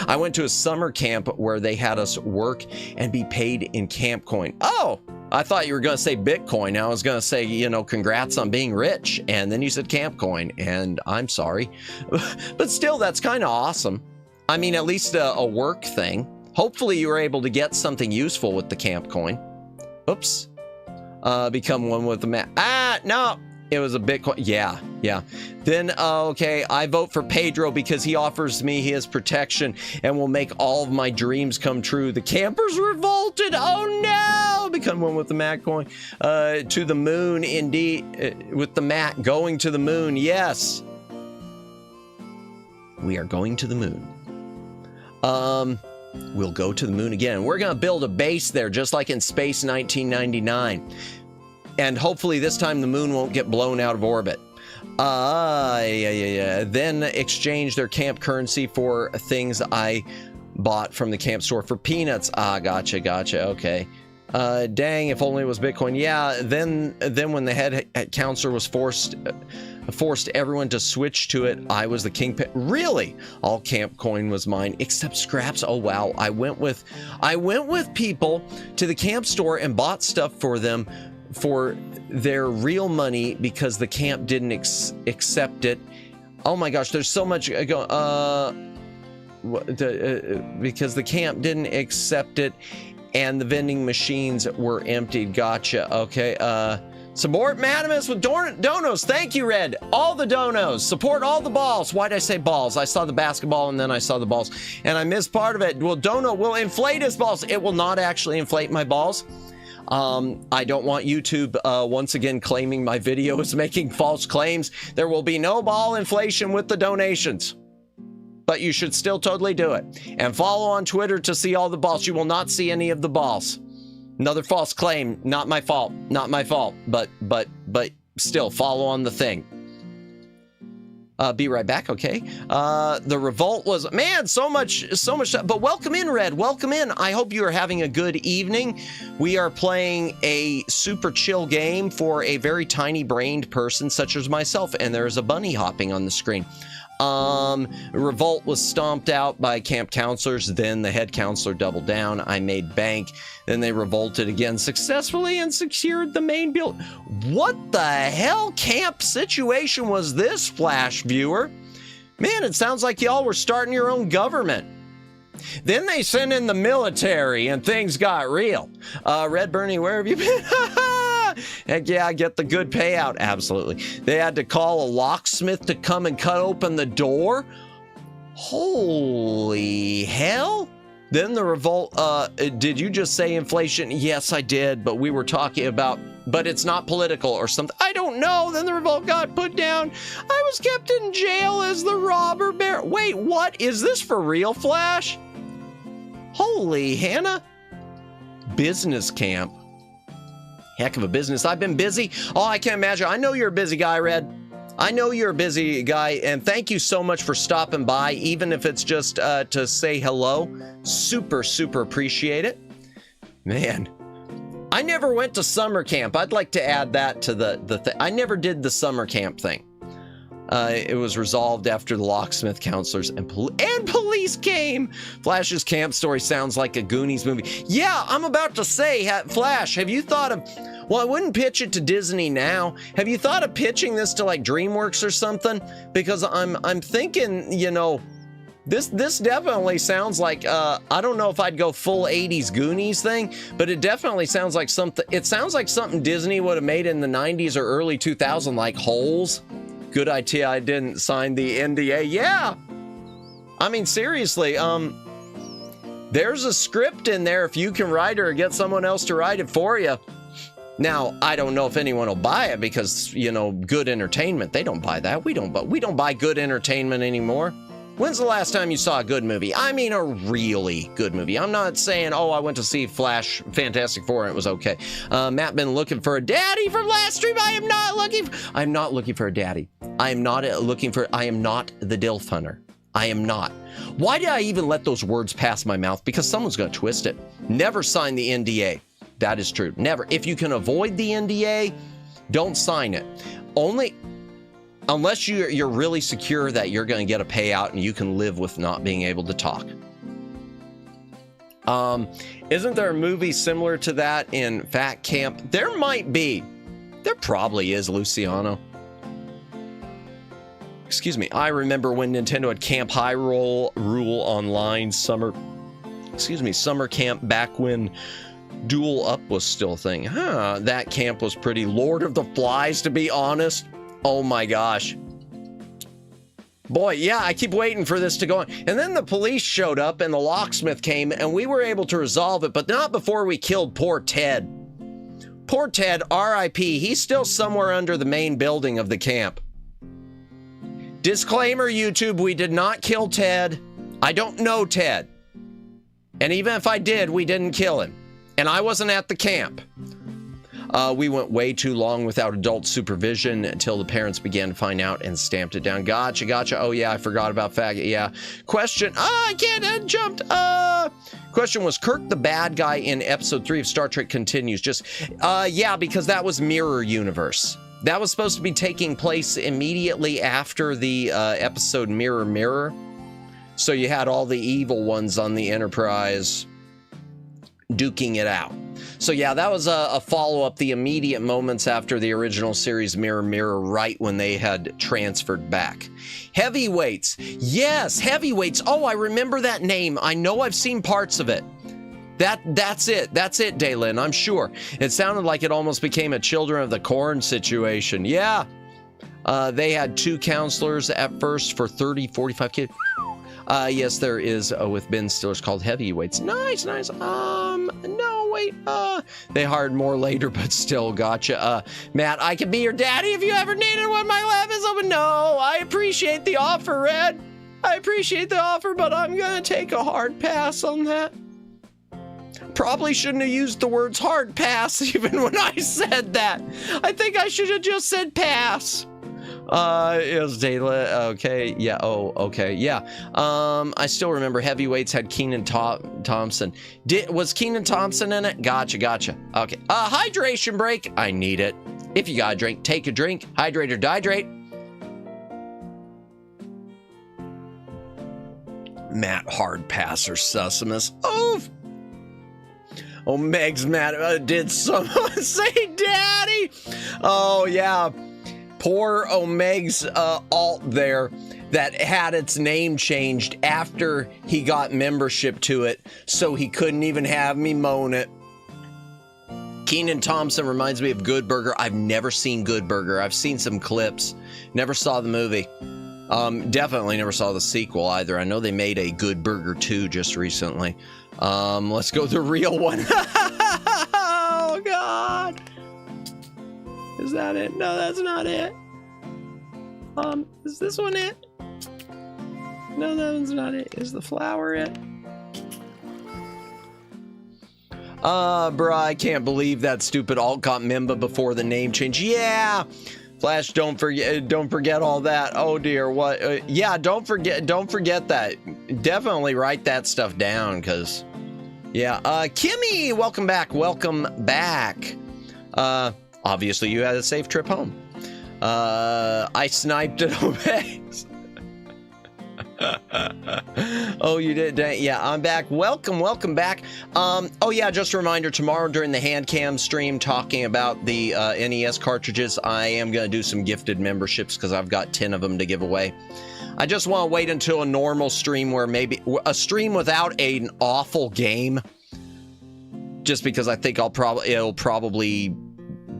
I went to a summer camp where they had us work and be paid in camp coin. Oh, I thought you were going to say Bitcoin. I was going to say, you know, congrats on being rich. And then you said camp coin. And I'm sorry. But still, that's kind of awesome. I mean, at least a work thing. Hopefully you were able to get something useful with the camp coin. Oops. Become one with the map. No. It was a Bitcoin. Yeah. Then, okay, I vote for Pedro because he offers me his protection and will make all of my dreams come true. The campers revolted. Oh, no. Become one with the Matt coin. To the moon, indeed. With the Matt going to the moon. Yes. We are going to the moon. We'll go to the moon again. We're going to build a base there, just like in Space 1999. And hopefully this time the moon won't get blown out of orbit. Yeah. Then exchange their camp currency for things I bought from the camp store for peanuts. Gotcha. Okay. Dang, if only it was Bitcoin. Yeah, then when the head counselor was forced forced everyone to switch to it. I was the kingpin. Really? All camp coin was mine except scraps. Oh wow. I went with people to the camp store and bought stuff for them for their real money because the camp didn't accept it. Oh my gosh, there's so much because the camp didn't accept it and the vending machines were emptied. Gotcha. Okay. Support Madamus with donos. Thank you, Red. All the donos. Support all the balls. Why'd I say balls? I saw the basketball and then I saw the balls and I missed part of it. Well, dono will inflate his balls. It will not actually inflate my balls. I don't want YouTube once again claiming my video is making false claims. There will be no ball inflation with the donations. But you should still totally do it. And follow on Twitter to see all the balls. You will not see any of the balls. Another false claim. Not my fault. Not my fault. But still, follow on the thing. Be right back, okay? The revolt was, man, so much stuff. But welcome in, Red. Welcome in. I hope you are having a good evening. We are playing a super chill game for a very tiny-brained person such as myself, and there's a bunny hopping on the screen. Revolt was stomped out by camp counselors. Then the head counselor doubled down. I made bank. Then they revolted again successfully and secured the main build. What the hell camp situation was this, Flash viewer? Man, it sounds like y'all were starting your own government. Then they sent in the military and things got real. Red Bernie, where have you been? Heck yeah, I get the good payout. Absolutely. They had to call a locksmith to come and cut open the door. Holy hell. Then the revolt, did you just say inflation? Yes, I did, but we were talking about, but it's not political or something. I don't know. Then the revolt got put down. I was kept in jail as the robber baron. Wait, what? Is this for real, Flash? Holy Hannah. Business camp. Heck of a business. I've been busy. Oh, I can't imagine. I know you're a busy guy, Red. I know you're a busy guy, and thank you so much for stopping by, even if it's just to say hello. Super, super appreciate it. Man, I never went to summer camp. I'd like to add that to the thing. I never did the summer camp thing. It was resolved after the locksmith counselors and police came. Flash's camp story sounds like a Goonies movie. Yeah, I'm about to say, Flash, have you thought of, well, I wouldn't pitch it to Disney now. Have you thought of pitching this to like DreamWorks or something? Because I'm thinking, you know, this definitely sounds like, I don't know if I'd go full 80s Goonies thing, but it definitely sounds like something, it sounds like something Disney would have made in the 90s or early 2000s, like Holes. Good idea I didn't sign the NDA. Yeah. I mean, seriously, there's a script in there if you can write it or get someone else to write it for you. Now, I don't know if anyone will buy it because, you know, good entertainment, they don't buy that. We don't buy good entertainment anymore. When's the last time you saw a good movie? I mean, a really good movie. I'm not saying, oh, I went to see Flash Fantastic Four and it was okay. Matt been looking for a daddy from last stream. I'm not looking for a daddy. I am not the DILF hunter. I am not. Why did I even let those words pass my mouth? Because someone's going to twist it. Never sign the NDA. That is true. Never. If you can avoid the NDA, don't sign it. Unless you're really secure that you're going to get a payout and you can live with not being able to talk. Isn't there a movie similar to that in Fat Camp? There might be. There probably is, Luciano. Excuse me. I remember when Nintendo had Camp Hyrule Rule Online summer camp back when Duel Up was still a thing. Huh, that camp was pretty Lord of the Flies, to be honest. Oh my gosh. Boy, yeah, I keep waiting for this to go on. And then the police showed up and the locksmith came and we were able to resolve it, but not before we killed poor Ted. Poor Ted, RIP. He's still somewhere under the main building of the camp. Disclaimer, YouTube, we did not kill Ted. I don't know Ted. And even if I did, we didn't kill him. And I wasn't at the camp. We went way too long without adult supervision until the parents began to find out and stamped it down. Gotcha. Oh, yeah, I forgot about faggot. Yeah. Question. I can't. I jumped. Question, was Kirk the bad guy in episode 3 of Star Trek Continues? Just, yeah, because that was Mirror Universe. That was supposed to be taking place immediately after the episode Mirror Mirror. So you had all the evil ones on the Enterprise duking it out. So yeah, that was a follow-up, the immediate moments after the original series Mirror Mirror, right when they had transferred back. Heavyweights. Yes, Heavyweights. Oh, I remember that name. I know I've seen parts of it. That's it. That's it, Daylin, I'm sure. It sounded like it almost became a Children of the Corn situation. Yeah. They had 2 counselors at first for 30, 45 kids. Yes, there is with Ben Stiller's called Heavyweights. Nice, nice. No, wait. They hired more later, but still, gotcha. Matt, I can be your daddy if you ever need it when my lab is open. No, I appreciate the offer, Red. I appreciate the offer, but I'm gonna take a hard pass on that. Probably shouldn't have used the words hard pass even when I said that. I think I should have just said pass. Is Dayla okay? Yeah. Oh, okay. Yeah. I still remember Heavyweights had Kenan Thompson. Was Kenan Thompson in it? Gotcha. Gotcha. Okay. Hydration break. I need it. If you got a drink, take a drink. Hydrate or dehydrate. Matt hard passer Sussimus. Oof. Oh, Meg's mad. Did someone say daddy? Oh, yeah. Poor Omeg's alt there that had its name changed after he got membership to it, so he couldn't even have me moan it. Kenan Thompson reminds me of Good Burger. I've never seen Good Burger. I've seen some clips. Never saw the movie. Definitely never saw the sequel either. I know they made a Good Burger 2 just recently. Let's go the real one. Oh, God. Is that it? No, that's not it. Is this one it? No, that one's not it. Is the flower it? Bruh, I can't believe that stupid alt got Memba before the name change. Yeah. Flash, don't forget all that. Oh dear, what? Yeah, don't forget that. Definitely write that stuff down, cause yeah. Kimmy, welcome back. Welcome back. Obviously you had a safe trip home. I sniped at Obeys. Oh, you did? Yeah, I'm back. Welcome back. Oh yeah, just a reminder, tomorrow during the hand cam stream talking about the NES cartridges, I am going to do some gifted memberships because I've got 10 of them to give away. I just want to wait until a normal stream where maybe a stream without an awful game, just because I think it'll probably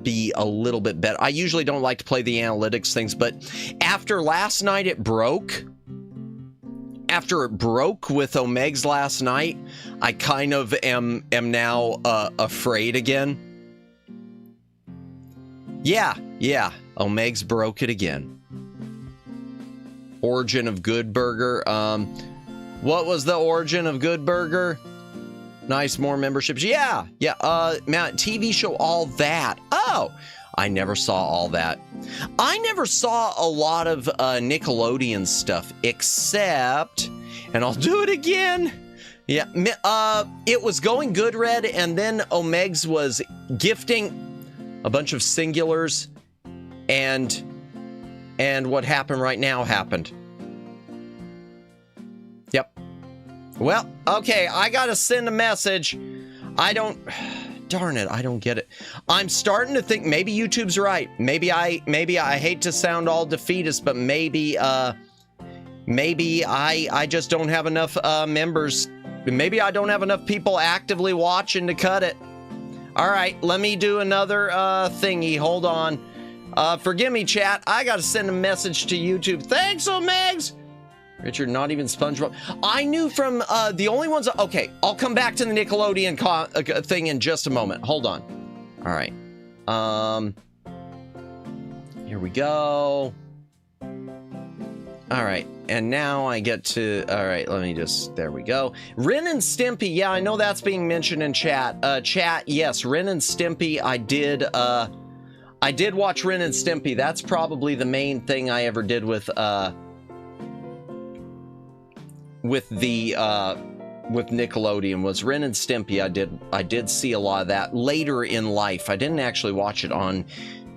be a little bit better. I usually don't like to play the analytics things, but after last night it broke. After it broke with Omeg's last night, I kind of am now afraid again. Yeah, Omeg's broke it again. Origin of Good Burger. What was the origin of Good Burger? Nice, more memberships. Yeah. Man, TV show, all that. Oh, I never saw all that. I never saw a lot of Nickelodeon stuff, except, and I'll do it again. Yeah, it was going good, Red, and then Omeg's was gifting a bunch of singulars, and what happened right now happened. Yep. Well, okay, I gotta send a message. Darn it, I don't get it. I'm starting to think maybe YouTube's right. Maybe I hate to sound all defeatist, but maybe I just don't have enough members. Maybe I don't have enough people actively watching to cut it. All right, let me do another thingy. Hold on. Forgive me, chat. I gotta send a message to YouTube. Thanks, Omegs. Richard, not even SpongeBob. I knew from the only ones. Okay, I'll come back to the Nickelodeon thing in just a moment. Hold on. All right. Here we go. All right, and now I get to. All right, let me just. There we go. Ren and Stimpy. Yeah, I know that's being mentioned in chat. Chat. Yes, Ren and Stimpy. I did watch Ren and Stimpy. That's probably the main thing I ever did with Nickelodeon was Ren and Stimpy. I did see a lot of that later in life. I didn't actually watch it on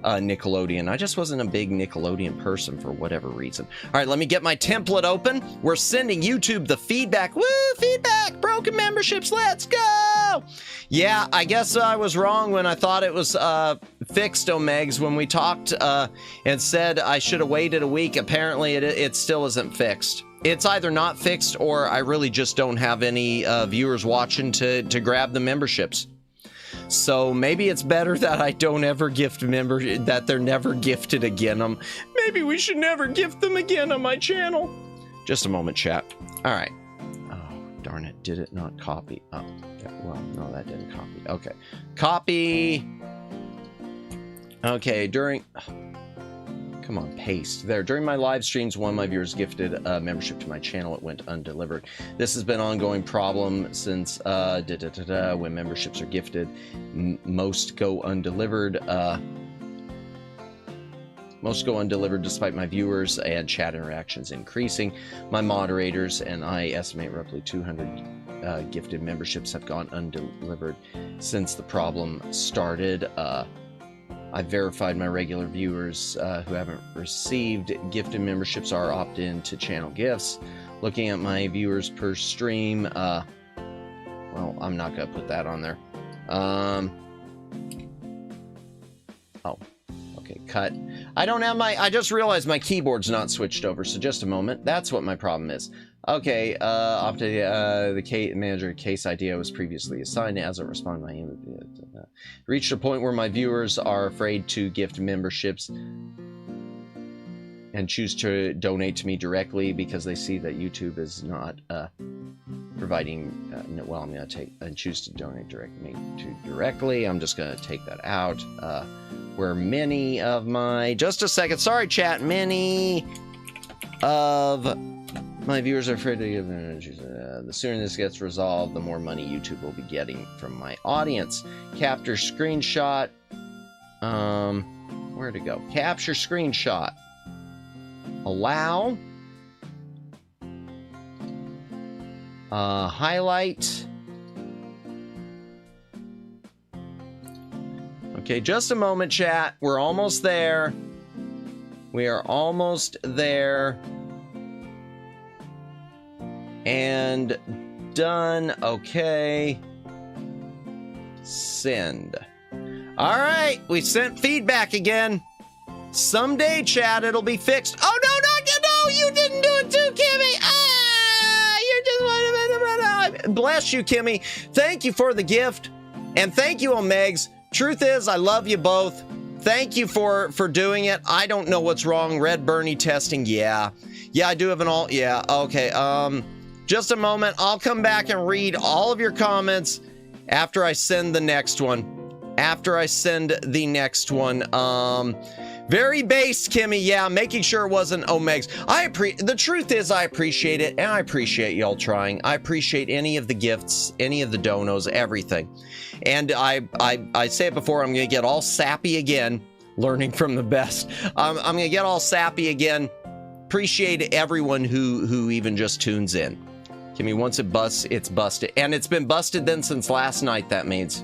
Nickelodeon. I just wasn't a big Nickelodeon person for whatever reason. All right, let me get my template open. We're sending YouTube the feedback. Woo, feedback, broken memberships, let's go. Yeah, I guess I was wrong when I thought it was fixed, Omegs. When we talked and said I should have waited a week, apparently it still isn't fixed. It's either not fixed or I really just don't have any viewers watching to grab the memberships. So maybe it's better that I don't ever gift that they're never gifted again. Maybe we should never gift them again on my channel. Just a moment, chat. All right. Oh, darn it. Did it not copy? Oh, yeah, well, no, that didn't copy. Okay. Copy. Okay, come on, paste. There, during my live streams, one of my viewers gifted a membership to my channel. It went undelivered. This has been an ongoing problem since when memberships are gifted. Most go undelivered. Most go undelivered despite my viewers and chat interactions increasing. My moderators and I estimate roughly 200 gifted memberships have gone undelivered since the problem started. I've verified my regular viewers who haven't received gifted memberships are opt-in to channel gifts. Looking at my viewers per stream, well, I'm not gonna put that on there. Oh, okay, cut. I don't have I just realized my keyboard's not switched over, so just a moment. That's what my problem is. Okay, the manager case ID I was previously assigned hasn't responded to my email. Reached a point where my viewers are afraid to gift memberships and choose to donate to me directly because they see that YouTube is not providing. Well, I'm gonna take and choose to donate directly. I'm just gonna take that out. Where many of my just a second. Sorry, chat. Many of my viewers are afraid to give the sooner this gets resolved, the more money YouTube will be getting from my audience. Capture screenshot. Where to go? Capture screenshot. Allow. Highlight. Okay, just a moment, chat. We're almost there. We are almost there. And done. Okay. Send. All right. We sent feedback again. Someday, chat, it'll be fixed. Oh, no, you didn't do it too, Kimmy. You just bless you, Kimmy. Thank you for the gift. And thank you, Omegs. Truth is, I love you both. Thank you for doing it. I don't know what's wrong. Red Bernie testing. Yeah, I do have an alt. Yeah. Okay. Just a moment. I'll come back and read all of your comments after I send the next one. Very base, Kimmy. Yeah, making sure it wasn't Omegs. The truth is, I appreciate it, and I appreciate y'all trying. I appreciate any of the gifts, any of the donos, everything. And I say it before, I'm going to get all sappy again, learning from the best. I'm going to get all sappy again. Appreciate everyone who even just tunes in. Kimmy, once it busts, it's busted. And it's been busted then since last night, that means.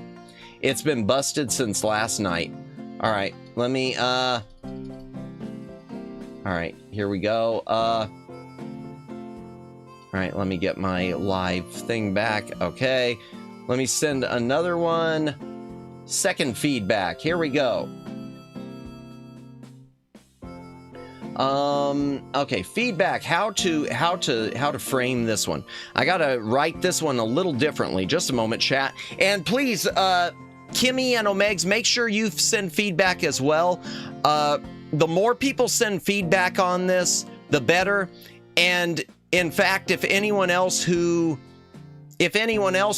It's been busted since last night. All right, let me, all right, here we go. All right, let me get my live thing back. Okay, let me send another one. Second feedback, here we go. Okay, feedback, how to frame this one. I gotta write this one a little differently. Just a moment, chat. And please, Kimmy and Omegs, make sure you send feedback as well. The more people send feedback on this, the better. And in fact, if anyone else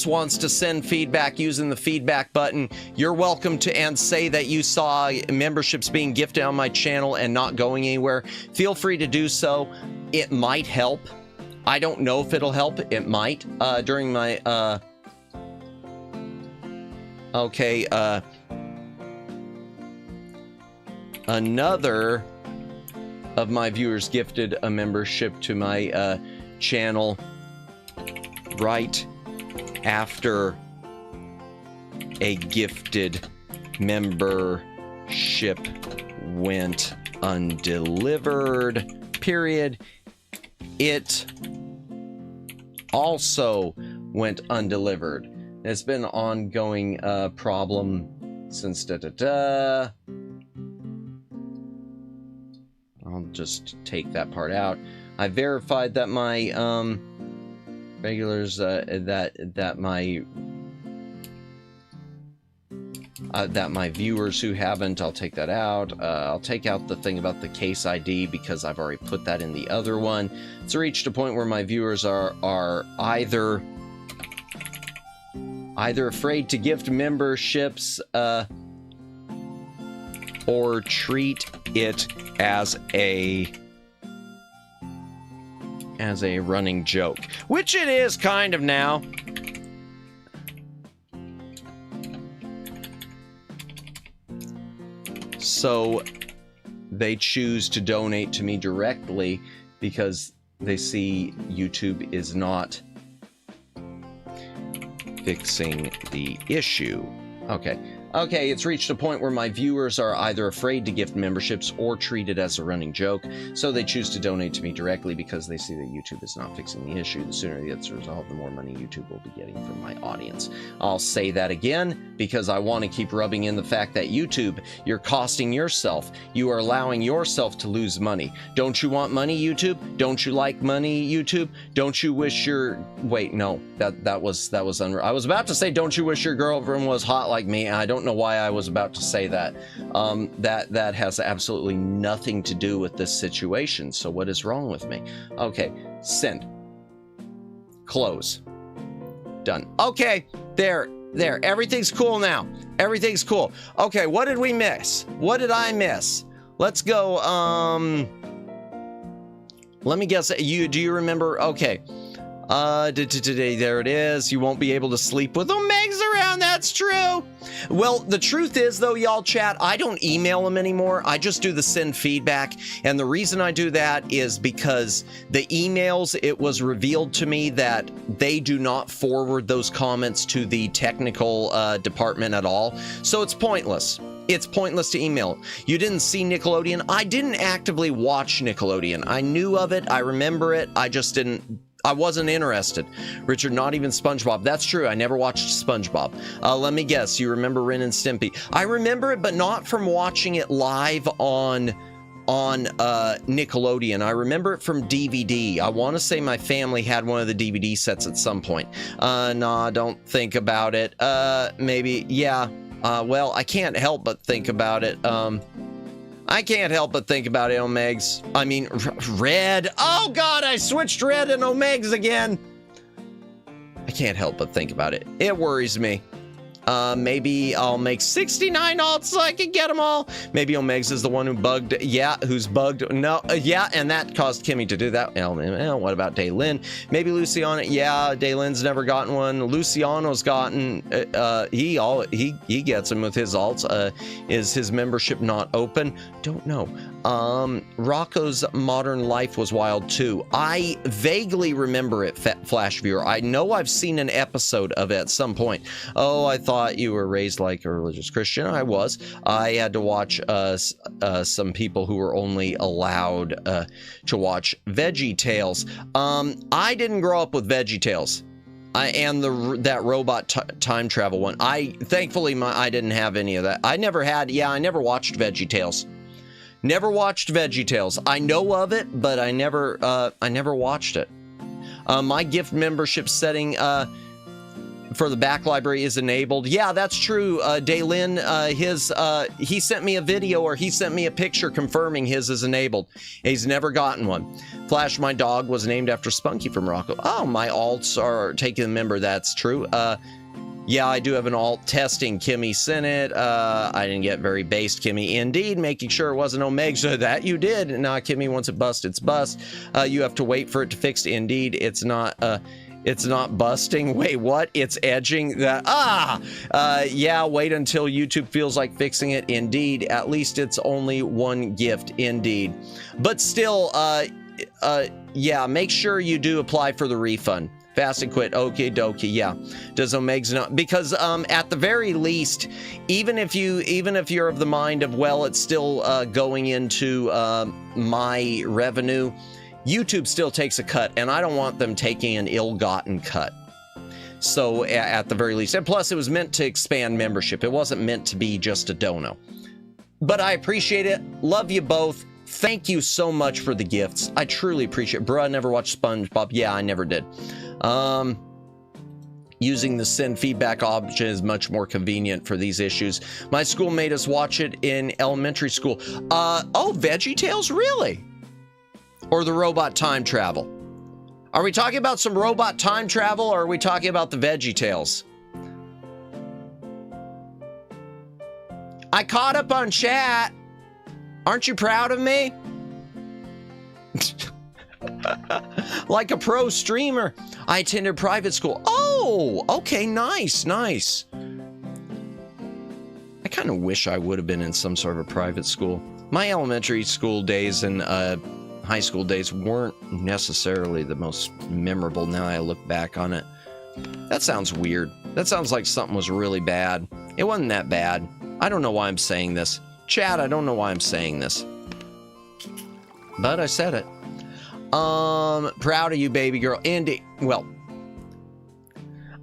wants to send feedback using the feedback button, you're welcome to, and say that you saw memberships being gifted on my channel and not going anywhere. Feel free to do so. It might help. I don't know if it'll help. It might. During my, okay, another of my viewers gifted a membership to my channel right after a gifted member ship went undelivered, period. It also went undelivered. It's been an ongoing problem since I'll just take that part out. I verified that my regulars that my viewers who haven't, I'll take that out. I'll take out the thing about the case ID because I've already put that in the other one. It's reached a point where my viewers are either afraid to gift memberships or treat it as a running joke, which it is kind of now. So they choose to donate to me directly because they see YouTube is not fixing the issue. Okay, it's reached a point where my viewers are either afraid to gift memberships or treat it as a running joke, so they choose to donate to me directly because they see that YouTube is not fixing the issue. The sooner it gets resolved, the more money YouTube will be getting from my audience. I'll say that again because I want to keep rubbing in the fact that YouTube, you're costing yourself. You are allowing yourself to lose money. Don't you want money, YouTube? Don't you like money, YouTube? Don't you wish your... Wait, no, that was I was about to say, don't you wish your girlfriend was hot like me? I don't know why I was about to say that. That has absolutely nothing to do with this situation. So what is wrong with me? Okay, send. Close. Done. Okay, there. Everything's cool now. Everything's cool. Okay, what did we miss? What did I miss? Let's go. Let me guess. Do you remember? Okay. There it is. You won't be able to sleep with Omegs around. That's true. Well, the truth is, though, y'all chat, I don't email them anymore. I just do the send feedback. And the reason I do that is because the emails, it was revealed to me that they do not forward those comments to the technical department at all. So it's pointless. It's pointless to email. You didn't see Nickelodeon. I didn't actively watch Nickelodeon. I knew of it. I remember it. I wasn't interested. Richard, not even SpongeBob. That's true. I never watched SpongeBob. Let me guess. You remember Ren and Stimpy. I remember it, but not from watching it live on Nickelodeon. I remember it from DVD. I want to say my family had one of the DVD sets at some point. Nah, don't think about it. Maybe, yeah. Well, I can't help but think about it. I can't help but think about it, Omegs. I mean, Red. Oh, God, I switched Red and Omegs again. I can't help but think about it. It worries me. Maybe I'll make 69 alts so I can get them all. Maybe Omegs is the one who bugged. Yeah, who's bugged. No, yeah, and that caused Kimmy to do that. What about Daylin? Maybe Luciano. Yeah, Daylin's never gotten one. Luciano's gotten. He gets them with his alts. Is his membership not open? Don't know. Rocco's Modern Life was wild too. I vaguely remember it, Flash Viewer. I know I've seen an episode of it at some point. Oh, I thought you were raised like a religious Christian. I was. I had to watch some people who were only allowed to watch Veggie Tales. I didn't grow up with Veggie Tales. And that robot time travel one. Thankfully I didn't have any of that. I never watched Veggie Tales. Never watched Veggie Tales. I know of it, but I never watched it. My gift membership setting for the back library is enabled. Yeah, that's true. Daylin, he sent me a video or he sent me a picture confirming his is enabled. He's never gotten one. Flash, my dog, was named after Spunky from Rocco. Oh, my alts are taking a member. That's true. Yeah, I do have an alt testing. Kimmy sent it. I didn't get very based, Kimmy. Indeed, making sure it wasn't Omega. That you did. Nah, Kimmy, once it busts, it's bust. You have to wait for it to fix. Indeed, it's not busting. Wait, what? It's edging. Yeah, wait until YouTube feels like fixing it. Indeed, at least it's only one gift. Indeed. But still, yeah, make sure you do apply for the refund. Fast and quit. Okay, dokie. Yeah. Does Omegs know? Because at the very least, even if you're of the mind of, well, it's still going into my revenue, YouTube still takes a cut, and I don't want them taking an ill-gotten cut. So at the very least, and plus it was meant to expand membership. It wasn't meant to be just a dono. But I appreciate it. Love you both. Thank you so much for the gifts. I truly appreciate it. Bruh, I never watched SpongeBob. Yeah, I never did. Using the send feedback option is much more convenient for these issues. My school made us watch it in elementary school. Oh, VeggieTales, really? Or the robot time travel? Are we talking about some robot time travel, or are we talking about the VeggieTales? I caught up on chat. Aren't you proud of me? Like a pro streamer. I attended private school. Oh, okay, nice, nice. I kind of wish I would have been in some sort of a private school. My elementary school days and high school days weren't necessarily the most memorable now I look back on it. That sounds weird. That sounds like something was really bad. It wasn't that bad. I don't know why I'm saying this. Chat, I don't know why I'm saying this. But I said it. Proud of you, baby girl. Indy. Well,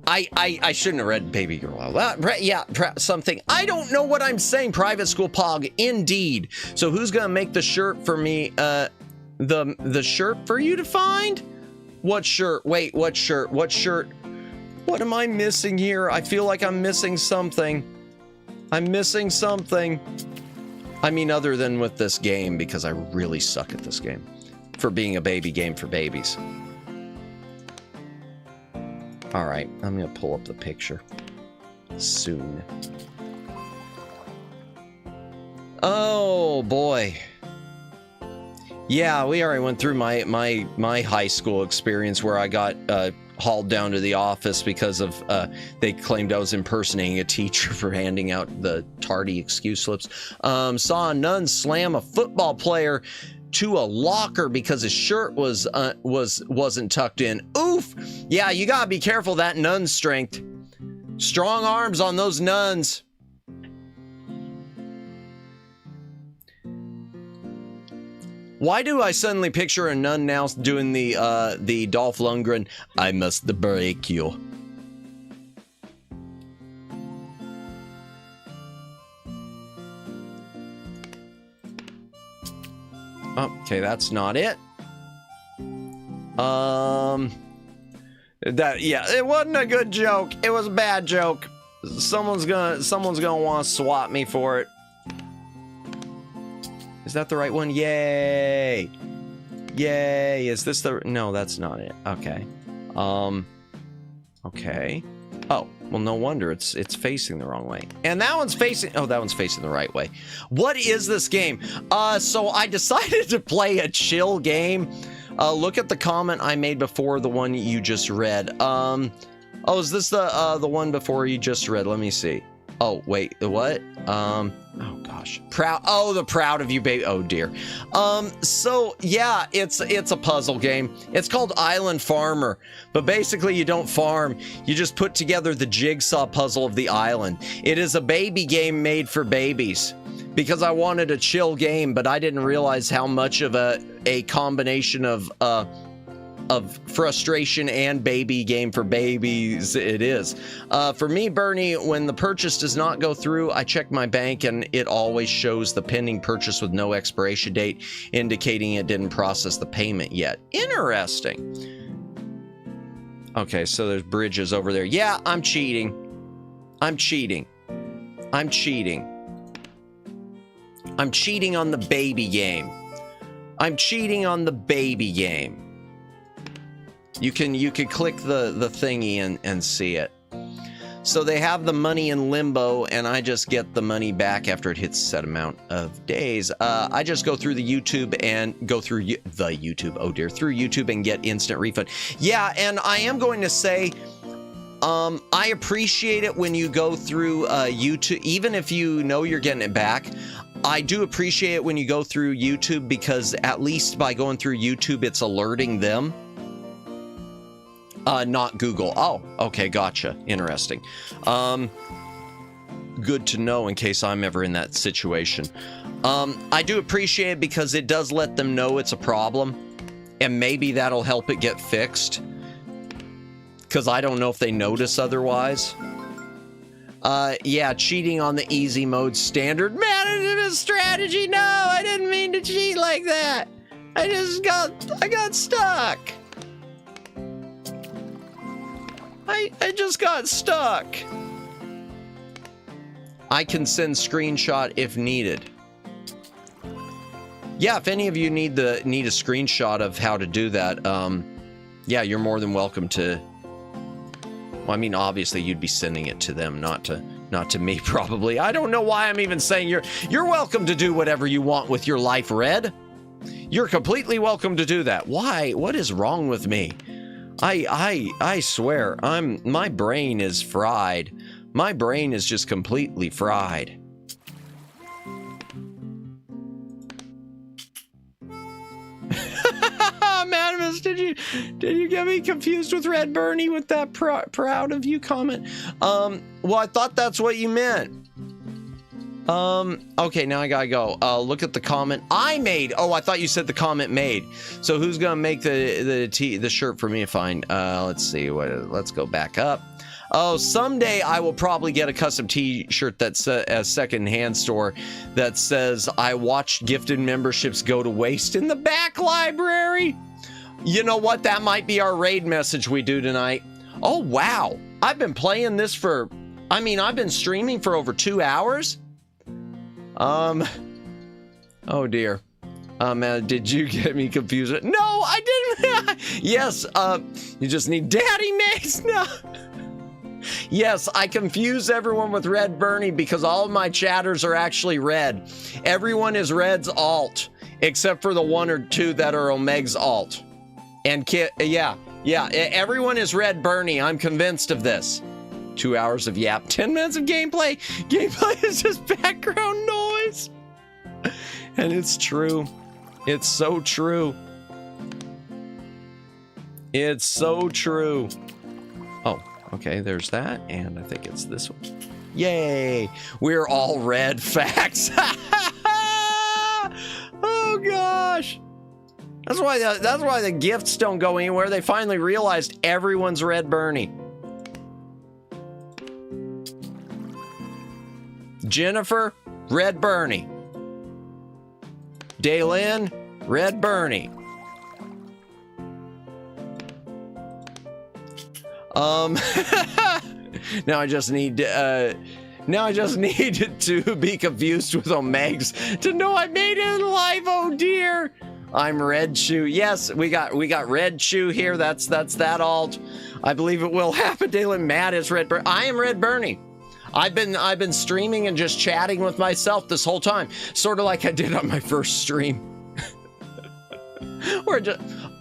I shouldn't have read baby girl. Yeah, something. I don't know what I'm saying. Private school pog. Indeed. So who's gonna make the shirt for me? The shirt for you to find? What shirt? Wait, what shirt? What shirt? What am I missing here? I feel like I'm missing something. I'm missing something. I mean, other than with this game, because I really suck at this game. For being a baby game for babies. Alright, I'm gonna pull up the picture. Soon. Oh, boy. Yeah, we already went through my high school experience where I got hauled down to the office because of they claimed I was impersonating a teacher for handing out the tardy excuse slips. Saw a nun slam a football player to a locker because his shirt wasn't tucked in. Oof! Yeah, you gotta be careful, that nun strength. Strong arms on those nuns. Why do I suddenly picture a nun now doing the Dolph Lundgren, I must break you? Okay, that's not it. Yeah, it wasn't a good joke. It was a bad joke. Someone's gonna want to swat me for it. Is that the right one? Yay! Yay! Is this the... No, that's not it. Okay. Okay. Oh, well, no wonder it's facing the wrong way. And that one's facing... Oh, that one's facing the right way. What is this game? So I decided to play a chill game. Look at the comment I made before the one you just read. Oh, is this the one before you just read? Let me see. Oh, wait, what? Oh gosh. The proud of you, baby. Oh dear. So yeah, it's a puzzle game. It's called Island Farmer, but basically you don't farm. You just put together the jigsaw puzzle of the island. It is a baby game made for babies because I wanted a chill game, but I didn't realize how much of a combination of frustration and baby game for babies it is. For me, Bernie, when the purchase does not go through, I check my bank and it always shows the pending purchase with no expiration date, indicating it didn't process the payment yet. Interesting. Okay, so there's bridges over there. Yeah, I'm cheating. I'm cheating. I'm cheating. I'm cheating on the baby game. I'm cheating on the baby game. You can click the thingy and see it. So they have the money in limbo, and I just get the money back after it hits a set amount of days. I just go through the YouTube and go through the YouTube. Oh dear, through YouTube and get instant refund. Yeah, and I am going to say, I appreciate it when you go through YouTube, even if you know you're getting it back. I do appreciate it when you go through YouTube because at least by going through YouTube, it's alerting them. Not Google. Oh, okay, gotcha. Interesting. Good to know in case I'm ever in that situation. I do appreciate it because it does let them know it's a problem, and maybe that'll help it get fixed. Because I don't know if they notice otherwise. Yeah, cheating on the easy mode standard. Man, I did a strategy. No, I didn't mean to cheat like that. I got stuck. I just got stuck. I can send screenshot if needed. Yeah, if any of you need a screenshot of how to do that, yeah, you're more than welcome to. Well, I mean, obviously you'd be sending it to them, not to me, probably. I don't know why I'm even saying you're welcome to do whatever you want with your life, Red. You're completely welcome to do that. Why? What is wrong with me? I swear, my brain is fried. My brain is just completely fried. Madamus, did you get me confused with Red Bernie with that proud of you comment? Well, I thought that's what you meant. Okay, now I gotta go. Look at the comment I made. Oh, I thought you said the comment made. So who's gonna make the shirt for me to find? Let's see. Let's go back up. Oh, someday I will probably get a custom t-shirt that's a second-hand store that says, I watched gifted memberships go to waste in the back library. You know what? That might be our raid message we do tonight. Oh, wow. I've been playing this I've been streaming for over 2 hours. Oh dear. Man, did you get me confused? No, I didn't. Yes, you just need Daddy Mace. No. Yes, I confuse everyone with Red Bernie because all of my chatters are actually red. Everyone is Red's alt, except for the 1 or 2 that are Omega's alt. And yeah, everyone is Red Bernie. I'm convinced of this. 2 hours of yap, 10 minutes of gameplay. Gameplay is just background noise. And it's true. It's so true. It's so true. Oh. Okay, there's that, and I think it's this one. Yay! We're all red. Facts. Oh gosh, that's why the gifts don't go anywhere. They finally realized everyone's Red Bernie. Jennifer, Red Bernie. Daylin, Red Bernie. Now I just need to be confused with Omegs to know I made it in life. Oh dear. I'm Red Shoe. Yes, we got Red Shoe here. That's that alt. I believe it will happen. Daylin Matt is Red Bernie. I am Red Bernie. I've been streaming and just chatting with myself this whole time, sort of like I did on my first stream.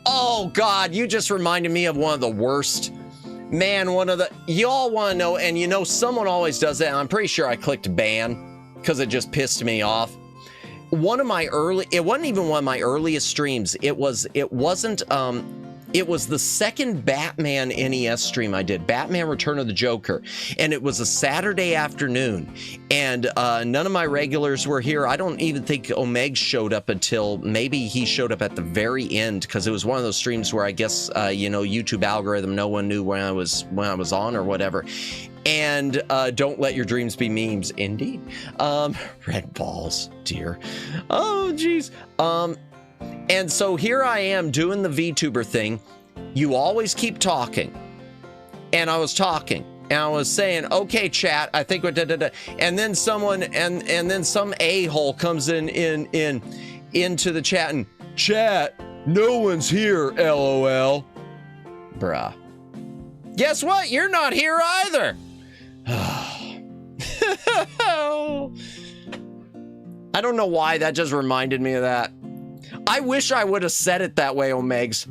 Oh God, you just reminded me of one of the worst. Man, y'all want to know, and you know someone always does that, and I'm pretty sure I clicked ban because it just pissed me off. It wasn't even one of my earliest streams. It was the second Batman NES stream I did, Batman Return of the Joker, and it was a Saturday afternoon, and none of my regulars were here. I don't even think Omega showed up until maybe he showed up at the very end, because it was one of those streams where I guess YouTube algorithm, no one knew when I was on or whatever. And don't let your dreams be memes. Indeed. Red balls, dear. Oh geez. And so here I am doing the VTuber thing. You always keep talking. And I was talking. And I was saying, okay, chat, I think what and then someone and then some a-hole comes into the chat and chat, no one's here, LOL. Bruh. Guess what? You're not here either. I don't know why that just reminded me of that. I wish I would have said it that way, Omegs.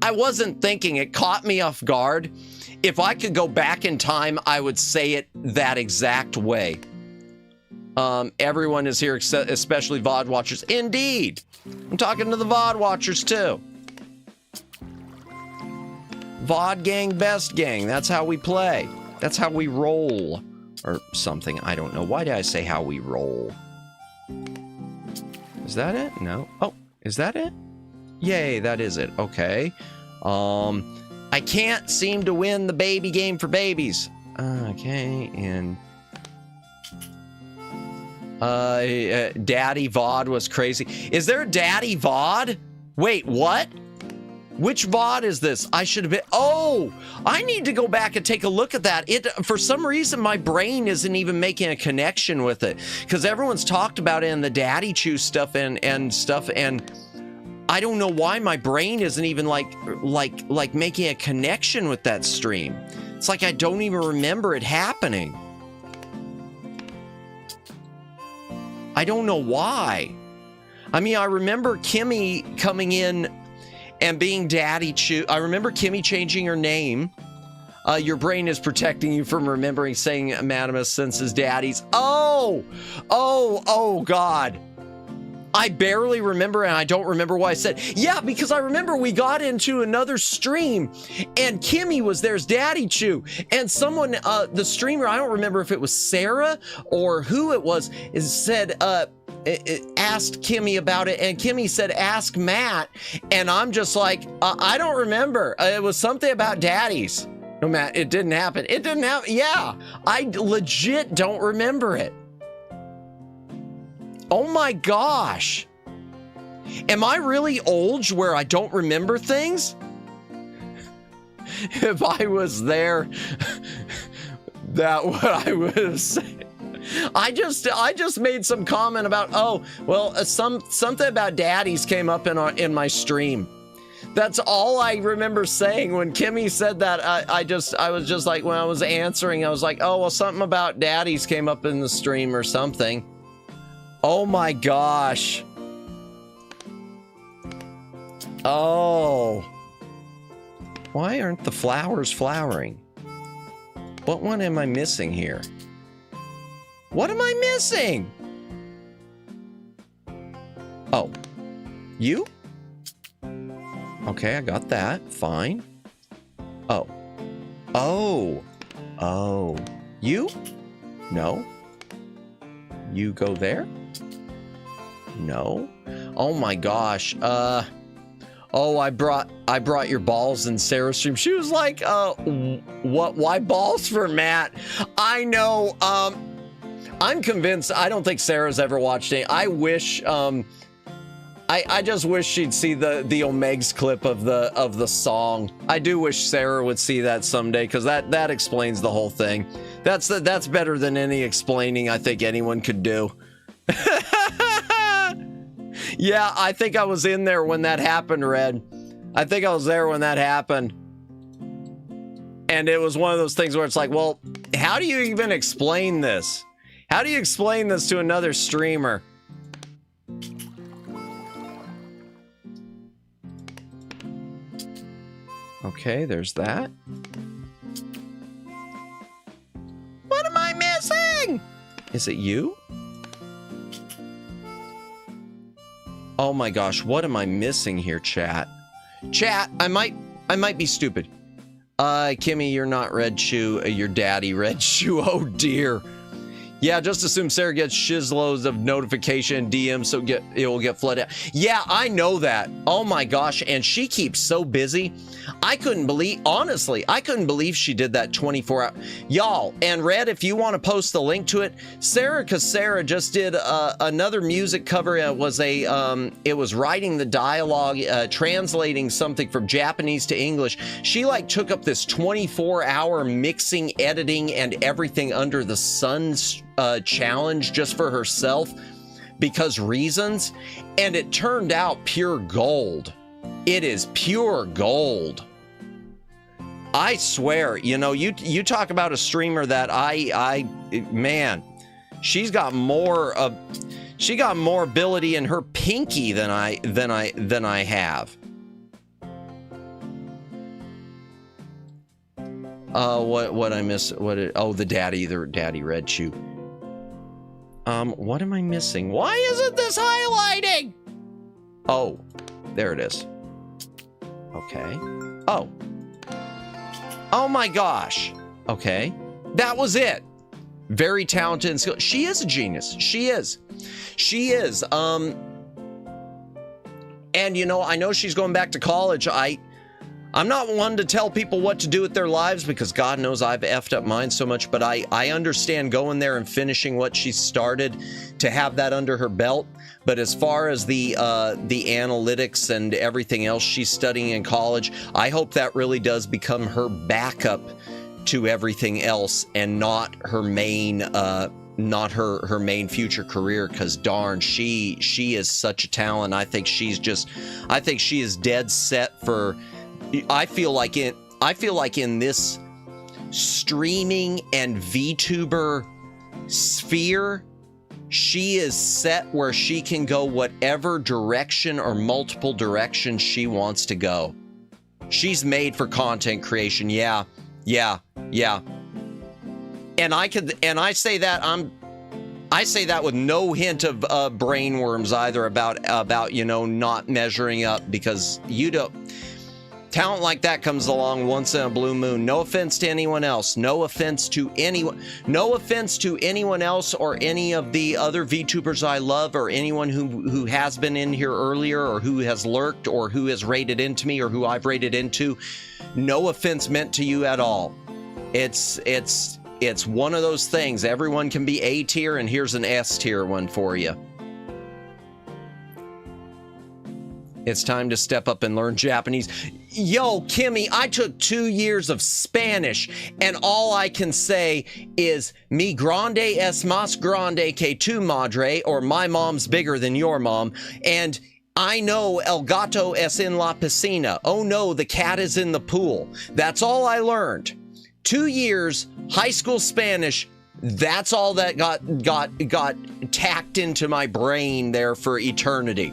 I wasn't thinking. It caught me off guard. If I could go back in time, I would say it that exact way. Everyone is here, especially VOD watchers. Indeed. I'm talking to the VOD watchers, too. VOD gang, best gang. That's how we play. That's how we roll. Or something. I don't know. Why did I say how we roll? Is that it? No. Oh, is that it? Yay, that is it. Okay. I can't seem to win the baby game for babies. Okay, and... Daddy VOD was crazy. Is there a Daddy VOD? Wait, what? Which VOD is this? I should have been... Oh! I need to go back and take a look at that. For some reason, my brain isn't even making a connection with it. Because everyone's talked about it in the Daddy Chew stuff and stuff, and I don't know why my brain isn't even like making a connection with that stream. It's like I don't even remember it happening. I don't know why. I mean, I remember Kimmy coming in and being Daddy Chew. I remember Kimmy changing her name. Your brain is protecting you from remembering saying Madamus since his daddy's. Oh, God. I barely remember, and I don't remember why I said. Yeah, because I remember we got into another stream, and Kimmy was there's Daddy Chew, and someone, the streamer, I don't remember if it was Sarah or who it was, said, asked Kimmy about it, and Kimmy said, ask Matt, and I'm just like, I don't remember. It was something about daddies. No, Matt, it didn't happen. It didn't happen. Yeah, I legit don't remember it. Oh my gosh. Am I really old where I don't remember things? If I was there, that what I would have said. I just made some comment about, oh, well, something about daddies came up in my stream. That's all I remember saying when Kimmy said that. I was just like, when I was answering, I was like, oh, well, something about daddies came up in the stream or something. Oh my gosh. Oh. Why aren't the flowers flowering? What one am I missing here? What am I missing? Oh. You? Okay, I got that. Fine. Oh. Oh. Oh. You? No. You go there? No. Oh my gosh. Oh, I brought your balls in Sarah's stream. She was like, what? Why balls for Matt? I know. I'm convinced. I don't think Sarah's ever watched it. I wish. I just wish she'd see the Omegs clip of the song. I do wish Sarah would see that someday, because that explains the whole thing. That's better than any explaining I think anyone could do. Yeah, I think I was in there when that happened, Red. I think I was there when that happened. And it was one of those things where it's like, well, how do you even explain this? How do you explain this to another streamer? Okay, there's that. What am I missing? Is it you? Oh my gosh, what am I missing here, chat? Chat, I might be stupid. Kimmy, you're not Red Shoe, you're Daddy Red Shoe. Oh dear. Yeah, just assume Sarah gets shizloads of notification DMs, so it will get flooded. Yeah, I know that. Oh my gosh, and she keeps so busy. I couldn't believe, honestly, I couldn't believe she did that 24 hour. Y'all, and Red, if you want to post the link to it, Sarah just did another music cover. It was writing the dialogue, translating something from Japanese to English. She like took up this 24-hour mixing, editing, and everything under the sun's challenge just for herself because reasons, and it turned out pure gold. It is pure gold. I swear, you know, you talk about a streamer that man, she got more ability in her pinky than I have. What I miss? The Daddy Red Shoe. What am I missing? Why isn't this highlighting? Oh, there it is. Okay. Oh. Oh my gosh. Okay. That was it. Very talented and skilled. She is a genius. She is. She is. And you know, I know she's going back to college. I'm not one to tell people what to do with their lives because God knows I've effed up mine so much, but I understand going there and finishing what she started to have that under her belt. But as far as the analytics and everything else she's studying in college, I hope that really does become her backup to everything else and not her main not her main future career, because darn, she is such a talent. I think she is dead set for, I feel like in this streaming and VTuber sphere, she is set where she can go whatever direction or multiple directions she wants to go. She's made for content creation. Yeah. And I say that with no hint of brain worms either about you know, not measuring up, because you don't. Talent like that comes along once in a blue moon. No offense to anyone else. No offense to anyone. No offense to anyone else or any of the other VTubers I love, or anyone who has been in here earlier, or who has lurked, or who has raided into me, or who I've raided into. No offense meant to you at all. It's one of those things. Everyone can be A tier, and here's an S tier one for you. It's time to step up and learn Japanese. Yo, Kimmy, I took 2 years of Spanish, and all I can say is mi grande es más grande que tu madre, or my mom's bigger than your mom, and I know el gato es en la piscina. Oh no, the cat is in the pool. That's all I learned. 2 years, high school Spanish. That's all that got tacked into my brain there for eternity.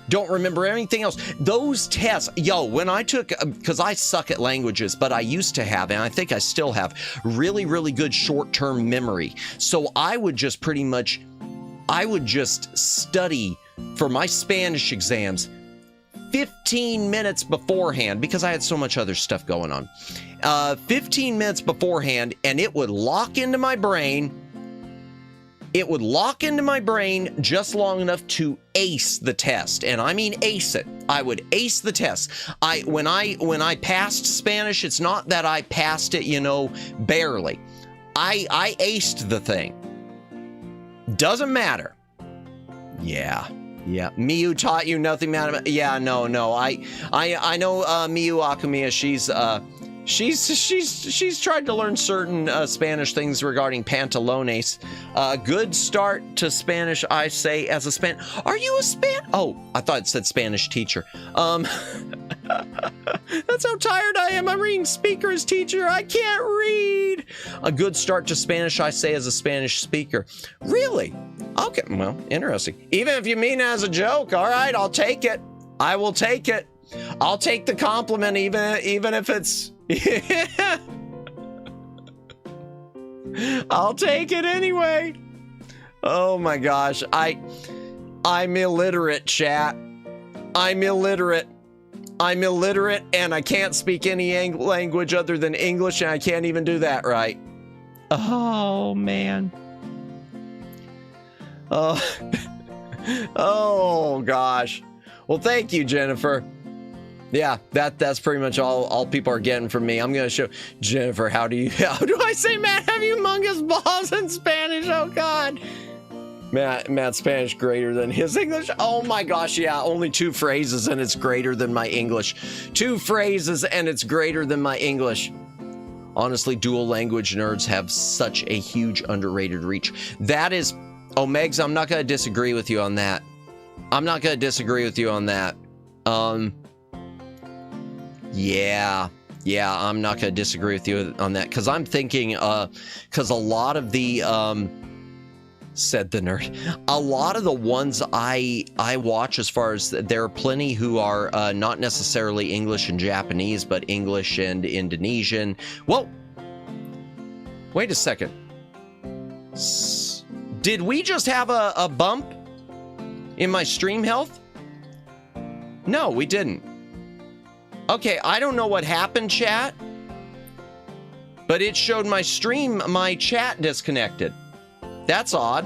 Don't remember anything else. Those tests, yo, when I took, because I suck at languages, but I used to have, and I think I still have, really, really good short-term memory. So I would just study for my Spanish exams 15 minutes beforehand, because I had so much other stuff going on. 15 minutes beforehand, and it would lock into my brain. It would lock into my brain just long enough to ace the test. And I mean ace it. I would ace the test. When I passed Spanish, it's not that I passed it, you know, barely. I aced the thing. Doesn't matter. Yeah. Miyu taught you nothing, madam. Yeah, no. I know Miyu Akumiya. She's tried to learn certain Spanish things regarding pantalones. Good start to Spanish, I say, as a Are you a Oh, I thought it said Spanish teacher. That's how tired I am. I'm reading speaker as teacher. I can't read. A good start to Spanish, I say, as a Spanish speaker. Really? Okay, well, interesting. Even if you mean it as a joke, all right, I'll take it. I will take it. I'll take the compliment, even if it's... Yeah. I'll take it anyway. Oh my gosh. I'm illiterate, chat. I'm illiterate, and I can't speak any language other than English, and I can't even do that right. Oh man. Oh gosh. Well, thank you, Jennifer. Yeah, that's pretty much all people are getting from me. I'm gonna show Jennifer how do I say Matt have humongous balls in Spanish? Oh God. Matt's Spanish greater than his English. Oh my gosh, yeah, only 2 phrases and it's greater than my English. 2 phrases and it's greater than my English. Honestly, dual language nerds have such a huge underrated reach. That is, Megs, I'm not gonna disagree with you on that. I'm not gonna disagree with you on that. Yeah, I'm not gonna disagree with you on that, because I'm thinking, because a lot of the, said the nerd, a lot of the ones I watch, as far as there are plenty who are not necessarily English and Japanese, but English and Indonesian. Whoa, wait a second. Did we just have a bump in my stream health? No, we didn't. Okay, I don't know what happened, chat. But it showed my stream, my chat disconnected. That's odd.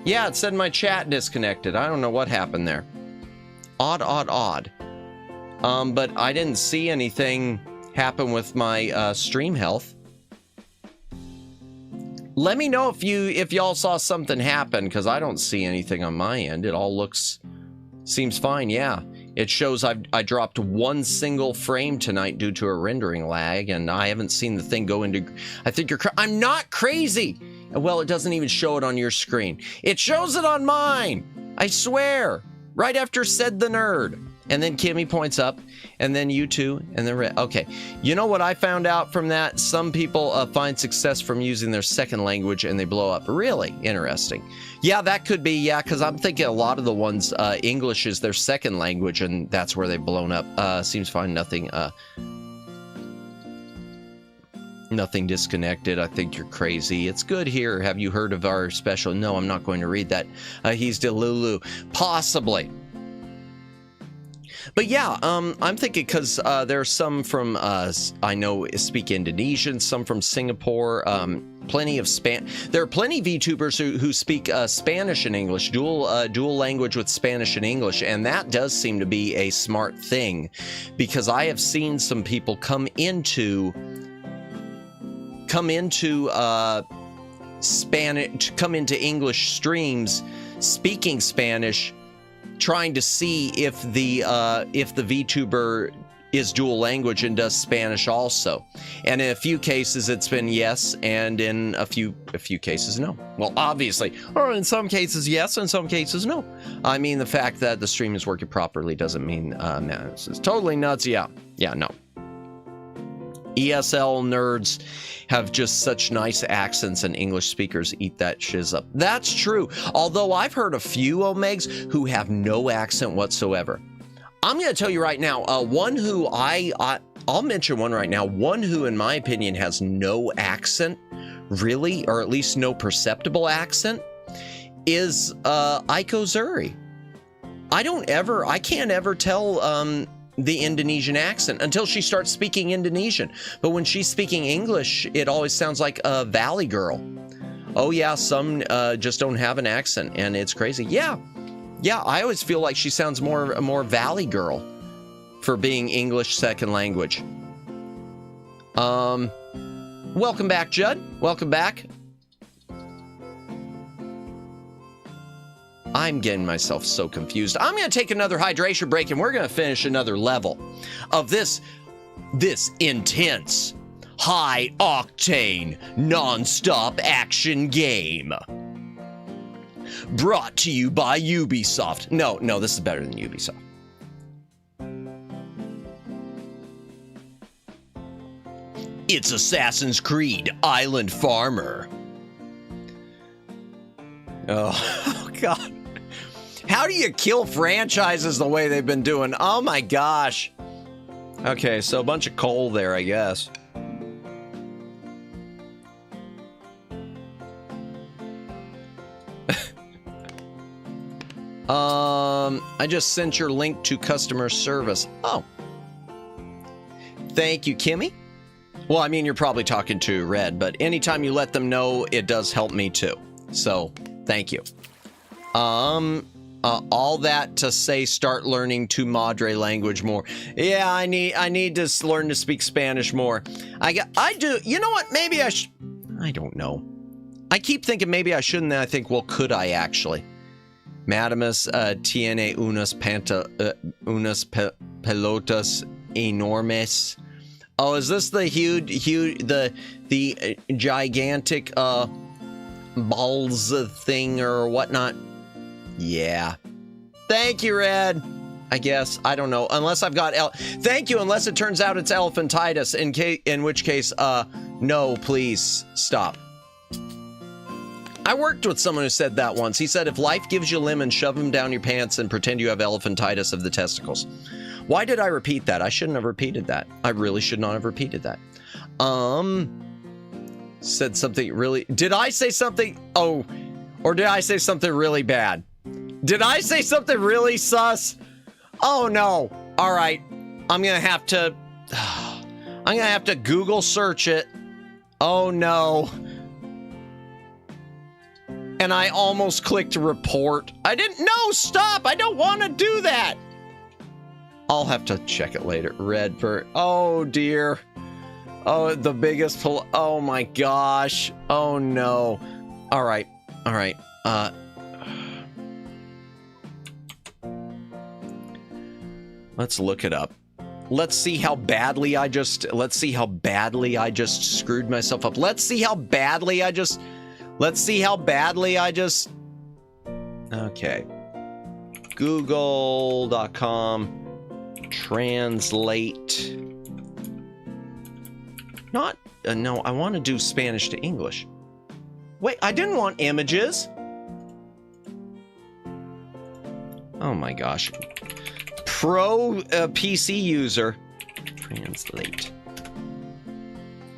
Yeah, it said my chat disconnected. I don't know what happened there. Odd, odd, odd. But I didn't see anything happen with my stream health. Let me know if y'all saw something happen, because I don't see anything on my end. It all seems fine. Yeah, it shows I dropped one single frame tonight due to a rendering lag, and I haven't seen the thing go into. I think I'm not crazy. Well, it doesn't even show it on your screen. It shows it on mine. I swear. Right after said the nerd. And then Kimmy points up, and then you two, and then Red. Okay, you know what I found out from that? Some people find success from using their second language, and they blow up. Really interesting. Yeah, that could be. Yeah, because I'm thinking a lot of the ones English is their second language, and that's where they've blown up. Seems fine. Nothing. Nothing disconnected. I think you're crazy. It's good here. Have you heard of our special? No, I'm not going to read that. He's Delulu. Possibly. But yeah, I'm thinking because there are some from, I know speak Indonesian, some from Singapore, plenty of there are plenty of VTubers who speak Spanish and English, dual language with Spanish and English, and that does seem to be a smart thing, because I have seen some people come into English streams speaking Spanish, trying to see if the VTuber is dual language and does Spanish also. And in a few cases it's been yes, and in a few cases no. Well, obviously, or in some cases yes, in some cases no. I mean, the fact that the stream is working properly doesn't mean man, this is totally nuts. Yeah, no. ESL nerds have just such nice accents, and English speakers eat that shiz up. That's true. Although I've heard a few Omegs who have no accent whatsoever. I'm going to tell you right now, one who I'll mention one right now. One who, in my opinion, has no accent, really, or at least no perceptible accent, is Aiko Zuri. I can't ever tell the Indonesian accent until she starts speaking Indonesian. But when she's speaking English, it always sounds like a Valley girl. Oh yeah, some just don't have an accent, and it's crazy. Yeah, I always feel like she sounds more Valley girl for being English second language. Welcome back, Judd. Welcome back. I'm getting myself so confused. I'm going to take another hydration break, and we're going to finish another level of this intense, high-octane, non-stop action game. Brought to you by Ubisoft. No, this is better than Ubisoft. It's Assassin's Creed Island Farmer. Oh God. How do you kill franchises the way they've been doing? Oh my gosh. Okay, so a bunch of coal there, I guess. I just sent your link to customer service. Oh. Thank you, Kimmy. Well, I mean, you're probably talking to Red, but anytime you let them know, it does help me too. So, thank you. All that to say, start learning to Madre language more. Yeah, I need to learn to speak Spanish more. I do. You know what? Maybe I don't know. I keep thinking maybe I shouldn't. Then I think, well, could I actually? Madamus tiene unas pelotas enormes. Oh, is this the huge, the gigantic balls thing or whatnot? Yeah. Thank you, Red. I guess. I don't know. Unless I've got thank you, unless it turns out it's elephantitis, in which case, no, please stop. I worked with someone who said that once. He said, if life gives you lemons, shove them down your pants and pretend you have elephantitis of the testicles. Why did I repeat that? I shouldn't have repeated that. I really should not have repeated that. Said something really... Did I say something... Oh, or did I say something really bad? Did I say something really sus? Oh, no. All right. I'm going to have to... I'm going to have to Google search it Oh no. And I almost clicked report. I didn't know. Stop. I don't want to do that. I'll have to check it later. Red bird. Oh dear. Oh, the biggest pull. Oh my gosh. Oh no. All right. All right. Let's look it up. Let's see how badly I just screwed myself up. Let's see how badly I just okay. Google.com translate. Not no, I want to do Spanish to English. Wait, I didn't want images. Oh my gosh. Pro PC user. Translate.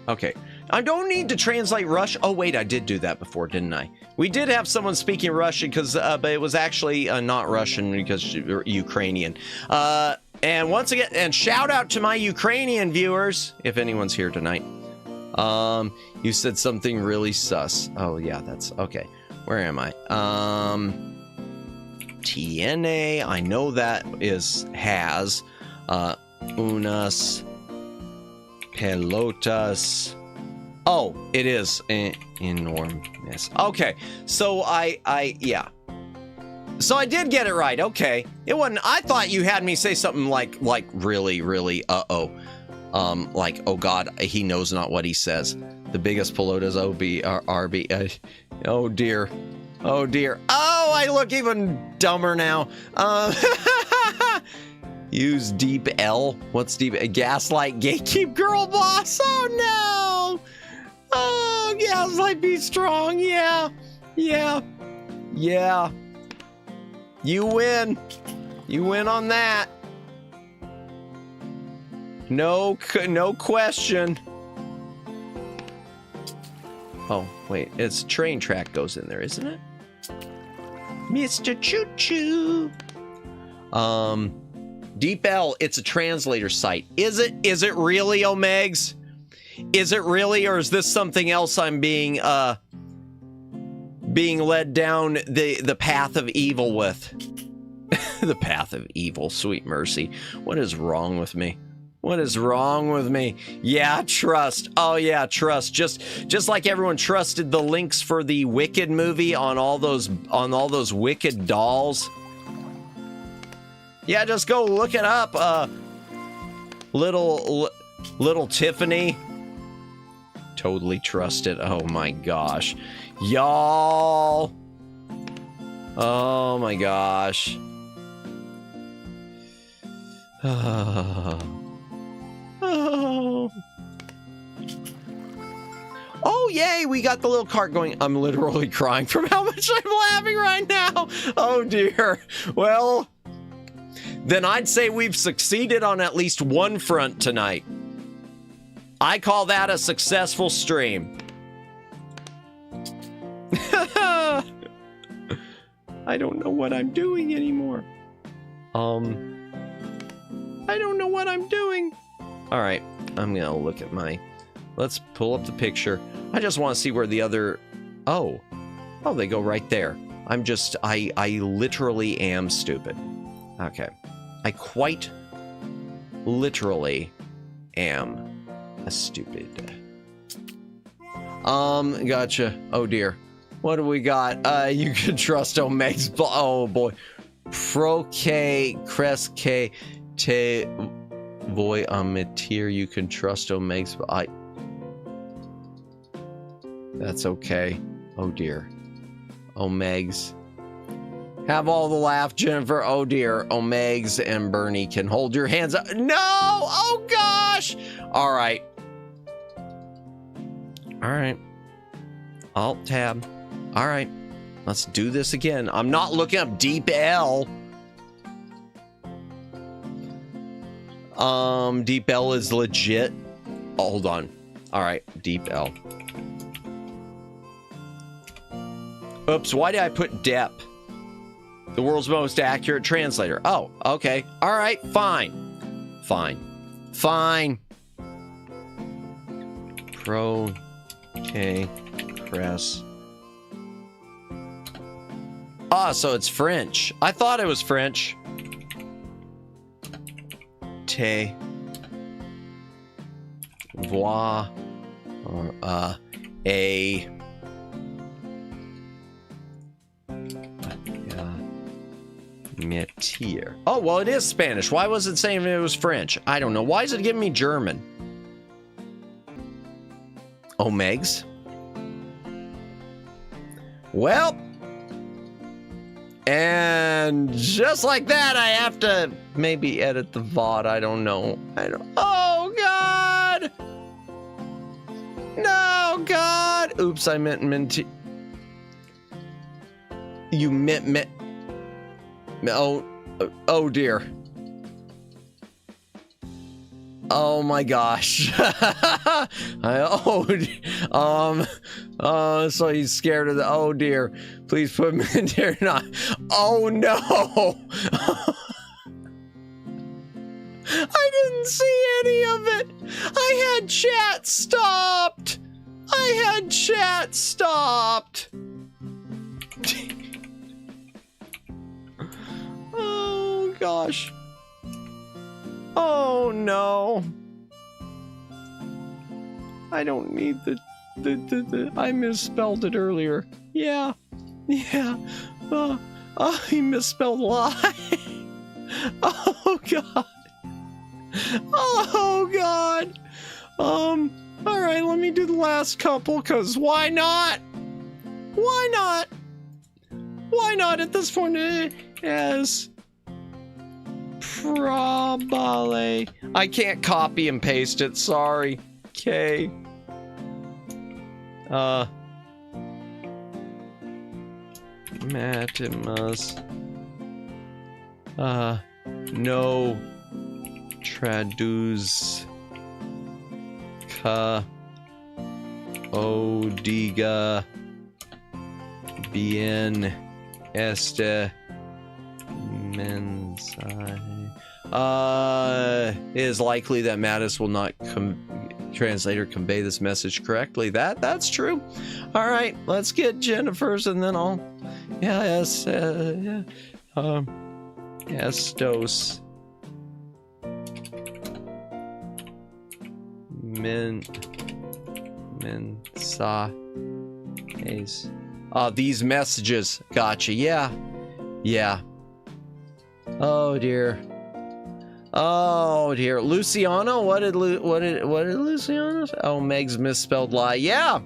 Okay. I don't need to translate Russian. Oh, wait, I did do that before, didn't I? We did have someone speaking Russian, because, but it was actually not Russian because Ukrainian. And once again, and shout out to my Ukrainian viewers, if anyone's here tonight. You said something really sus. Oh, yeah, that's okay. Where am I? TNA, I know that has unas pelotas. Oh, it is enormous. Okay, so yeah. So I did get it right. Okay, it wasn't. I thought you had me say something like really, like, oh God, he knows not what he says. The biggest pelotas RB. Oh dear. Oh dear. Oh, I look even dumber now. Use deep L. What's deep? Gaslight gatekeep girl boss. Oh no. Oh, gaslight be strong. Yeah. Yeah. Yeah. You win. You win on that. No question. Oh, wait. It's train track goes in there, isn't it? Mr. Choo Choo. Deep L, it's a translator site. Is it really, Omegs? Is it really, or is this something else I'm being led down the path of evil with? The path of evil, sweet mercy. What is wrong with me? What is wrong with me? Yeah, trust. Oh yeah, trust. Just like everyone trusted the links for the Wicked movie on all those Wicked dolls. Yeah, just go look it up. Little Tiffany. Totally trusted. Oh my gosh. Y'all. Oh my gosh. Oh, yay, we got the little cart going. I'm literally crying from how much I'm laughing right now. Oh, dear. Well, then I'd say we've succeeded on at least one front tonight. I call that a successful stream. I don't know what I'm doing anymore. I don't know what I'm doing. All right, I'm gonna look at let's pull up the picture. I just want to see where the other, oh, they go right there. I literally am stupid. Okay, I quite literally am a stupid. Gotcha. Oh dear. What do we got? You can trust Omegs. Oh boy. Pro K, Crest K, Te Boy Amatir. You can trust Omegs. That's okay. Oh dear. Omegs. Have all the laugh, Jennifer. Oh dear. Omegs and Bernie can hold your hands up. No! Oh gosh! All right. All right. Alt tab. All right. Let's do this again. I'm not looking up Deep L. Deep L is legit. Oh, hold on. All right. Deep L. Oops. Why did I put DEP? The world's most accurate translator. Oh, okay. All right. Fine. Fine. Fine. Pro Okay, press. Ah, so it's French. I thought it was French. Te. Voir. Or, a. Métier. Oh, well, it is Spanish. Why was it saying it was French? I don't know. Why is it giving me German? Oh, Megs. Well, and just like that, I have to maybe edit the VOD. I don't know. Oh, God. No, God. Oops, I meant you meant. Oh dear. Oh my gosh. So he's scared of the, oh dear. Please put him in there. Not. Oh no. I didn't see any of it. I had chat stopped. Oh gosh. Oh no. I don't need the I misspelled it earlier. Yeah. He misspelled lie. Oh god. Oh god. All right, let me do the last couple, cause why not? Why not at this point? Yes. Probably. I can't copy and paste it. Sorry. Okay. Matimus. No. Traduce. Ka. Odiga. Bien. Este. Mensai. It is likely that Mattis will not translate or convey this message correctly. That's true. All right, let's get Jennifer's and then I'll. Yes. Estos. Mensajes. These messages. Gotcha. Yeah. Oh dear. Luciano, what did Luciano say? Oh, Meg's misspelled lie. Yeah.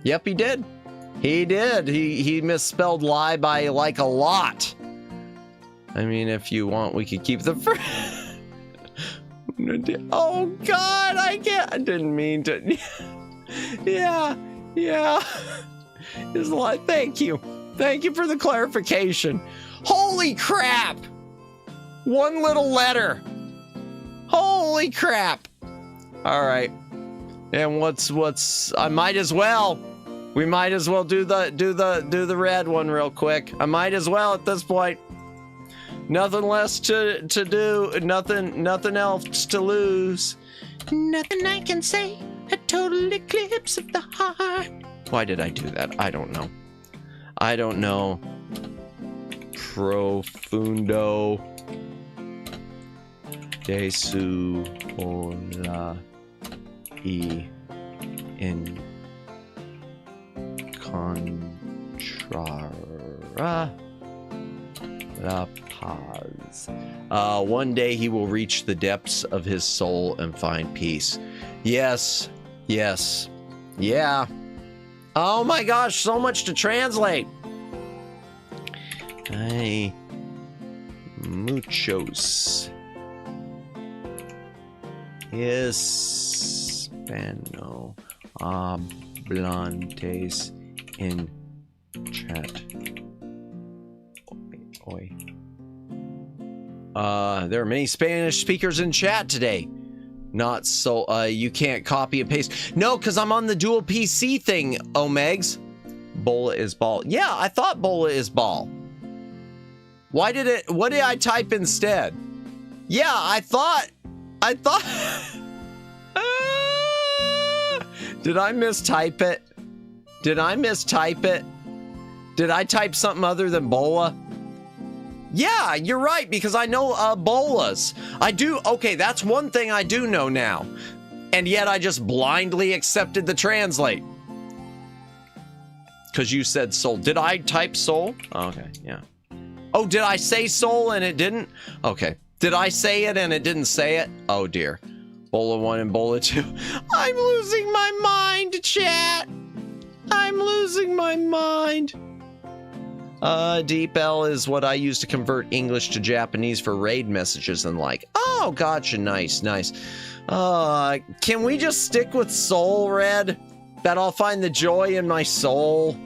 Yep, he did. He misspelled lie by like a lot. I mean, if you want, we could keep the oh god, I didn't mean to. Yeah. It's a lot. Thank you for the clarification. Holy crap! One little letter. Holy crap! All right. And what's? I might as well. We might as well do the red one real quick. I might as well at this point. Nothing less to do. Nothing else to lose. Nothing I can say. A total eclipse of the heart. Why did I do that? I don't know. Profundo de su hola y en contra la paz. One day he will reach the depths of his soul and find peace. Yes. Yeah. Oh my gosh, so much to translate. Hay muchos hispanohablantes en chat. There are many Spanish speakers in chat today. Not so, you can't copy and paste. No, because I'm on the dual PC thing, Omegs. Bola is ball. Yeah, I thought Bola is ball. What did I type instead? Yeah, I thought. Did I mistype it? Did I mistype it? Did I type something other than bola? Yeah, you're right, because I know bolas. I do. Okay, that's one thing I do know now. And yet I just blindly accepted the translate. Because you said soul. Did I type soul? Okay, yeah. Oh, did I say soul and it didn't? Okay. Did I say it and it didn't say it? Oh, dear. Bola 1 and Bola 2. I'm losing my mind, chat. I'm losing my mind. Deep L is what I use to convert English to Japanese for raid messages and like. Oh, gotcha. Nice, nice. Can we just stick with soul, Red? That I'll find the joy in my soul.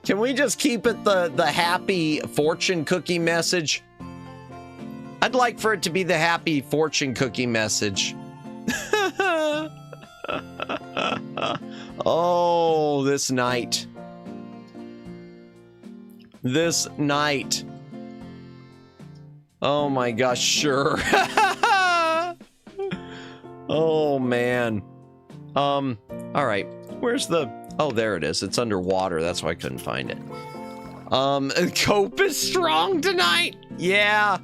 Can we just keep it the happy fortune cookie message? I'd like for it to be the happy fortune cookie message. Oh, this night. This night. Oh my gosh, sure. Oh man. All right. Where's the... Oh, there it is. It's underwater. That's why I couldn't find it. Cope is strong tonight. Yeah.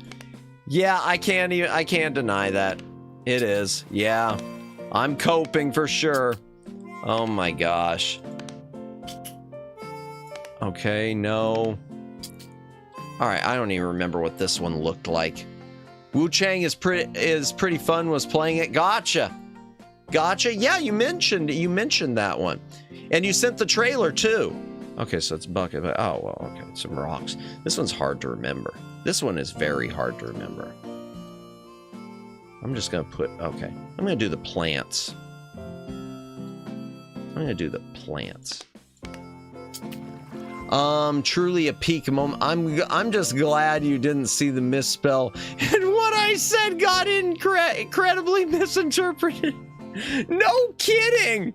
Yeah, I can't deny that. It is. Yeah. I'm coping for sure. Oh my gosh. Okay, no. All right, I don't even remember what this one looked like. Wu Chang is pretty fun. Was playing it. Gotcha. Gotcha. Yeah, you mentioned that one. And you sent the trailer too. Okay, so it's bucket. Oh, well, okay. Some rocks. This one's hard to remember. This one is very hard to remember. I'm just going to put, okay. I'm going to do the plants. I'm going to do the plants. Truly a peak moment. I'm just glad you didn't see the misspell. And what I said got incredibly misinterpreted. No kidding.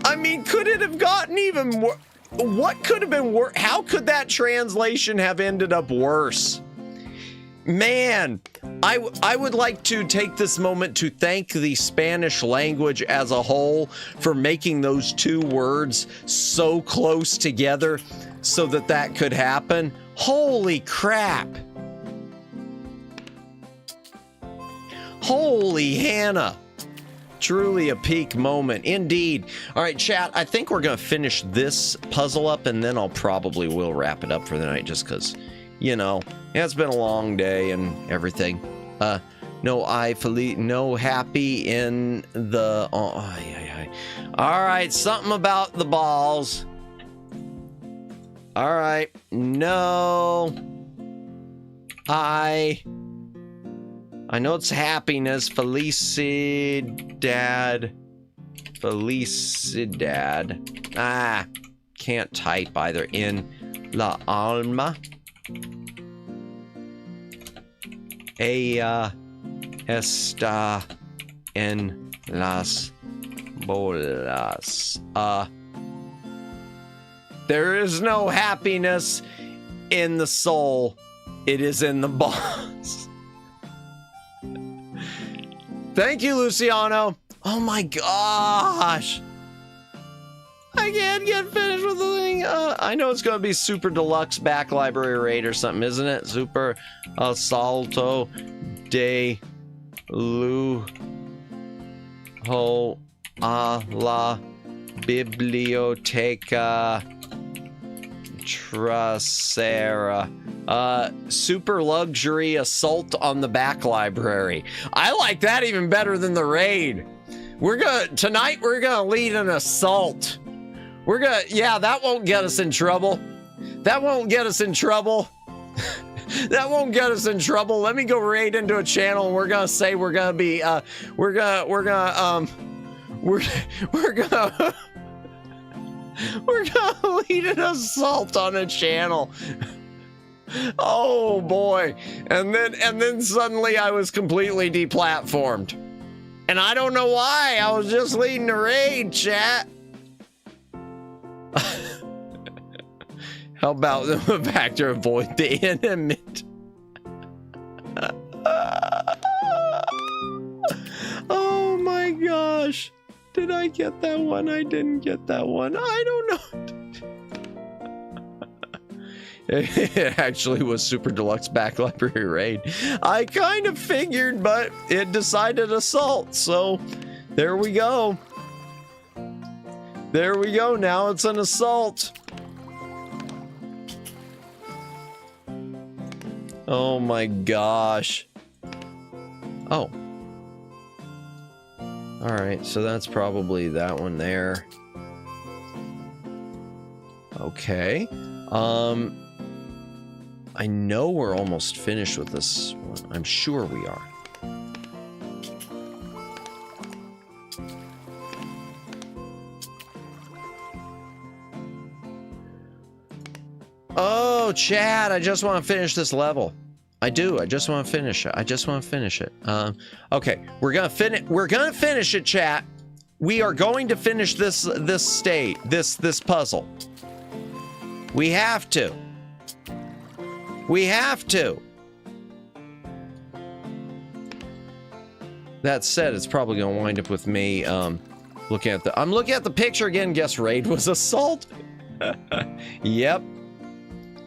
I mean, could it have gotten even worse? What could have been worse? How could that translation have ended up worse? Man, I would like to take this moment to thank the Spanish language as a whole for making those two words so close together so that could happen. Holy crap. Holy Hannah. Truly a peak moment, indeed. All right, chat, I think we're going to finish this puzzle up, and then I'll probably will wrap it up for the night, just because, you know, it's been a long day and everything. No happy in the... All right, something about the balls. All right, no. I know it's happiness. Felicidad. Ah, can't type either. In la alma. Ella está en las bolas. There is no happiness in the soul. It is in the balls. Thank you, Luciano. Oh my gosh. I can't get finished with the thing. I know it's going to be super deluxe back library raid or something, isn't it? Super Assalto de Lujo a la Biblioteca Trasera. Super luxury assault on the back library. I like that even better than the raid. Tonight we're gonna lead an assault. Yeah, that won't get us in trouble. That won't get us in trouble. That won't get us in trouble. Let me go raid into a channel and we're gonna say we're gonna lead an assault on a channel. Oh boy. And then suddenly I was completely deplatformed. And I don't know why. I was just leading a raid, chat. How about the back to avoid the intimate? Oh my gosh. Did I get that one? one. I didn't get that one. I don't know. It actually was Super Deluxe Back Library Raid. I kind of figured, but it decided assault. So there we go. There we go. Now it's an assault. Oh my gosh. Oh. All right, so that's probably that one there. Okay. I know we're almost finished with this one. I'm sure we are. Oh, Chad, I just want to finish this level. I do. I just want to finish it. I just want to finish it. Okay, we're gonna finish. We're gonna finish it, chat. We are going to finish this puzzle. We have to. We have to. That said, it's probably gonna wind up with me looking at the. I'm looking at the picture again. Guess raid was assault. Yep.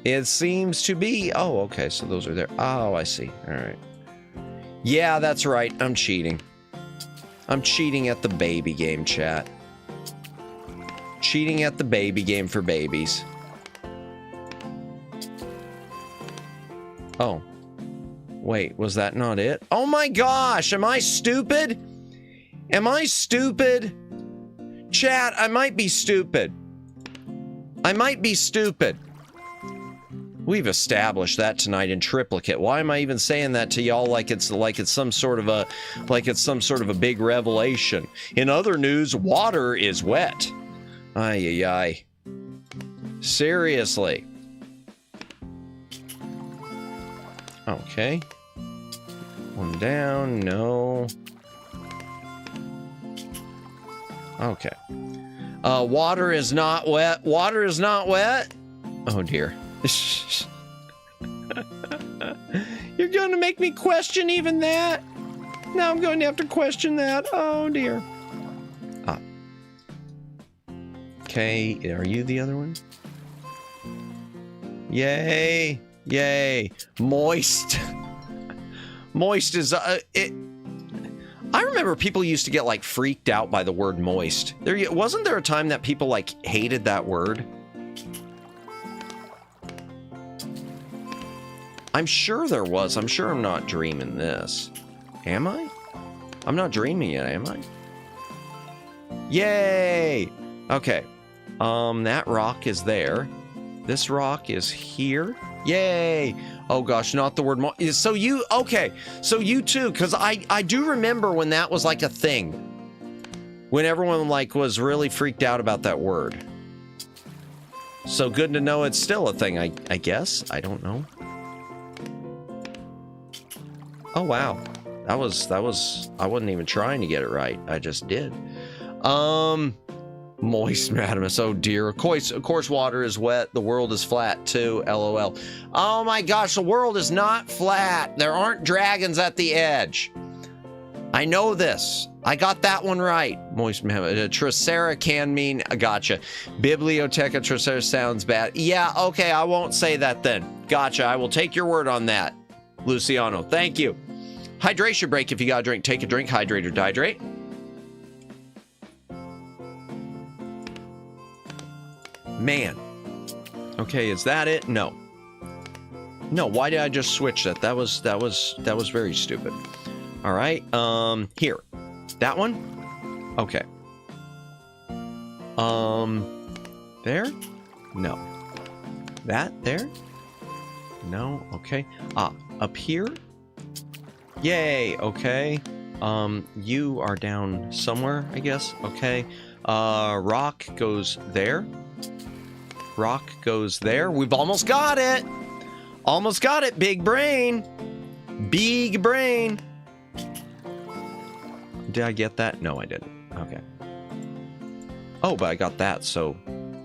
It seems to be. Oh, okay. So those are there. Oh, I see. All right. Yeah, that's right. I'm cheating. I'm cheating at the baby game, chat. Cheating at the baby game for babies. Oh. Wait, was that not it? Oh my gosh, am I stupid? Am I stupid? Chat, I might be stupid. I might be stupid. We've established that tonight in triplicate. Why am I even saying that to y'all like it's some sort of a big revelation? In other news, water is wet. Ay ay ay. Seriously. Okay. One down, no. Okay. Water is not wet. Water is not wet. Oh dear. You're going to make me question even that? Now I'm going to have to question that. Oh dear. Ah. Okay, are you the other one? Yay. Yay. Moist. Moist is it. I remember people used to get like freaked out by the word moist. Wasn't there a time that people like hated that word? I'm sure there was. I'm sure I'm not dreaming this. Am I? I'm not dreaming it, am I? Yay! Okay. That rock is there. This rock is here. Yay! Oh gosh, not the word so you, okay. So you too, because I do remember when that was like a thing. When everyone like was really freaked out about that word. So good to know it's still a thing, I guess. I don't know. Oh wow, that was I wasn't even trying to get it right. I just did. Moist Madamus. Oh dear. Of course, water is wet. The world is flat too. LOL. Oh my gosh, the world is not flat. There aren't dragons at the edge. I know this. I got that one right. Moist Madamus. Tricera can mean. Gotcha. Biblioteca Tricera sounds bad. Yeah. Okay. I won't say that then. Gotcha. I will take your word on that. Luciano, thank you. Hydration break. If you got a drink, take a drink. Hydrate or dehydrate. Man. Okay, is that it? No. No, why did I just switch that? That was very stupid. All right. Here. That one? Okay. There? No. That there? No. Okay. Ah, up here? Yay. Okay. You are down somewhere, I guess. Okay. Rock goes there. Rock goes there. We've almost got it. Almost got it. Big brain. Big brain. Did I get that? No, I didn't. Okay. Oh, but I got that. So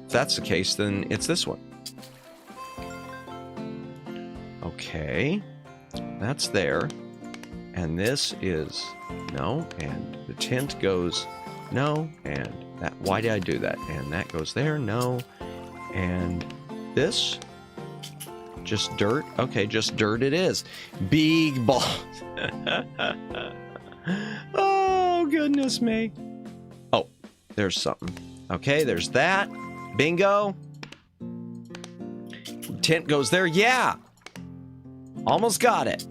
if that's the case, then it's this one. Okay. That's there. And this is... No. And the tint goes no, and that. Why did I do that? And that goes there, no, and this, just dirt. Okay, just dirt it is. Big ball. Oh, goodness me. Oh, there's something. Okay, there's that. Bingo. Tent goes there. Yeah. Almost got it.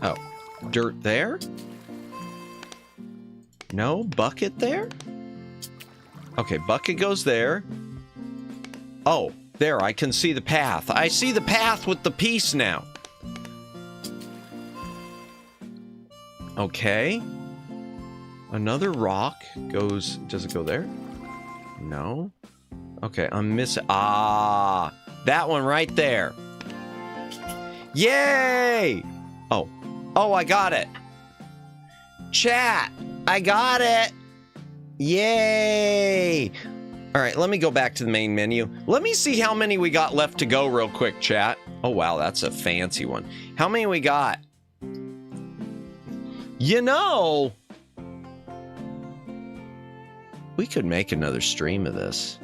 Oh, dirt there? No, bucket there? Okay, bucket goes there. Oh, there, I can see the path. I see the path with the piece now. Okay. Another rock goes... Does it go there? No. Okay, I'm missing... Ah! That one right there. Yay! Oh. Oh, I got it. Chat! I got it! Yay! All right, let me go back to the main menu. Let me see how many we got left to go real quick, chat. Oh, wow, that's a fancy one. How many we got? You know, we could make another stream of this.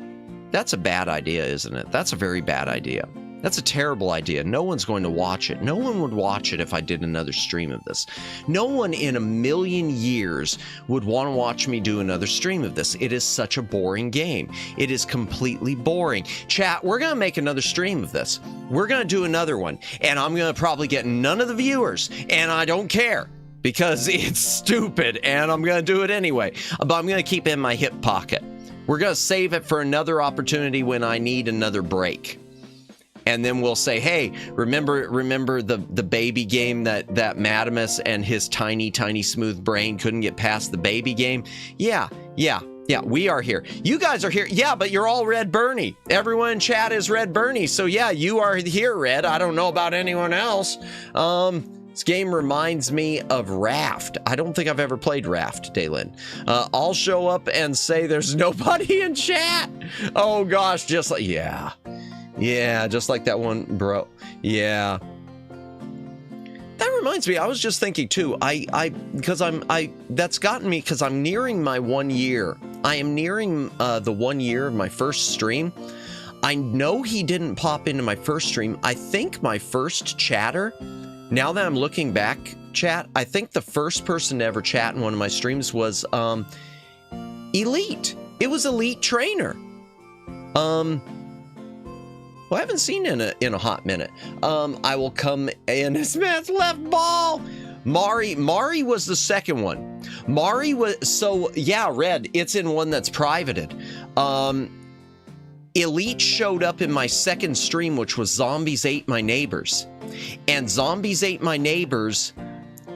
That's a bad idea, isn't it? That's a very bad idea. That's a terrible idea. No one's going to watch it. No one would watch it if I did another stream of this. No one in a million years would want to watch me do another stream of this. It is such a boring game. It is completely boring. Chat, we're going to make another stream of this. We're going to do another one. And I'm going to probably get none of the viewers. And I don't care. Because it's stupid, and I'm going to do it anyway. But I'm going to keep it in my hip pocket. We're going to save it for another opportunity when I need another break. And then we'll say, hey, remember the baby game that Madamus and his tiny, tiny smooth brain couldn't get past the baby game? Yeah, we are here. You guys are here. Yeah, but you're all Red Bernie. Everyone in chat is Red Bernie. So yeah, you are here, Red. I don't know about anyone else. This game reminds me of Raft. I don't think I've ever played Raft, Daylin. I'll show up and say there's nobody in chat. Oh gosh, just like, yeah, just like that one, bro. Yeah. That reminds me, I was just thinking too, that's gotten me because I'm nearing my 1 year. I am nearing the 1 year of my first stream. I know he didn't pop into my first stream. I think my first chatter, now that I'm looking back, chat, I think the first person to ever chat in one of my streams was Elite. It was Elite Trainer. Well, I haven't seen in a hot minute. I will come in. Smith left ball. Mari was the second one. Mari was, so yeah, Red, it's in one that's privated. Elite showed up in my second stream, which was Zombies Ate My Neighbors. And Zombies Ate My Neighbors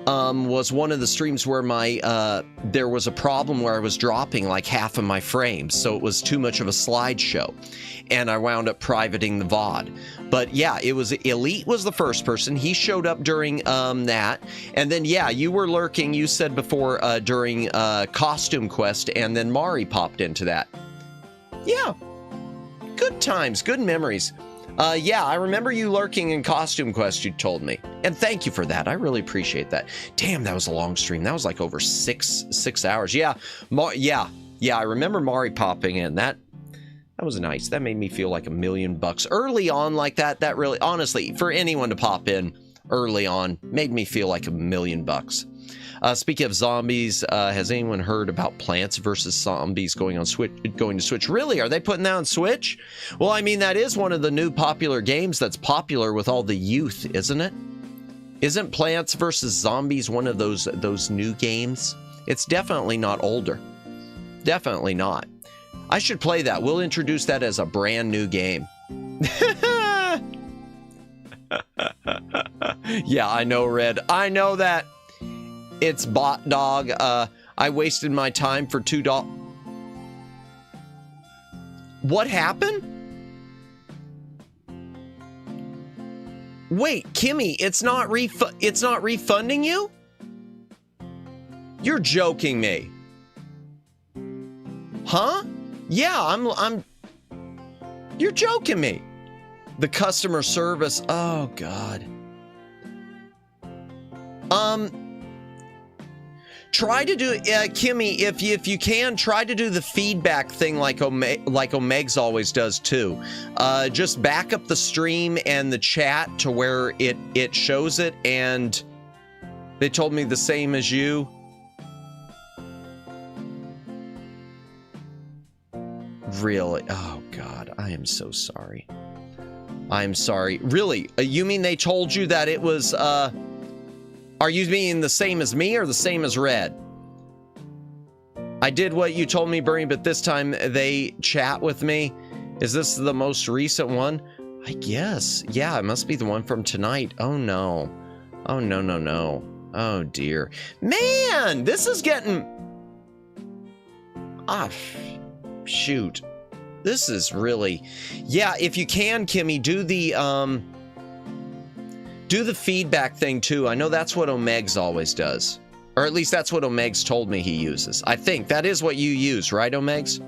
was one of the streams where there was a problem where I was dropping like half of my frames, so it was too much of a slideshow, and I wound up privating the VOD. But yeah, it was Elite was the first person. He showed up during that, and then yeah, you were lurking. You said before during Costume Quest, and then Mari popped into that. Yeah, good times, good memories. Yeah, I remember you lurking in Costume Quest, you told me. And thank you for that. I really appreciate that. Damn, that was a long stream. That was like over six hours. Yeah, I remember Mari popping in. That was nice. That made me feel like $1 million. Early on like that really, honestly, for anyone to pop in early on, made me feel like $1 million. Speaking of zombies, has anyone heard about Plants vs. Zombies going to Switch? Really? Are they putting that on Switch? Well, I mean, that is one of the new popular games that's popular with all the youth, isn't it? Isn't Plants vs. Zombies one of those new games? It's definitely not older. Definitely not. I should play that. We'll introduce that as a brand new game. Yeah, I know, Red. I know that. It's Bot Dog. I wasted my time for $2. What happened? Wait, Kimmy, it's not refunding you? You're joking me. Huh? Yeah, you're joking me. The customer service. Oh God. Try to do, Kimmy, if you can, try to do the feedback thing like Omegs always does too. Just back up the stream and the chat to where it shows it, and they told me the same as you. Really? Oh God, I am so sorry. I am sorry. Really? You mean they told you that it was, are you meaning the same as me or the same as Red? I did what you told me, Bernie, but this time they chat with me. Is this the most recent one? I guess. Yeah, it must be the one from tonight. Oh, no. Oh, no, no, no. Oh, dear. Man, this is getting... Ah, shoot. This is really... Yeah, if you can, Kimmy, do the feedback thing too. I know that's what Omegs always does. Or at least that's what Omegs told me he uses. I think that is what you use, right, Omegs?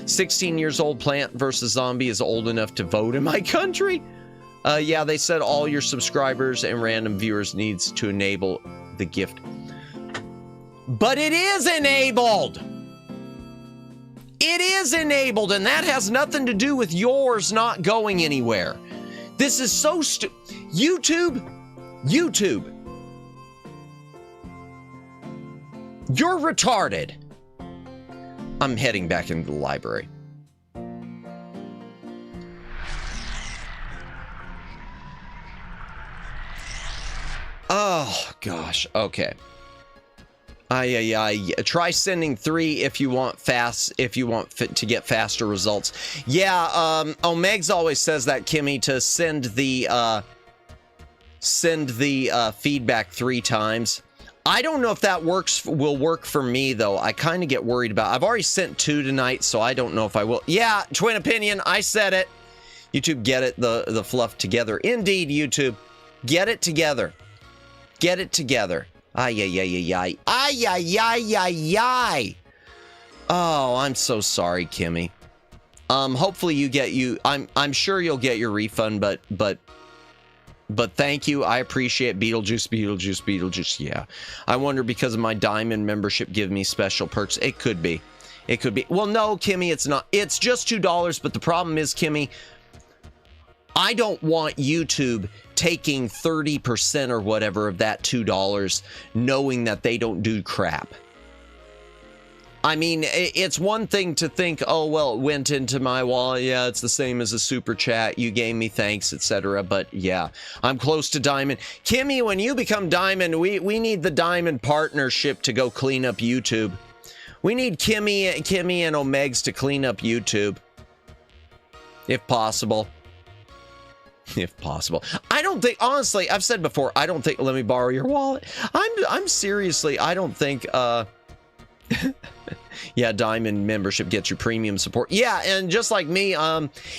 16 years old Plant versus Zombie is old enough to vote in my country. Yeah, they said all your subscribers and random viewers needs to enable the gift. But it is enabled! It is enabled, and that has nothing to do with yours not going anywhere. This is so stupid. YouTube. You're retarded. I'm heading back into the library. Oh, gosh. Okay. Try sending 3 if you want to get faster results. Yeah, Omegs always says that, Kimmy, to send the feedback 3 times. I don't know if that will work for me though. I kind of get worried about. I've already sent 2 tonight, so I don't know if I will. Yeah, Twin Opinion, I said it. YouTube, get it the fluff together. Indeed, YouTube, get it together. Get it together. Ay, ay, ay, ay, ay, ay, ay, ay, ay. Oh, I'm so sorry, Kimmy. Hopefully I'm sure you'll get your refund, but thank you. I appreciate Beetlejuice. Yeah. I wonder because of my Diamond membership give me special perks. It could be. Well, no, Kimmy, it's not. It's just $2, but the problem is, Kimmy, I don't want YouTube taking 30% or whatever of that $2, knowing that they don't do crap. I mean, it's one thing to think, oh, well, it went into my wallet. Yeah, it's the same as a super chat. You gave me thanks, etc. But yeah, I'm close to Diamond. Kimmy, when you become Diamond, we need the Diamond partnership to go clean up YouTube. We need Kimmy and Omegs to clean up YouTube. If possible. If possible. I don't think, honestly, I've said before, I don't think, let me borrow your wallet. I'm seriously, I don't think, yeah, Diamond membership gets your premium support. Yeah, and just like me,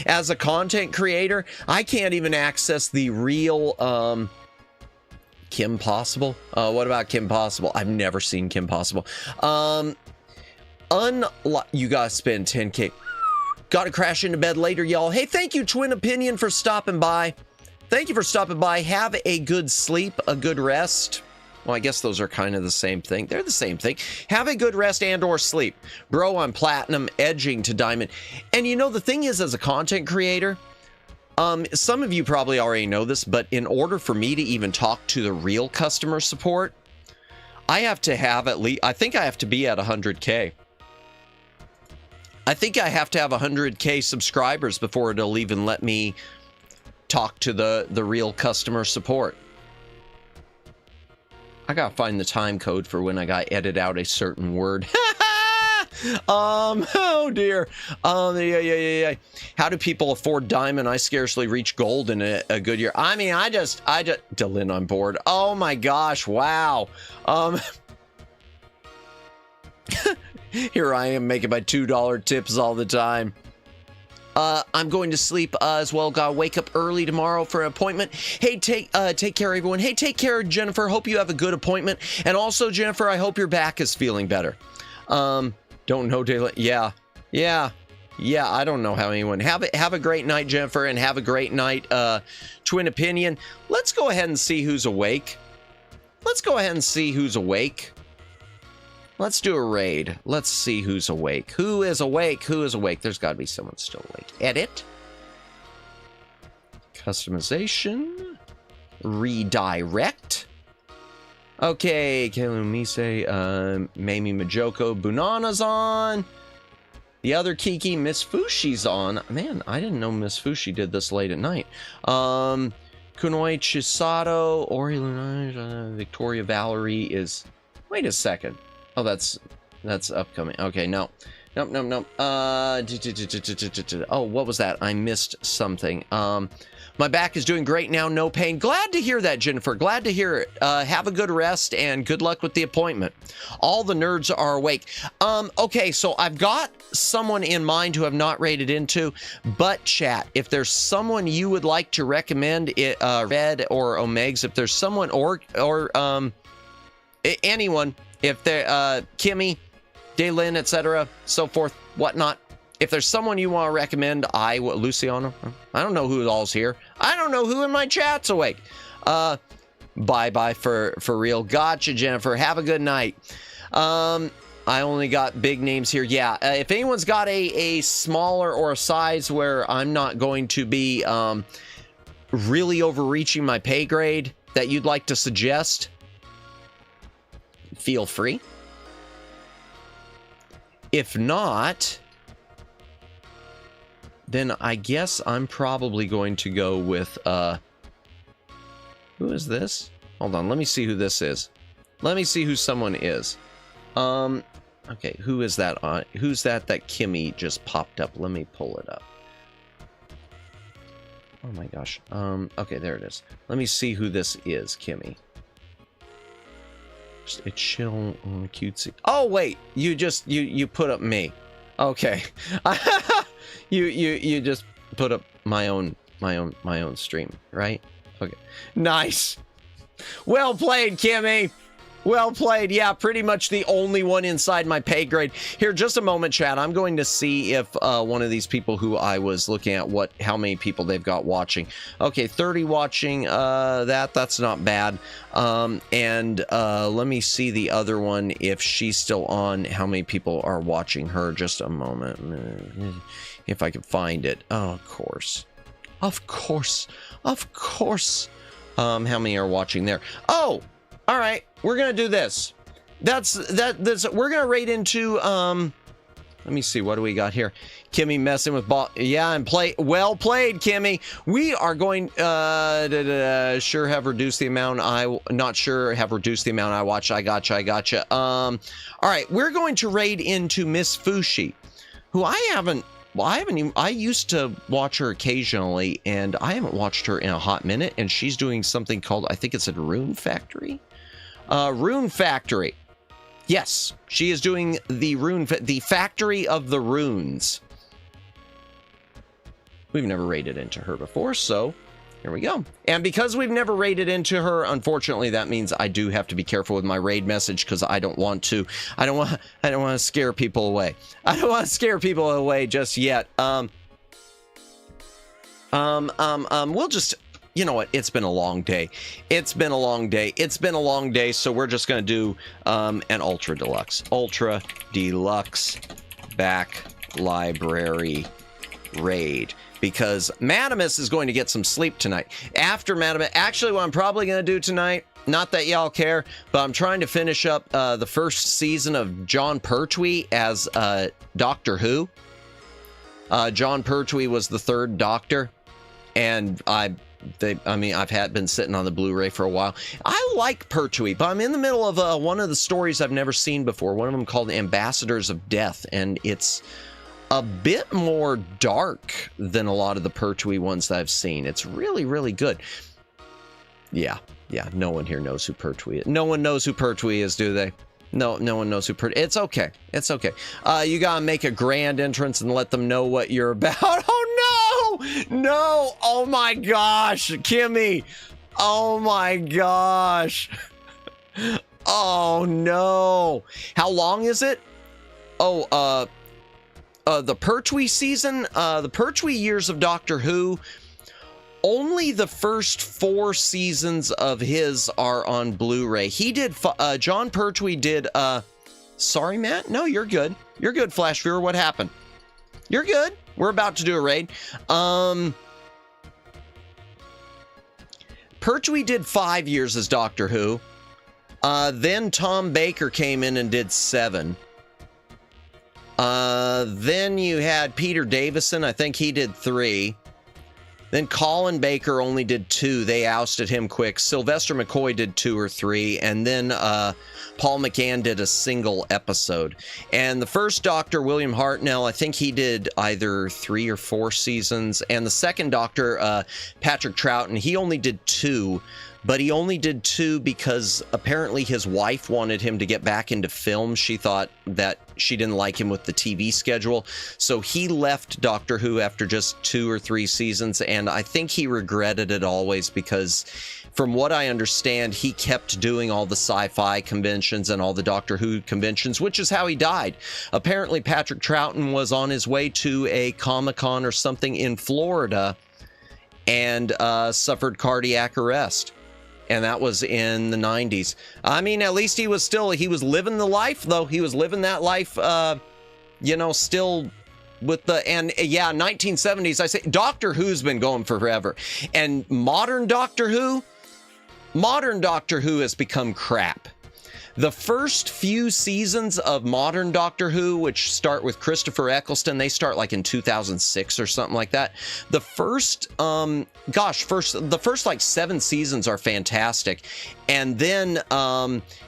as a content creator, I can't even access the real, Kim Possible. What about Kim Possible? I've never seen Kim Possible. You gotta spend 10K. Gotta crash into bed later, y'all. Hey, thank you, Twin Opinion, for stopping by. Thank you for stopping by. Have a good sleep, a good rest. Well, I guess those are kind of the same thing. They're the same thing. Have a good rest and or sleep. Bro, I'm platinum, edging to diamond. And you know, the thing is, as a content creator, some of you probably already know this, but in order for me to even talk to the real customer support, I have to have at least, I think I have to be at 100K. I think I have to have 100K subscribers before it'll even let me talk to the real customer support. I gotta find the time code for when I gotta edit out a certain word. Oh dear. Yeah. How do people afford diamond? I scarcely reach gold in a good year. I mean, I just, Dylan on board. Oh my gosh, wow. Here I am making my $2 tips all the time. I'm going to sleep as well. Gotta wake up early tomorrow for an appointment. Hey, take care, everyone. Hey, take care, Jennifer. Hope you have a good appointment. And also, Jennifer, I hope your back is feeling better. Don't know, Daylight. Yeah. I don't know how anyone. Have a great night, Jennifer, and have a great night, Twin Opinion. Let's go ahead and see who's awake. let's go ahead and see who's awake. Let's do a raid. Let's see who's awake. Who is awake? Who is awake? There's got to be someone still awake. Edit. Customization. Redirect. Okay, Kelumise, Mamie Majoko, Bunana's on. The other Kiki, Miss Fushi's on. Man, I didn't know Miss Fushi did this late at night. Kunoi Chisato, Ori Luna, Victoria Valerie is... Wait a second. Oh, that's upcoming. Okay, no. Nope. Oh, what was that? I missed something. My back is doing great now, no pain. Glad to hear that, Jennifer. Glad to hear it. Have a good rest and good luck with the appointment. All the nerds are awake. Okay, so I've got someone in mind who I've not rated into, but chat, if there's someone you would like to recommend, Red or Omegs, if there's someone or anyone, if they're Kimmy, Daylin, etc., so forth, whatnot. If there's someone you want to recommend, Luciano, I don't know who all's here. I don't know who in my chat's awake. Bye-bye for real. Gotcha, Jennifer. Have a good night. I only got big names here. Yeah, if anyone's got a smaller or a size where I'm not going to be really overreaching my pay grade that you'd like to suggest, feel free. If not... then I guess I'm probably going to go with, who is this? Hold on, let me see who this is. Let me see who someone is. Okay, who is that on? Who's that Kimmy just popped up? Let me pull it up. Oh my gosh. Okay, there it is. Let me see who this is, Kimmy. Just a chill on cutesy. Oh, wait, you put up me. Okay. You just put up my own stream, right? Okay. Nice. Well played, Kimmy. Well played. Yeah, pretty much the only one inside my pay grade. Here, just a moment, chat. I'm going to see if one of these people who I was looking at, how many people they've got watching. Okay, 30 watching. That's not bad. And let me see the other one, if she's still on, how many people are watching her. Just a moment. If I can find it. Oh, of course. Of course. Of course. How many are watching there? Oh! All right, we're gonna do this. We're gonna raid into let me see, what do we got here? Kimmy messing with yeah, and well played, Kimmy. We are going sure have reduced the amount have reduced the amount I watch. I gotcha. All right, we're going to raid into Miss Fushi, who I used to watch her occasionally, and I haven't watched her in a hot minute, and she's doing something called, I think it's a Rune Factory. Rune Factory. Yes, she is doing the Factory of the Runes. We've never raided into her before, so here we go. And because we've never raided into her, unfortunately, that means I do have to be careful with my raid message, because I don't want to scare people away. I don't want to scare people away just yet. We'll just... You know what? It's been a long day. It's been a long day. So we're just going to do an Ultra Deluxe. Ultra Deluxe Back Library Raid. Because Madamus is going to get some sleep tonight. After Madamus... Actually, what I'm probably going to do tonight... Not that y'all care, but I'm trying to finish up the first season of John Pertwee as Doctor Who. John Pertwee was the third Doctor. And I've been sitting on the Blu-ray for a while. I like Pertwee, but I'm in the middle of one of the stories I've never seen before. One of them called Ambassadors of Death, and it's a bit more dark than a lot of the Pertwee ones that I've seen. It's really, really good. Yeah, no one here knows who Pertwee is. No one knows who Pertwee is, do they? No one knows who Pertwee is. It's okay. It's okay. You gotta make a grand entrance and let them know what you're about. Oh, no! Oh my gosh, Kimmy! Oh my gosh! Oh no! How long is it? Oh, the Pertwee season, the Pertwee years of Doctor Who. Only the first 4 seasons of his are on Blu-ray. He did, John Pertwee did, sorry, Matt? No, you're good. You're good, Flash Viewer. What happened? You're good. We're about to do a raid. Pertwee did 5 years as Doctor Who. Then Tom Baker came in and did 7. Then you had Peter Davison. I think he did 3. Then Colin Baker only did 2. They ousted him quick. Sylvester McCoy did 2 or 3. And then Paul McGann did a single episode. And the first Doctor, William Hartnell, I think he did either 3 or 4 seasons. And the second Doctor, Patrick Troughton, he only did 2. But he only did 2 because apparently his wife wanted him to get back into film. She thought that she didn't like him with the TV schedule. So he left Doctor Who after just 2 or 3 seasons. And I think he regretted it always because from what I understand, he kept doing all the sci-fi conventions and all the Doctor Who conventions, which is how he died. Apparently, Patrick Troughton was on his way to a Comic-Con or something in Florida and suffered cardiac arrest. And that was in the 90s. I mean, at least he was living the life, though. He was living that life, you know, still with the, and yeah, 1970s, I say, Doctor Who's been going forever. And modern Doctor Who has become crap. The first few seasons of modern Doctor Who, which start with Christopher Eccleston, they start like in 2006 or something like that. The first, the first like 7 seasons are fantastic. And then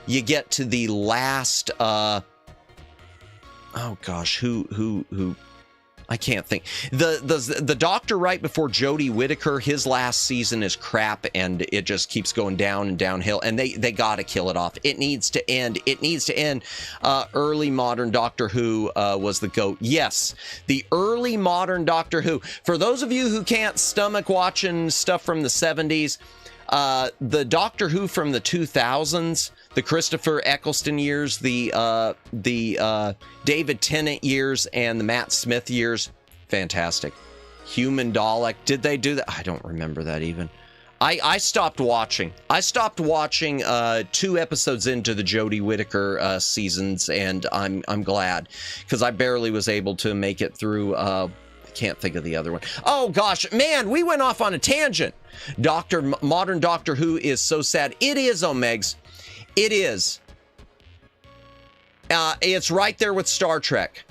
you get to the last, oh gosh, who I can't think. The Doctor right before Jodie Whittaker, his last season is crap, and it just keeps going down and downhill. And they got to kill it off. It needs to end. It needs to end. Early modern Doctor Who was the GOAT. Yes, the early modern Doctor Who. For those of you who can't stomach watching stuff from the 70s, the Doctor Who from the 2000s, the Christopher Eccleston years, the David Tennant years, and the Matt Smith years, fantastic. Human Dalek, did they do that? I don't remember that even. I stopped watching. I stopped watching 2 episodes into the Jodie Whittaker seasons, and I'm glad, because I barely was able to make it through. I can't think of the other one. Oh gosh, man, we went off on a tangent. Modern Doctor Who is so sad. It is, Omegs. It is. It's right there with Star Trek.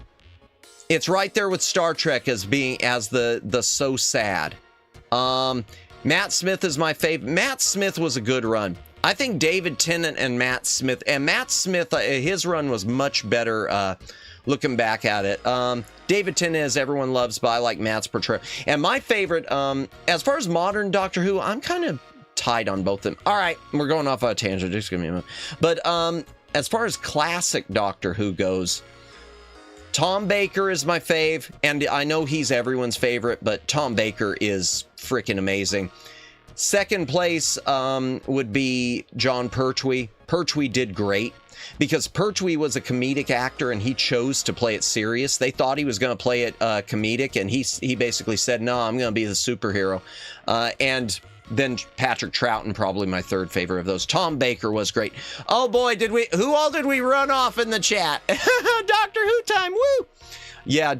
It's right there with Star Trek as the so sad. Matt Smith is my favorite. Matt Smith was a good run. I think David Tennant and Matt Smith, his run was much better. Looking back at it, David Tennant, as everyone loves, but I like Matt's portrayal. And my favorite, as far as modern Doctor Who, I'm kind of tied on both of them. All right, we're going off on a tangent. Just give me a minute. But as far as classic Doctor Who goes, Tom Baker is my fave, and I know he's everyone's favorite, but Tom Baker is freaking amazing. Second place would be John Pertwee. Pertwee did great because Pertwee was a comedic actor and he chose to play it serious. They thought he was going to play it comedic, and he basically said, no, I'm going to be the superhero. And then Patrick Troughton, probably my third favorite of those. Tom Baker was great. Oh boy, who all did we run off in the chat? Doctor Who time, woo! Yeah,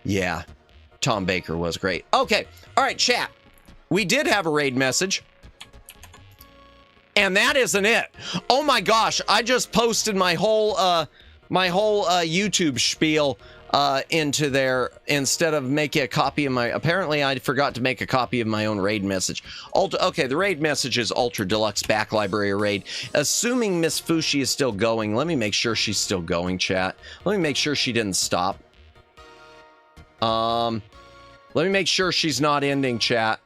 yeah, Tom Baker was great. Okay, all right, chat. We did have a raid message. And that isn't it. Oh my gosh, I just posted my whole YouTube spiel into there instead of making a copy of my, apparently I forgot to make a copy of my own raid message. Okay, the raid message is Ultra Deluxe Back Library Raid. Assuming Miss Fushi is still going, let me make sure she's still going, chat. Let me make sure she didn't stop. Let me make sure she's not ending, chat.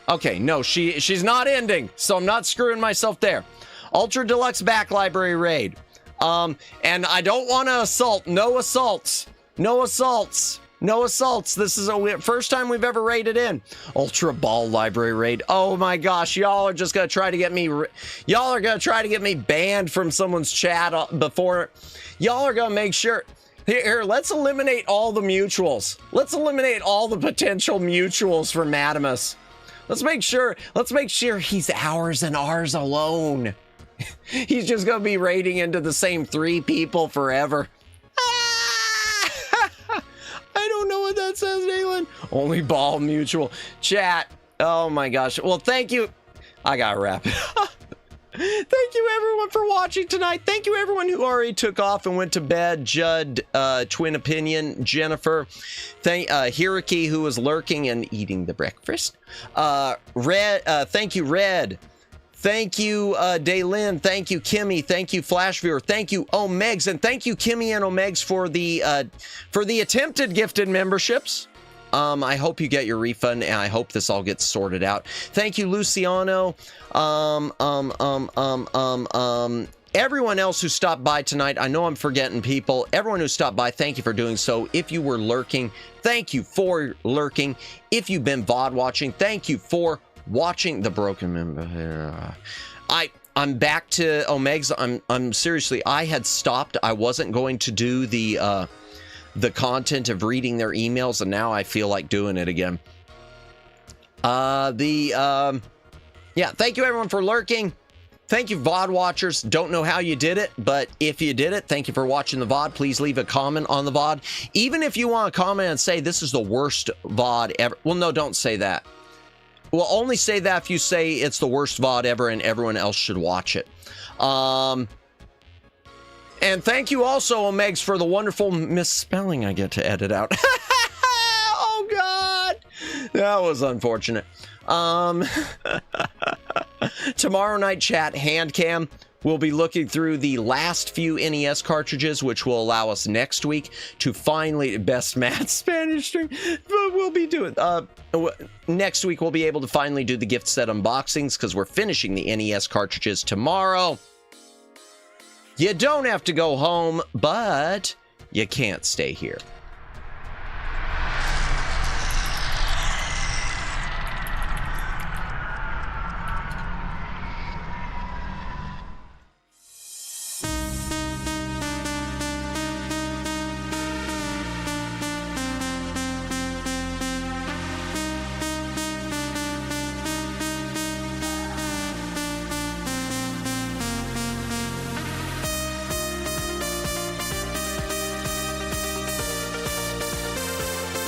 Okay, no, she's not ending, so I'm not screwing myself there. Ultra Deluxe Back Library Raid. And I don't want to assault. No assaults. No assaults. No assaults. This is the first time we've ever raided in. Ultra Ball Library Raid. Oh my gosh, y'all are just going to try to get me... Y'all are going to try to get me banned from someone's chat before... Y'all are going to make sure... Here, let's eliminate all the mutuals. Let's eliminate all the potential mutuals for Madamus. Let's make sure he's ours and ours alone. He's just gonna be raiding into the same 3 people forever. I don't know what that says, Nayland. Only ball mutual. Chat. Oh my gosh. Well, thank you. I gotta wrap it up. Thank you everyone for watching tonight. Thank you everyone who already took off and went to bed. Judd, Twin Opinion, Jennifer, Hiraki, who was lurking and eating the breakfast. Red, thank you, Red. Thank you, Daylin. Thank you, Kimmy. Thank you, Flash Viewer. Thank you, Omegs, and thank you, Kimmy and Omegs, for the attempted gifted memberships. I hope you get your refund, and I hope this all gets sorted out. Thank you, Luciano. Everyone else who stopped by tonight, I know I'm forgetting people. Everyone who stopped by, thank you for doing so. If you were lurking, thank you for lurking. If you've been VOD watching, thank you for watching. The broken member. I'm back to Omegs. I'm seriously, I had stopped. I wasn't going to do the content of reading their emails, and now I feel like doing it again. Yeah, thank you everyone for lurking. Thank you, VOD watchers. Don't know how you did it, but if you did it, thank you for watching the VOD. Please leave a comment on the VOD. Even if you want to comment and say this is the worst VOD ever. Well, no, don't say that. We'll only say that if you say it's the worst VOD ever and everyone else should watch it. And thank you also, Omegs, for the wonderful misspelling I get to edit out. Oh, God. That was unfortunate. Tomorrow night, chat, Handcam. We'll be looking through the last few NES cartridges, which will allow us next week to finally, best Matt Spanish stream, but we'll be doing, next week we'll be able to finally do the gift set unboxings, because we're finishing the NES cartridges tomorrow. You don't have to go home, but you can't stay here.